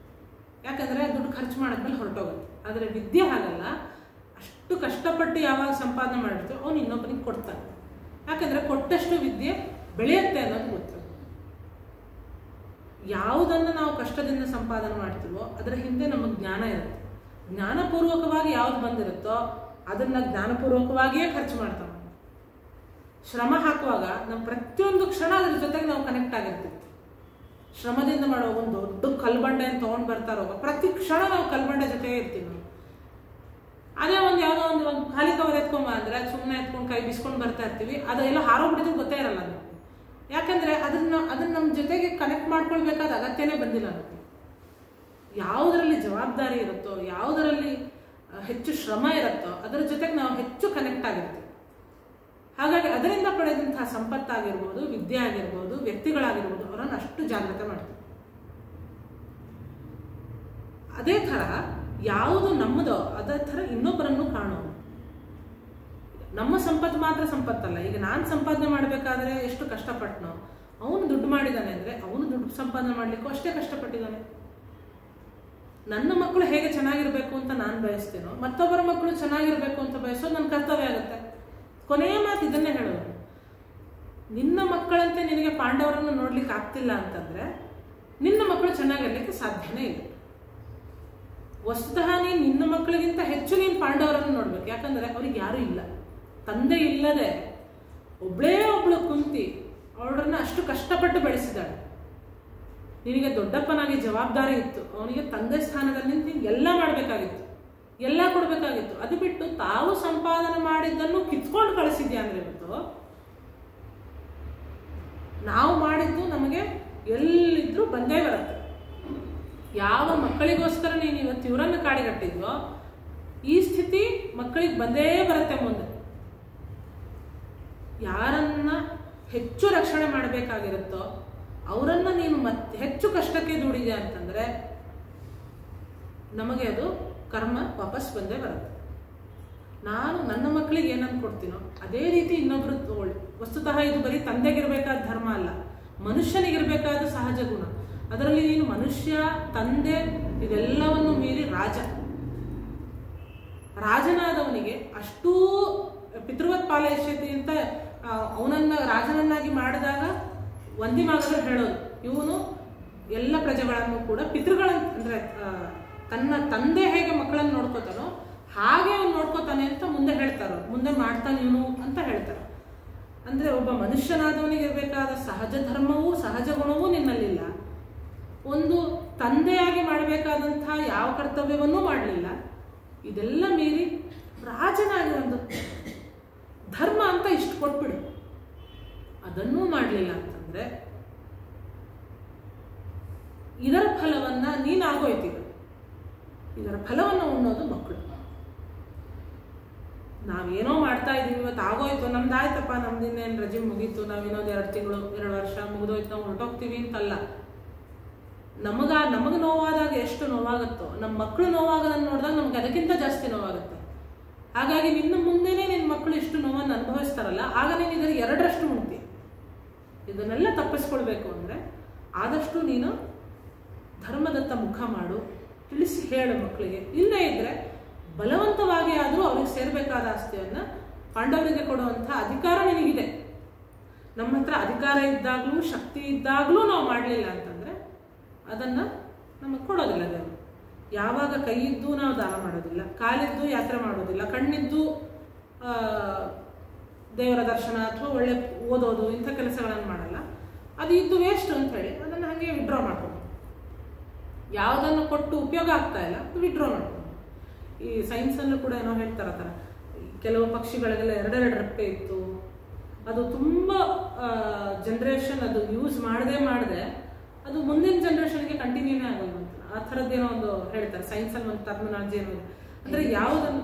ಯಾಕಂದರೆ ದುಡ್ಡು ಖರ್ಚು ಮಾಡಿದ್ಮೇಲೆ ಹೊರಟೋಗುತ್ತೆ. ಆದರೆ ವಿದ್ಯೆ ಹಾಗಲ್ಲ. ಅಷ್ಟು ಕಷ್ಟಪಟ್ಟು ಯಾವಾಗ ಸಂಪಾದನೆ ಮಾಡಿರ್ತೀವೋ ಅವ್ನು ಇನ್ನೊಬ್ಬನಿಗೆ ಕೊಡ್ತಾನೆ. ಯಾಕಂದರೆ ಕೊಟ್ಟಷ್ಟು ವಿದ್ಯೆ ಬೆಳೆಯುತ್ತೆ ಅನ್ನೋದು ಗೊತ್ತು. ಯಾವುದನ್ನು ನಾವು ಕಷ್ಟದಿಂದ ಸಂಪಾದನೆ ಮಾಡ್ತೀವೋ ಅದರ ಹಿಂದೆ ನಮಗೆ ಜ್ಞಾನ ಇರುತ್ತೆ. ಜ್ಞಾನಪೂರ್ವಕವಾಗಿ ಯಾವ್ದು ಬಂದಿರುತ್ತೋ ಅದನ್ನು ಜ್ಞಾನಪೂರ್ವಕವಾಗಿಯೇ ಖರ್ಚು ಮಾಡ್ತಾವೆ. ಶ್ರಮ ಹಾಕುವಾಗ ನಮ್ಮ ಪ್ರತಿಯೊಂದು ಕ್ಷಣ ಅದ್ರ ಜೊತೆಗೆ ನಾವು ಕನೆಕ್ಟ್ ಆಗಿರ್ತೀವಿ. ಶ್ರಮದಿಂದ ಮಾಡೋ ಒಂದು ದೊಡ್ಡ ಕಲ್ಬಂಡೆಯನ್ನು ತೊಗೊಂಡು ಬರ್ತಾರೋ ಪ್ರತಿ ಕ್ಷಣ ನಾವು ಕಲ್ಬಂಡೆ ಜೊತೆಗೆ ಇರ್ತೀವಿ. ನಾವು ಅದೇ ಯಾವುದೋ ಒಂದು ಖಾಲಿ ಕವರ್ ಎತ್ಕೊಂಬ ಅಂದ್ರೆ ಸುಮ್ಮನೆ ಎತ್ಕೊಂಡು ಕೈ ಬಿಸ್ಕೊಂಡು ಬರ್ತಾ ಇರ್ತೀವಿ. ಅದೆಲ್ಲ ಹಾರೋಗ್ಬಿಟ್ಟಿದ್ರೆ ಗೊತ್ತೇ ಇರಲ್ಲ ನಮಗೆ. ಯಾಕಂದ್ರೆ ಅದನ್ನ ನಮ್ಮ ಜೊತೆಗೆ ಕನೆಕ್ಟ್ ಮಾಡ್ಕೊಳ್ಬೇಕಾದ ಅಗತ್ಯನೇ ಬಂದಿಲ್ಲ ನಮಗೆ. ಯಾವುದರಲ್ಲಿ ಜವಾಬ್ದಾರಿ ಇರುತ್ತೋ, ಯಾವುದರಲ್ಲಿ ಹೆಚ್ಚು ಶ್ರಮ ಇರುತ್ತೋ ಅದರ ಜೊತೆಗೆ ನಾವು ಹೆಚ್ಚು ಕನೆಕ್ಟ್ ಆಗಿರ್ತೀವಿ. ಹಾಗಾಗಿ ಅದರಿಂದ ಪಡೆದಂತಹ ಸಂಪತ್ತಾಗಿರ್ಬೋದು, ವಿದ್ಯೆ ಆಗಿರ್ಬೋದು, ವ್ಯಕ್ತಿಗಳಾಗಿರ್ಬೋದು, ಅವರನ್ನು ಅಷ್ಟು ಜಾಗೃತ ಮಾಡ್ತೀವಿ. ಅದೇ ಥರ ಯಾವುದು ನಮ್ಮದೋ ಅದೇ ಥರ ಇನ್ನೊಬ್ಬರನ್ನು ಕಾಣೋದು. ನಮ್ಮ ಸಂಪತ್ತು ಮಾತ್ರ ಸಂಪತ್ತಲ್ಲ. ಈಗ ನಾನು ಸಂಪಾದನೆ ಮಾಡಬೇಕಾದ್ರೆ ಎಷ್ಟು ಕಷ್ಟಪಟ್ಟನೋ, ಅವನು ದುಡ್ಡು ಮಾಡಿದ್ದಾನೆ ಅಂದರೆ ಅವನು ದುಡ್ಡು ಸಂಪಾದನೆ ಮಾಡಲಿಕ್ಕೂ ಅಷ್ಟೇ ಕಷ್ಟಪಟ್ಟಿದ್ದಾನೆ. ನನ್ನ ಮಕ್ಕಳು ಹೇಗೆ ಚೆನ್ನಾಗಿರ್ಬೇಕು ಅಂತ ನಾನು ಬಯಸ್ತೀನೋ, ಮತ್ತೊಬ್ಬರ ಮಕ್ಕಳು ಚೆನ್ನಾಗಿರ್ಬೇಕು ಅಂತ ಬಯಸೋದು ನನ್ನ ಕರ್ತವ್ಯ ಆಗುತ್ತೆ. ಕೊನೆಯ ಮಾತು ಇದನ್ನೇ ಹೇಳೋದು, ನಿನ್ನ ಮಕ್ಕಳಂತೆ ನಿನಗೆ ಪಾಂಡವರನ್ನು ನೋಡ್ಲಿಕ್ಕೆ ಆಗ್ತಿಲ್ಲ ಅಂತಂದ್ರೆ ನಿನ್ನ ಮಕ್ಕಳು ಚೆನ್ನಾಗಿರ್ಲಿಕ್ಕೆ ಸಾಧ್ಯನೇ ಇಲ್ಲ. ವಸ್ತುತಃ ನೀನು ನಿನ್ನ ಮಕ್ಕಳಿಗಿಂತ ಹೆಚ್ಚು ನೀನು ಪಾಂಡವರನ್ನು ನೋಡ್ಬೇಕು. ಯಾಕಂದ್ರೆ ಅವ್ರಿಗೆ ಯಾರು ಇಲ್ಲ, ತಂದೆ ಇಲ್ಲದೆ ಒಬ್ಳೇ ಒಬ್ಳು ಕುಂತಿ ಅವಳನ್ನ ಅಷ್ಟು ಕಷ್ಟಪಟ್ಟು ಬೆಳೆಸಿದಾಳೆ. ನಿನಗೆ ದೊಡ್ಡಪ್ಪನಾಗಿ ಜವಾಬ್ದಾರಿ ಇತ್ತು, ಅವನಿಗೆ ತಂದೆ ಸ್ಥಾನದಲ್ಲಿ ನಿಂತು ಎಲ್ಲ ಮಾಡಬೇಕಾಗಿತ್ತು, ಎಲ್ಲ ಕೊಡ್ಬೇಕಾಗಿತ್ತು. ಅದು ಬಿಟ್ಟು ತಾವು ಸಂಪಾದನೆ ಮಾಡಿದ್ದನ್ನು ಕಿತ್ಕೊಂಡು ಕಳಿಸಿದ್ಯಾ ಅಂದ್ರೆ ಇವತ್ತು ನಾವು ಮಾಡಿದ್ದು ನಮಗೆ ಎಲ್ಲಿದ್ರೂ ಬಂದೇ ಬರುತ್ತೆ. ಯಾವ ಮಕ್ಕಳಿಗೋಸ್ಕರ ನೀನು ಇವತ್ತು ಇವರನ್ನು ಕಾಡಿಗಟ್ಟಿದ್ವೋ ಈ ಸ್ಥಿತಿ ಮಕ್ಕಳಿಗೆ ಬಂದೇ ಬರುತ್ತೆ ಮುಂದೆ. ಯಾರನ್ನ ಹೆಚ್ಚು ರಕ್ಷಣೆ ಮಾಡಬೇಕಾಗಿರುತ್ತೋ ಅವರನ್ನ ನೀನು ಮತ್ತೆ ಹೆಚ್ಚು ಕಷ್ಟಕ್ಕೆ ದುಡಿದೆ ಅಂತಂದ್ರೆ ನಮಗೆ ಅದು ಕರ್ಮ ವಾಪಸ್ ಬಂದೇ ಬರುತ್ತೆ. ನಾನು ನನ್ನ ಮಕ್ಕಳಿಗೆ ಏನನ್ನು ಕೊಡ್ತೀನೋ ಅದೇ ರೀತಿ ಇನ್ನೊಬ್ರು ತಗೊಳ್ಳಿ. ವಸ್ತುತಃ ಇದು ಬರೀ ತಂದೆಗಿರ್ಬೇಕಾದ ಧರ್ಮ ಅಲ್ಲ, ಮನುಷ್ಯನಿಗಿರ್ಬೇಕಾದ ಸಹಜ ಗುಣ. ಅದರಲ್ಲಿ ನೀನು ಮನುಷ್ಯ, ತಂದೆ ಇದೆಲ್ಲವನ್ನು ಮೀರಿ ರಾಜನಾದವನಿಗೆ ಅಷ್ಟೂ ಪಿತೃವತ್ ಪಾಲಯಿಷ್ಯತಿ ಅಂತ ಅವನನ್ನ ರಾಜನನ್ನಾಗಿ ಮಾಡಿದಾಗ ವಂದಿಮಾಗಲು ಹೇಳೋದು, ಇವನು ಎಲ್ಲ ಪ್ರಜೆಗಳನ್ನು ಕೂಡ ಪಿತೃಗಳಂದ್ರೆ ತನ್ನ ತಂದೆ ಹೇಗೆ ಮಕ್ಕಳನ್ನು ನೋಡ್ಕೋತಾನೋ ಹಾಗೆ ಅವನು ನೋಡ್ಕೋತಾನೆ ಅಂತ ಮುಂದೆ ಹೇಳ್ತಾರ, ಮುಂದೆ ಮಾಡ್ತಾನೆ ಇವನು ಅಂತ ಹೇಳ್ತಾರೆ. ಅಂದ್ರೆ ಒಬ್ಬ ಮನುಷ್ಯನಾದವನಿಗೆ ಇರಬೇಕಾದ ಸಹಜ ಧರ್ಮವೂ ಸಹಜ ಗುಣವೂ ನಿನ್ನಲ್ಲಿಲ್ಲ. ಒಂದು ತಂದೆಯಾಗಿ ಮಾಡಬೇಕಾದಂತಹ ಯಾವ ಕರ್ತವ್ಯವನ್ನೂ ಮಾಡಲಿಲ್ಲ. ಇದೆಲ್ಲ ಮೀರಿ ರಾಜನಾಗಿ ಒಂದು ಧರ್ಮ ಅಂತ ಇಷ್ಟು ಕೊಟ್ಬಿಡು, ಅದನ್ನೂ ಮಾಡಲಿಲ್ಲ ಅಂತಂದ್ರೆ ಇದರ ಫಲವನ್ನ ನೀನಾಗೋಯ್ತೀಗ. ಇದರ ಫಲವನ್ನು ಉಣ್ಣೋದು ಮಕ್ಕಳು. ನಾವೇನೋ ಮಾಡ್ತಾ ಇದೀವಿ, ಇವತ್ತು ಆಗೋಯ್ತು, ನಮ್ದಾಯ್ತಪ್ಪ, ನಮ್ದಿನ್ನೇನು ರಜೆ ಮುಗೀತು, ನಾವಿನ್ನೊಂದು 2 ತಿಂಗಳು 2 ವರ್ಷ ಮುಗಿದೋಯ್ತು, ನಾವು ಹೊರಟೋಗ್ತೀವಿ ಅಂತಲ್ಲ. ನಮಗೆ ನೋವಾದಾಗ ಎಷ್ಟು ನೋವಾಗುತ್ತೋ ನಮ್ಮ ಮಕ್ಕಳು ನೋವಾಗೋದನ್ನು ನೋಡಿದಾಗ ನಮ್ಗೆ ಅದಕ್ಕಿಂತ ಜಾಸ್ತಿ ನೋವಾಗುತ್ತೆ. ಹಾಗಾಗಿ ನಿನ್ನ ಮುಂದೆನೇ ನಿನ್ನ ಮಕ್ಕಳು ಇಷ್ಟು ನೋವನ್ನು ಅನುಭವಿಸ್ತಾರಲ್ಲ, ಆಗ ನೀನು ಇದರ 2ರಷ್ಟು ಮುಕ್ತಿ. ಇದನ್ನೆಲ್ಲ ತಪ್ಪಿಸ್ಕೊಳ್ಬೇಕು ಅಂದರೆ ಆದಷ್ಟು ನೀನು ಧರ್ಮದತ್ತ ಮುಖ ಮಾಡು, ತಿಳಿಸಿ ಹೇಳು ಮಕ್ಕಳಿಗೆ. ಇಲ್ಲೇ ಇದ್ರೆ ಬಲವಂತವಾಗಿ ಆದರೂ ಅವ್ರಿಗೆ ಸೇರಬೇಕಾದ ಆಸ್ತಿಯನ್ನು ಪಾಂಡವರಿಗೆ ಕೊಡುವಂಥ ಅಧಿಕಾರ ನಿನಗಿದೆ. ನಮ್ಮ ಹತ್ರ ಅಧಿಕಾರ ಇದ್ದಾಗಲೂ ಶಕ್ತಿ ಇದ್ದಾಗಲೂ ನಾವು ಮಾಡಲಿಲ್ಲ ಅಂತಂದರೆ ಅದನ್ನು ನಮಗೆ ಕೊಡೋದಿಲ್ಲ ದೇವರು. ಯಾವಾಗ ಕೈಯಿದ್ದು ನಾವು ದಾನ ಮಾಡೋದಿಲ್ಲ, ಕಾಲಿದ್ದು ಯಾತ್ರೆ ಮಾಡೋದಿಲ್ಲ, ಕಣ್ಣಿದ್ದು ದೇವರ ದರ್ಶನ ಅಥವಾ ಒಳ್ಳೆ ಓದೋದು ಇಂಥ ಕೆಲಸಗಳನ್ನು ಮಾಡಲ್ಲ, ಅದು ಇದ್ದು ವೇಸ್ಟ್ ಅಂತ ಹೇಳಿ ಅದನ್ನು ಹಾಗೆ ವಿಡ್ರಾ ಮಾಡ್ಕೊಂಡು, ಯಾವುದನ್ನು ಕೊಟ್ಟು ಉಪಯೋಗ ಆಗ್ತಾ ಇಲ್ಲ ಅದು ವಿಡ್ರಾ ಮಾಡ್ಕೊಂಡು. ಈ ಸೈನ್ಸಲ್ಲೂ ಕೂಡ ಏನೋ ಹೇಳ್ತಾರೆ ಥರ, ಕೆಲವು ಪಕ್ಷಿಗಳಿಗೆಲ್ಲ 2 ರೆಪ್ಪೆ ಇತ್ತು, ಅದು ತುಂಬ ಜನ್ರೇಷನ್ ಅದು ಯೂಸ್ ಮಾಡದೆ ಅದು ಮುಂದಿನ ಜನ್ರೇಷನ್ಗೆ ಕಂಟಿನ್ಯೂನೇ ಆಗಲ್ವಂತ. ಆ ಥರದ್ದೇನೋ ಒಂದು ಹೇಳ್ತಾರೆ ಸೈನ್ಸಲ್ಲಿ, ಒಂದು ಟರ್ಮಿನಾಲಜಿ ಏನೋ. ಅಂದರೆ ಯಾವುದನ್ನು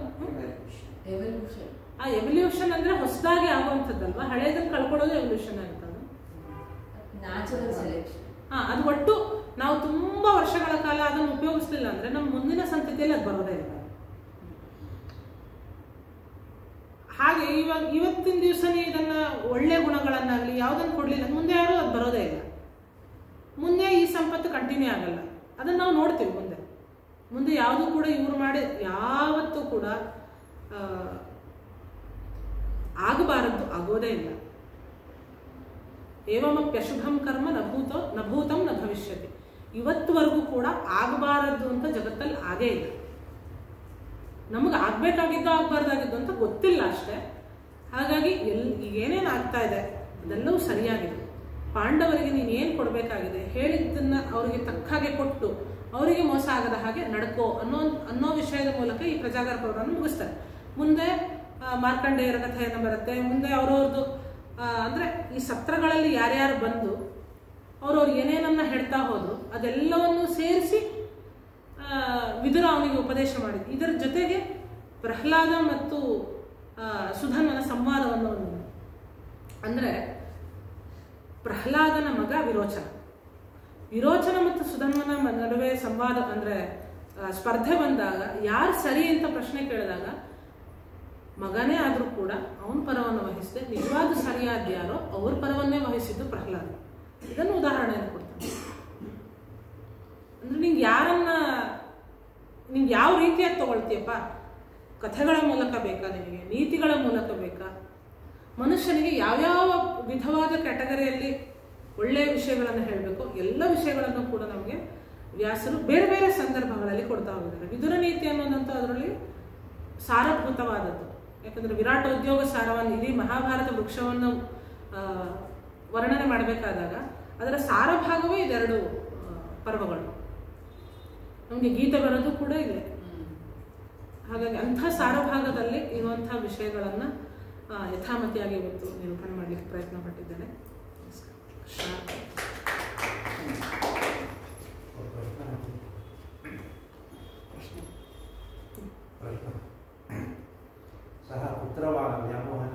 ಆ ಎವಲ್ಯೂಷನ್ ಅಂದರೆ ಹೊಸದಾಗಿ ಆಗುವಂಥದ್ದಲ್ವಾ, ಹಳೇದನ್ನು ಕಳ್ಕೊಳ್ಳೋದು ಎವಲ್ಯೂಷನ್ ಅಂತಂದು. ಅದು ಒಟ್ಟು ನಾವು ತುಂಬ ವರ್ಷಗಳ ಕಾಲ ಅದನ್ನು ಉಪಯೋಗಿಸ್ಲಿಲ್ಲ ಅಂದರೆ ನಮ್ಮ ಮುಂದಿನ ಸಂತತಿಯಲ್ಲಿ ಅದು ಬರೋದೇ ಇಲ್ಲ. ಹಾಗೆ ಇವತ್ತಿನ ದಿವಸನೇ ಇದನ್ನು ಒಳ್ಳೆ ಗುಣಗಳನ್ನಾಗಲಿ ಯಾವುದನ್ನು ಕೊಡಲಿಲ್ಲ, ಮುಂದೆ ಯಾರು ಅದು ಬರೋದೇ ಇಲ್ಲ. ಮುಂದೆ ಈ ಸಂಪತ್ತು ಕಂಟಿನ್ಯೂ ಆಗಲ್ಲ, ಅದನ್ನು ನಾವು ನೋಡ್ತೀವಿ. ಮುಂದೆ ಯಾವುದೂ ಕೂಡ ಇವ್ರು ಮಾಡಿ ಯಾವತ್ತೂ ಕೂಡ ಆಗಬಾರದ್ದು ಆಗೋದೇ ಇಲ್ಲ. ಏವಮಪ್ಯಶುಭಂ ಕರ್ಮ ನಭೂತಂ ನ ಭವಿಷ್ಯತಿ. ಇವತ್ತುವರೆಗೂ ಕೂಡ ಆಗಬಾರದ್ದು ಅಂತ ಜಗತ್ತಲ್ಲಿ ಆಗೇ ಇಲ್ಲ. ನಮಗೆ ಆಗ್ಬೇಕಾಗಿದ್ದು ಆಗ್ಬಾರ್ದಾಗಿದ್ದು ಅಂತ ಗೊತ್ತಿಲ್ಲ ಅಷ್ಟೇ. ಹಾಗಾಗಿ ಏನೇನು ಆಗ್ತಾ ಇದೆ ಅದೆಲ್ಲವೂ ಸರಿಯಾಗಿದೆ. ಪಾಂಡವರಿಗೆ ನೀನು ಏನು ಕೊಡಬೇಕಾಗಿದೆ ಹೇಳಿದ್ದನ್ನು ಅವರಿಗೆ ತಕ್ಕ ಹಾಗೆ ಕೊಟ್ಟು ಅವರಿಗೆ ಮೋಸ ಆಗದ ಹಾಗೆ ನಡ್ಕೋ ಅನ್ನೋ ವಿಷಯದ ಮೂಲಕ ಈ ಪ್ರಜಾಗರ ಪರ್ವವನ್ನು ಮುಗಿಸ್ತಾರೆ. ಮುಂದೆ ಮಾರ್ಕಂಡೇಯರ ಕಥೆಯನ್ನು ಬರುತ್ತೆ. ಮುಂದೆ ಅವ್ರವ್ರದ್ದು ಅಂದರೆ ಈ ಸತ್ರಗಳಲ್ಲಿ ಯಾರ್ಯಾರು ಬಂದು ಅವ್ರವ್ರು ಏನೇನನ್ನ ಹೇಳ್ತಾ ಹೋದ್ರು ಅದೆಲ್ಲವನ್ನು ಸೇರಿಸಿ ವಿದುರ ಅವನಿಗೆ ಉಪದೇಶ ಮಾಡಿದ್ರು. ಇದರ ಜೊತೆಗೆ ಪ್ರಹ್ಲಾದ ಮತ್ತು ಸುಧನ್ವನ ಸಂವಾದವನ್ನು, ಅಂದರೆ ಪ್ರಹ್ಲಾದನ ಮಗ ವಿರೋಚನ ಮತ್ತು ಸುಧನ್ವನ ನಡುವೆ ಸಂವಾದ ಅಂದರೆ ಸ್ಪರ್ಧೆ ಬಂದಾಗ ಯಾರು ಸರಿ ಅಂತ ಪ್ರಶ್ನೆ ಕೇಳಿದಾಗ ಮಗನೇ ಆದರೂ ಕೂಡ ಅವನ ಪರವನ್ನು ವಹಿಸಿದೆ, ನಿಜವಾದ ಸರಿಯಾದ ಯಾರೋ ಅವ್ರ ಪರವನ್ನೇ ವಹಿಸಿದ್ದು ಪ್ರಹ್ಲಾದ. ಇದನ್ನು ಉದಾಹರಣೆಯನ್ನು ಕೊಡ್ತಾನೆ. ಅಂದ್ರೆ ನಿಂಗೆ ಯಾವ ರೀತಿಯಾಗಿ ತಗೊಳ್ತೀಯಪ್ಪ, ಕಥೆಗಳ ಮೂಲಕ ಬೇಕಾ, ನಿನಗೆ ನೀತಿಗಳ ಮೂಲಕ ಬೇಕಾ, ಮನುಷ್ಯನಿಗೆ ಯಾವ್ಯಾವ ವಿಧವಾದ ಕ್ಯಾಟಗರಿಯಲ್ಲಿ ಒಳ್ಳೆಯ ವಿಷಯಗಳನ್ನು ಹೇಳಬೇಕು ಎಲ್ಲ ವಿಷಯಗಳನ್ನು ಕೂಡ ನಮಗೆ ವ್ಯಾಸರು ಬೇರೆ ಬೇರೆ ಸಂದರ್ಭಗಳಲ್ಲಿ ಕೊಡ್ತಾ ಹೋಗಿದ್ದಾರೆ. ವಿದುರ ನೀತಿ ಅನ್ನೋದಂತೂ ಅದರಲ್ಲಿ ಸಾರಭೂತವಾದದ್ದು. ಯಾಕಂದರೆ ವಿರಾಟೋದ್ಯೋಗ ಸಾರವನ್ನು ಇಡೀ ಮಹಾಭಾರತ ವೃಕ್ಷವನ್ನು ವರ್ಣನೆ ಮಾಡಬೇಕಾದಾಗ ಅದರ ಸಾರಭಾಗವೇ ಇದೆರಡು ಪರ್ವಗಳು. ನಮಗೆ ಗೀತೆ ಬರೋದು ಕೂಡ ಇದೆ. ಹಾಗಾಗಿ ಅಂಥ ಸಾರಭಾಗದಲ್ಲಿ ಇರುವಂಥ ವಿಷಯಗಳನ್ನು ಯಥಾಮತಿಯಾಗಿ ಇವತ್ತು ನಿರೂಪಣೆ ಮಾಡಲಿಕ್ಕೆ ಪ್ರಯತ್ನ ಪಟ್ಟಿದ್ದೇನೆ. सः पुत्रव्यामोहेन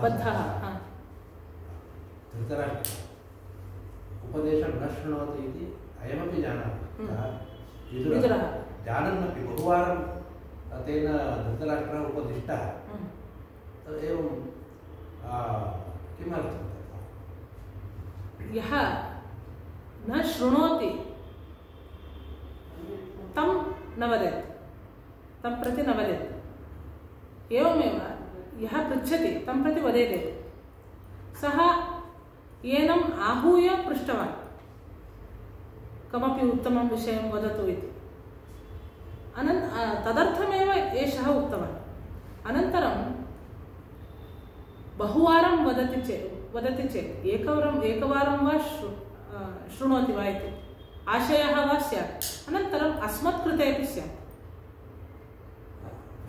बद्धः धृतराष्ट्रः उपदेशं न शृणोति इति अयमपि जानाति. विदुरः जानन्नपि बहुवारं तेन धृतराष्ट्रः उपदिष्टः. एवं किमर्थं तथा? यः न शृणोति तं न वदेत्, तं प्रति न वदेत्. एवमेव यः पृच्छति तं प्रति वदेत्. सः ಏನಂ आहूय पृष्टवान् कमपि उत्तमं विषयं वदतु इति. तदर्थमेव एषः उक्तवान्. अनन्तरं बहुवारं वदति चेत् एकवारं वा शृणोति वा इति आशयः वा स्यात्. अनन्तरम् अस्मत्कृते अपि स्यात्.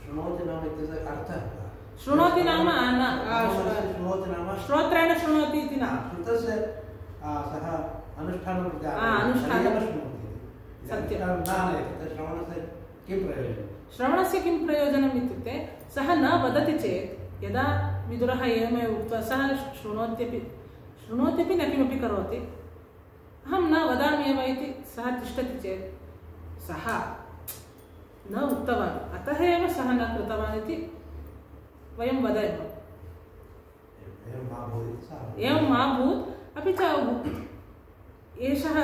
शृणोति नाम इत्यस्य अर्थः शृणोति नाम श्रोत्रेण शृणोति इति न. श्रुतस्य सः अनुष्ठानं श्रवणस्य किं प्रयोजनम् इत्युक्ते सः न वदति चेत् यदा विदुरः एवमेव उक्त्वा सः शृणोत्यपि न किमपि करोति अहं न वदाम्येव इति सः तिष्ठति चेत् सः न उक्तवान् अतः एव सः न कृतवान् इति वयं वदेम। एवं मा भूत्। अपि च एषः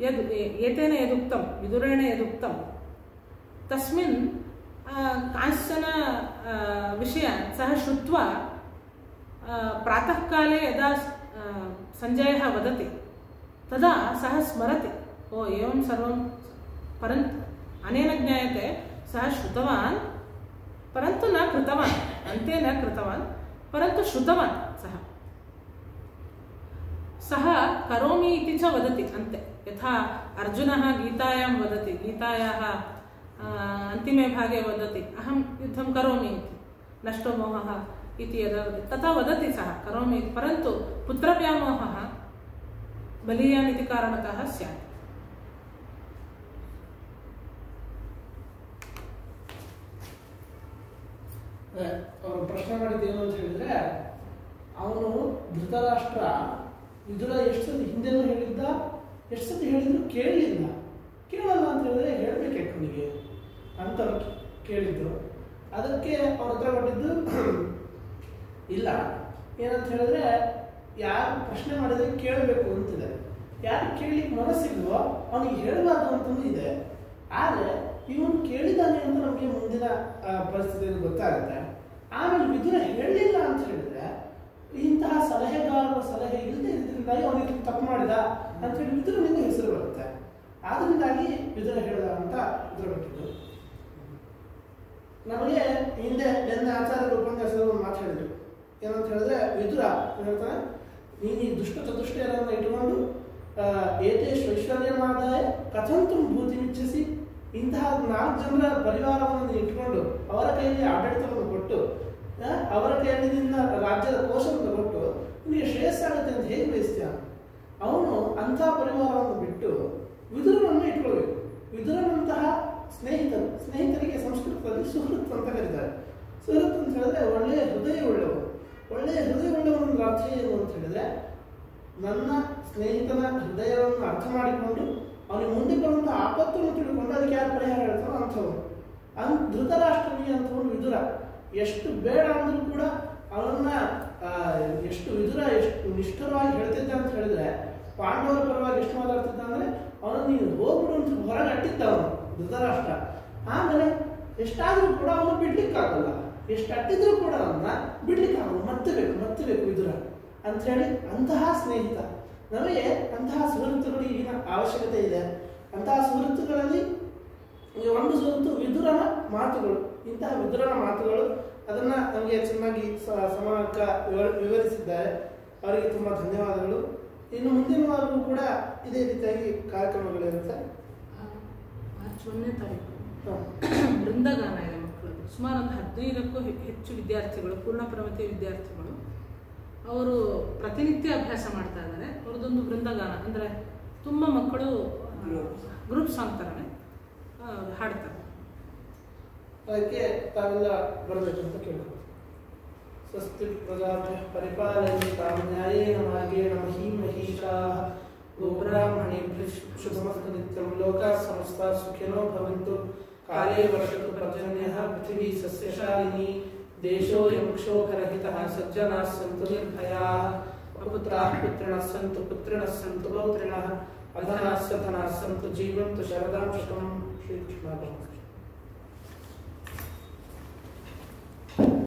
यद् एतेन यदुक्तं विदुरेण यदुक्तं तस्मिन् कांश्चन विषयान् सः श्रुत्वा प्रातःकाले यदा सञ्जयः वदति तदा सः स्मरति, ओ एवं सर्वं। परन्तु अनेन ज्ञायते सः श्रुतवान् परन्तु न कृतवान्, अन्ते न कृतवान् परन्तु श्रुतवान् सः। सः करोमि इति च वदति अन्ते, यथा अर्जुनः गीतायां वदति, गीतायाः अन्तिमे भागे वदति अहं युद्धं करोमि इति, नष्टो मोहः इति यदा तथा वदति सः करोमि, परन्तु पुत्रव्यामोहः बलीयान् इति कारणतः स्यात्। ಅವರು ಪ್ರಶ್ನೆ ಮಾಡಿದ್ದು ಏನು ಅಂತ ಹೇಳಿದ್ರೆ, ಅವನು ಧೃತರಾಷ್ಟ್ರ ವಿದುರ ಎಷ್ಟು ಸತಿ ಹಿಂದೆನೂ ಹೇಳಿದ್ದ, ಎಷ್ಟು ಸತಿ ಹೇಳಿದ್ರು ಕೇಳಲಿಲ್ಲ. ಕೇಳಲ್ಲ ಅಂತ ಹೇಳಿದ್ರೆ ಹೇಳಬೇಕು ಅವನಿಗೆ ಅಂತ ಕೇಳಿದ್ದು. ಅದಕ್ಕೆ ಅವ್ರ ಹತ್ರ ಕೊಟ್ಟಿದ್ದು ಇಲ್ಲ, ಏನಂತ ಹೇಳಿದ್ರೆ ಯಾರು ಪ್ರಶ್ನೆ ಮಾಡಿದ್ರೆ ಕೇಳಬೇಕು ಅಂತಿದೆ, ಯಾರು ಕೇಳಲಿಕ್ಕೆ ಮನಸ್ಸಿಲ್ವೋ ಅವನಿಗೆ ಹೇಳಬಾರ್ದು ಅಂತಂದು ಇದೆ. ಆದರೆ ಇವನು ಕೇಳಿದ್ದಾನೆ ಅಂತ ನಮಗೆ ಮುಂದಿನ ಪರಿಸ್ಥಿತಿಯಲ್ಲಿ ಗೊತ್ತಾಗುತ್ತೆ. ಆಮೇಲೆ ವಿದುರ ಹೇಳಲಿಲ್ಲ ಅಂತ ಹೇಳಿದ್ರೆ ಇಂತಹ ಸಲಹೆಗಾರರ ಸಲಹೆ ಇಲ್ಲದೆ ಇದರಿಂದಾಗಿ ಅವನಿಗೆ ತಪ್ಪು ಮಾಡಿದ ಅಂತೇಳಿ ವಿದುರನಿಂದ ಹೆಸರು ಬರುತ್ತೆ. ಆದ್ರಿಂದಾಗಿ ವಿದುರ ಹೇಳಿದ ಅಂತ ವಿದುರ ಬಿಟ್ಟಿದ್ದು. ನಮಗೆ ಹಿಂದೆ ನನ್ನ ಆಚಾರ್ಯರು ಉಪನ್ಯಾಸದಲ್ಲಿ ಒಂದು ಮಾತು ಹೇಳಿದ್ರು, ಏನಂತ ಹೇಳಿದ್ರೆ ವಿದುರ ಹೇಳ್ತಾನೆ, ನೀನು ಈ ದುಷ್ಟ ಚತುಷ್ಟಯರನ್ನು ಇಟ್ಟುಕೊಂಡು ಏತೇಶು ಐಶ್ವರ್ಯಮಾದಾಯ ಕಥಂತು ಭೂತಿ ಮಿಚ್ಛಿಸಿ, ಇಂತಹ 4 ಜನರ ಪರಿವಾರವನ್ನು ಇಟ್ಟುಕೊಂಡು ಅವರ ಕೈಯಲ್ಲಿ ಆಡಳಿತವನ್ನು ಕೊಟ್ಟು ಅವರ ಕೈಯಲ್ಲಿ ನಿನ್ನ ರಾಜ್ಯದ ಕೋಶವನ್ನು ಕೊಟ್ಟು ನಿನಗೆ ಶ್ರೇಯಸ್ಸಾಗುತ್ತೆ ಅಂತ ಹೇಗೆ ಬಯಸ್ತೀಯ? ಅವನು ಅಂಥ ಪರಿವಾರವನ್ನು ಬಿಟ್ಟು ವಿದುರನನ್ನು ಇಟ್ಕೊಳ್ಬೇಕು. ವಿದುರನಂತಹ ಸ್ನೇಹಿತರಿಗೆ ಸಂಸ್ಕೃತದಲ್ಲಿ ಸುಹೃತ್ ಅಂತ ಕರೀತಾರೆ. ಸುಹೃತ್ ಅಂತ ಹೇಳಿದ್ರೆ ಒಳ್ಳೆಯ ಹೃದಯ ಉಳ್ಳವರು. ಒಳ್ಳೆಯ ಹೃದಯ ಉಳ್ಳವನ ಅರ್ಥ ಏನು ಅಂತ ಹೇಳಿದ್ರೆ, ನನ್ನ ಸ್ನೇಹಿತನ ಹೃದಯವನ್ನು ಅರ್ಥ ಮಾಡಿಕೊಂಡು ಅವನಿಗೆ ಮುಂದೆ ಬರುವಂಥ ಆಪತ್ತನ್ನು ತಿಳ್ಕೊಂಡು ಅದಕ್ಕೆ ಯಾರು ಪರಿಹಾರ ಹೇಳ್ತಾನೋ ಅಂಥವನು. ಧೃತರಾಷ್ಟ್ರನಿಗೆ ಅಂಥವನು ವಿದುರ. ಎಷ್ಟು ಬೇಡ ಅಂದ್ರೂ ಕೂಡ ಅವನ್ನ ಎಷ್ಟು ವಿದುರ ಎಷ್ಟು ನಿಷ್ಠುರವಾಗಿ ಹೇಳ್ತಿದ್ದ ಅಂತ ಹೇಳಿದ್ರೆ, ಪಾಂಡವರ ಪರವಾಗಿ ಎಷ್ಟು ಮಾತಾಡ್ತಿದ್ದ ಅಂದ್ರೆ ಅವನನ್ನು ನೀನು ಹೋಗ್ಬಿಡು ಅಂತ ಹೊರಗೆ ಅಟ್ಟಿದ್ದ ಅವನು ಧೃತರಾಷ್ಟ್ರ. ಆಮೇಲೆ ಎಷ್ಟಾದ್ರೂ ಕೂಡ ಅವನು ಬಿಡ್ಲಿಕ್ಕಾಗಲ್ಲ, ಎಷ್ಟು ಅಟ್ಟಿದ್ರೂ ಕೂಡ ಅವನ್ನ ಬಿಡ್ಲಿಕ್ಕಾಗಲ್ಲ, ಮತ್ತೆ ಬೇಕು ವಿದುರ ಅಂತ ಹೇಳಿ ಅಂತಹ ಸ್ನೇಹಿತ. ನಮಗೆ ಅಂತಹ ಸುಹೃತ್ತುಗಳು ಈಗಿನ ಅವಶ್ಯಕತೆ ಇದೆ. ಅಂತಹ ಸುಹೃತ್ತುಗಳಲ್ಲಿ ಒಂದು ಸುಹೃತ್ತು ವಿದುರನ ಮಾತುಗಳು. ಇಂತಹ ವಿದುರನ ಮಾತುಗಳು ಅದನ್ನ ನಮಗೆ ಚೆನ್ನಾಗಿ ಸಮಾನಕ ವಿವರಿಸಿದ್ದಾರೆ. ಅವರಿಗೆ ತುಂಬಾ ಧನ್ಯವಾದಗಳು. ಇನ್ನು ಮುಂದಿನ ವಾರವೂ ಕೂಡ ಇದೇ ರೀತಿಯಾಗಿ ಕಾರ್ಯಕ್ರಮಗಳಿರುತ್ತೆ. ಮಾರ್ಚ್ 1ನೇ ತಾರೀಕು ಬೃಂದಗಾನ ಇದೆ ಮಕ್ಕಳದ್ದು. ಸುಮಾರು ಒಂದು 15ಕ್ಕೂ ಹೆಚ್ಚು ವಿದ್ಯಾರ್ಥಿಗಳು, ಪೂರ್ಣ ಪ್ರಮತಿ ವಿದ್ಯಾರ್ಥಿಗಳು, ಅವರು ಪ್ರತಿನಿತ್ಯ ಅಭ್ಯಾಸ ಮಾಡ್ತಾ ಇದ್ದಾರೆ. ಅವ್ರದ್ದೊಂದು ಬೃಂದಗಾನ ಅಂದರೆ ತುಂಬ ಮಕ್ಕಳು ಗ್ರೂಪ್ ಸಾಂಗ್ ಥರನೇ ಹಾಡ್ತಾರೆ. ಅದಕ್ಕೆ ತಾವೆಲ್ಲ ಬರಬೇಕು ಅಂತ ಕೇಳ್ಬೋದು. ಸ್ವಸ್ತಿ ಪ್ರಜಾಭ್ಯಃ ಪರಿಪಾಲಯನ್ತಾಂ ನ್ಯಾಯೇನ ಮಾರ್ಗೇಣ ಮಹೀಂ ಮಹೀಷಾಃ ಗೋಬ್ರಾಹ್ಮಣೇಭ್ಯಃ ಶುಭಮಸ್ತು ನಿತ್ಯಂ ಲೋಕಾಃ ಸಮಸ್ತಾಃ ಸುಖಿನೋ ಭವಂತು. ಕಾಲೇ ವರ್ಷತು ಪರ್ಜನ್ಯಃ ಪೃಥಿವೀ ಸಸ್ಯಶಾಲಿನಿ ದೇಶೋऽಯಂ ಕ್ಷೋಭರಹಿತಃ ಸಜ್ಜನಾಃ ಸಂತು ನಿರ್ಭಯಾಃ ಪುತ್ರಾಃ ಪುತ್ರಿಣಃ ಸಂತು ಪುತ್ರಿಣಃ ಸಂತು ಪೌತ್ರಿಣಃ ಅಧನಾಃ ಸಧನಾಃ ಸಂತು ಜೀವಂತು ಶರದಾಂ ಶತಂ. ಶ್ರೀಕೃಷ್ಣ.